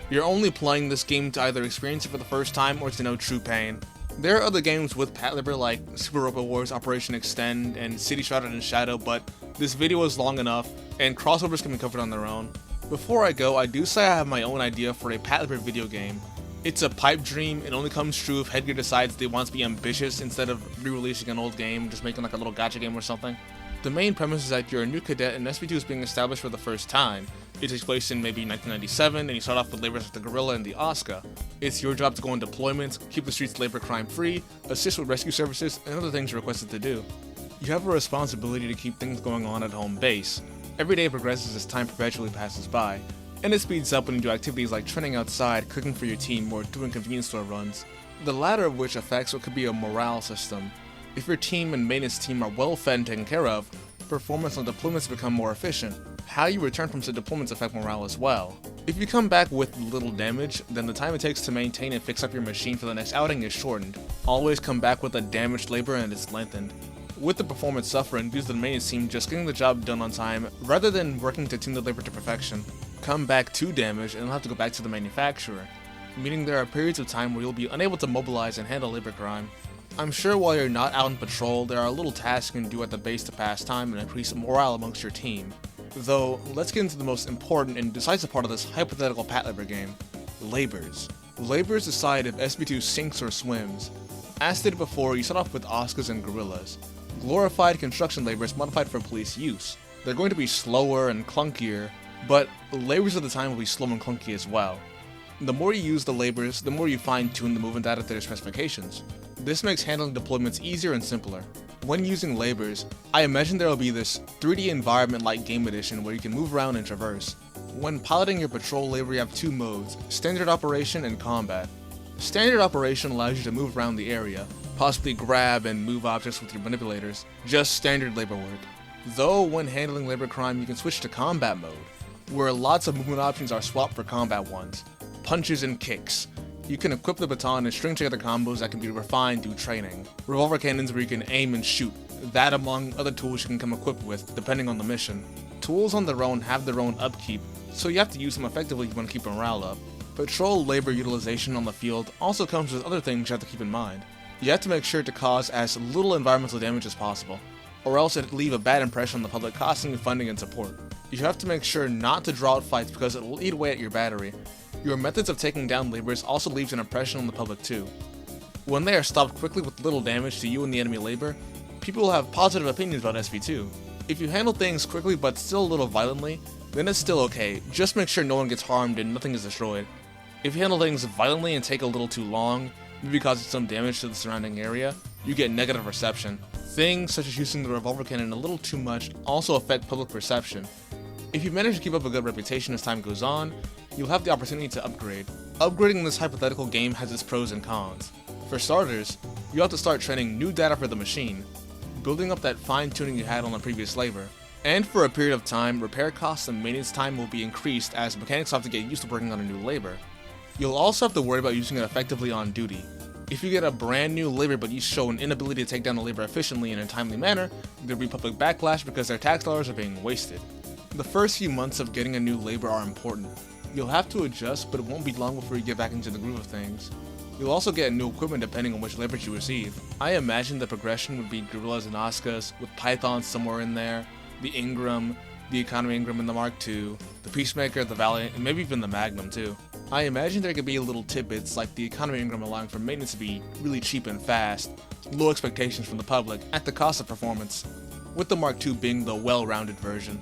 You're only playing this game to either experience it for the first time or to know true pain. There are other games with Patlabor like Super Robot Wars Operation Extend and City Shrouded in Shadow, but this video is long enough and crossovers can be covered on their own. Before I go, I do say I have my own idea for a Patlabor video game. It's a pipe dream, it only comes true if Headgear decides they want to be ambitious instead of re-releasing an old game, just making like a little gacha game or something. The main premise is that you're a new cadet and SB2 is being established for the first time. It takes place in maybe 1997 and you start off with labors like the Gorilla and the Oscar. It's your job to go on deployments, keep the streets labor crime free, assist with rescue services, and other things you're requested to do. You have a responsibility to keep things going on at home base. Every day progresses as time perpetually passes by, and it speeds up when you do activities like training outside, cooking for your team, or doing convenience store runs. The latter of which affects what could be a morale system. If your team and maintenance team are well fed and taken care of, performance on deployments become more efficient. How you return from said deployments affect morale as well. If you come back with little damage, then the time it takes to maintain and fix up your machine for the next outing is shortened. Always come back with a damaged labor and it's lengthened. With the performance suffering due to the maintenance team just getting the job done on time rather than working to tune the labor to perfection. Come back too damaged and you'll have to go back to the manufacturer, meaning there are periods of time where you'll be unable to mobilize and handle labor crime. I'm sure while you're not out on patrol, there are little tasks you can do at the base to pass time and increase morale amongst your team. Though, let's get into the most important and decisive part of this hypothetical Patlabor game, labors. Labors decide if SB2 sinks or swims. As stated before, you start off with Oscars and Gorillas. Glorified construction labors modified for police use. They're going to be slower and clunkier, but labors of the time will be slow and clunky as well. The more you use the labors, the more you fine-tune the movement data to their specifications. This makes handling deployments easier and simpler. When using labors, I imagine there will be this 3D environment like Game Edition where you can move around and traverse. When piloting your patrol labor you have 2 modes, Standard Operation and Combat. Standard Operation allows you to move around the area, possibly grab and move objects with your manipulators, just standard labor work. Though when handling labor crime you can switch to Combat mode. where lots of movement options are swapped for combat ones. Punches and kicks. You can equip the baton and string together combos that can be refined through training. Revolver cannons where you can aim and shoot. That among other tools you can come equipped with, depending on the mission. Tools on their own have their own upkeep, so you have to use them effectively if you want to keep morale up. Patrol labor utilization on the field also comes with other things you have to keep in mind. You have to make sure to cause as little environmental damage as possible, or else it'll leave a bad impression on the public, costing you funding and support. You have to make sure not to draw out fights because it will eat away at your battery. Your methods of taking down laborers also leaves an impression on the public too. When they are stopped quickly with little damage to you and the enemy labor, people will have positive opinions about SV2. If you handle things quickly but still a little violently, then it's still okay, just make sure no one gets harmed and nothing is destroyed. If you handle things violently and take a little too long, maybe causing some damage to the surrounding area, you get negative reception. Things such as using the revolver cannon a little too much also affect public perception. If you manage to keep up a good reputation as time goes on, you'll have the opportunity to upgrade. Upgrading this hypothetical game has its pros and cons. For starters, you have to start training new data for the machine, building up that fine-tuning you had on the previous labor. And for a period of time, repair costs and maintenance time will be increased as mechanics have to get used to working on a new labor. You'll also have to worry about using it effectively on duty. If you get a brand new labor but you show an inability to take down the labor efficiently and in a timely manner, there'll be public backlash because their tax dollars are being wasted. The first few months of getting a new labor are important. You'll have to adjust, but it won't be long before you get back into the groove of things. You'll also get new equipment depending on which labors you receive. I imagine the progression would be Gorillas and Oscars, with Pythons somewhere in there, the Ingram, the Economy Ingram in the Mark II, the Peacemaker, the Valiant, and maybe even the Magnum too. I imagine there could be little tidbits like the Economy Ingram allowing for maintenance to be really cheap and fast, low expectations from the public, at the cost of performance, with the Mark II being the well-rounded version.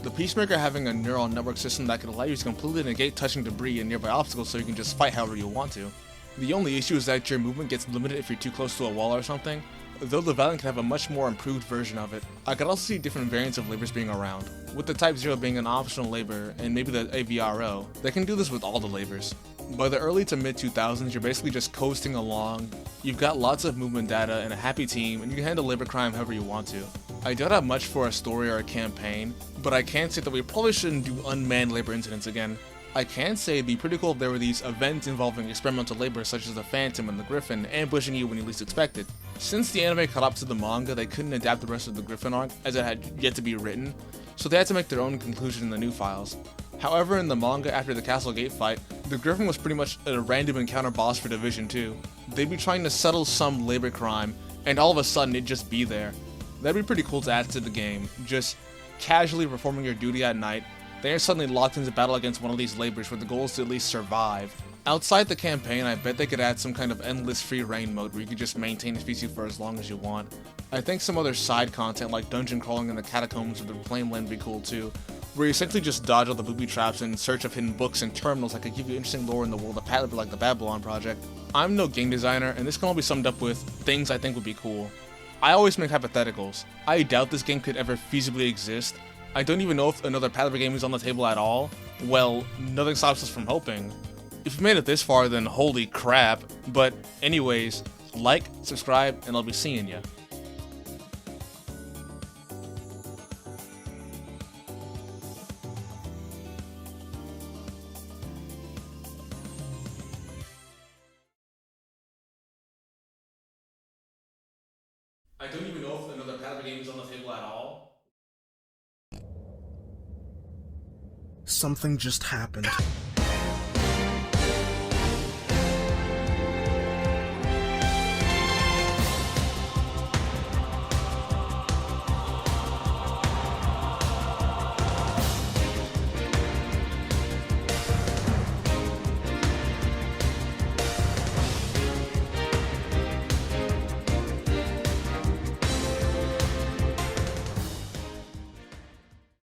The Peacemaker having a neural network system that could allow you to completely negate touching debris and nearby obstacles so you can just fight however you want to. The only issue is that your movement gets limited if you're too close to a wall or something, though the Valiant can have a much more improved version of it. I could also see different variants of labors being around, with the Type 0 being an optional labor and maybe the AVRO. They can do this with all the labors. By the early to mid 2000s, you're basically just coasting along, you've got lots of movement data and a happy team, and you can handle labor crime however you want to. I don't have much for a story or a campaign, but I can say that we probably shouldn't do unmanned labor incidents again. I can say it'd be pretty cool if there were these events involving experimental labor such as the Phantom and the Griffin ambushing you when you least expect it. Since the anime caught up to the manga, they couldn't adapt the rest of the Griffin arc as it had yet to be written, so they had to make their own conclusion in the new files. However, in the manga after the Castle Gate fight, the Griffin was pretty much a random encounter boss for Division 2. They'd be trying to settle some labor crime, and all of a sudden it'd just be there. That'd be pretty cool to add to the game, just casually performing your duty at night. They are suddenly locked into battle against one of these labors where the goal is to at least survive. Outside the campaign, I bet they could add some kind of endless free reign mode where you could just maintain a species for as long as you want. I think some other side content like dungeon crawling in the catacombs of the Flame Land would be cool too, where you essentially just dodge all the booby traps in search of hidden books and terminals that could give you interesting lore in the world of Patlabor like the Babylon Project. I'm no game designer, and this can all be summed up with things I think would be cool. I always make hypotheticals. I doubt this game could ever feasibly exist. I don't even know if another Patlabor game is on the table at all. Well, nothing stops us from hoping. If you made it this far, then holy crap. But anyways, like, subscribe, and I'll be seeing ya. I don't even know if another Patlabor game is on the table at all. Something just happened.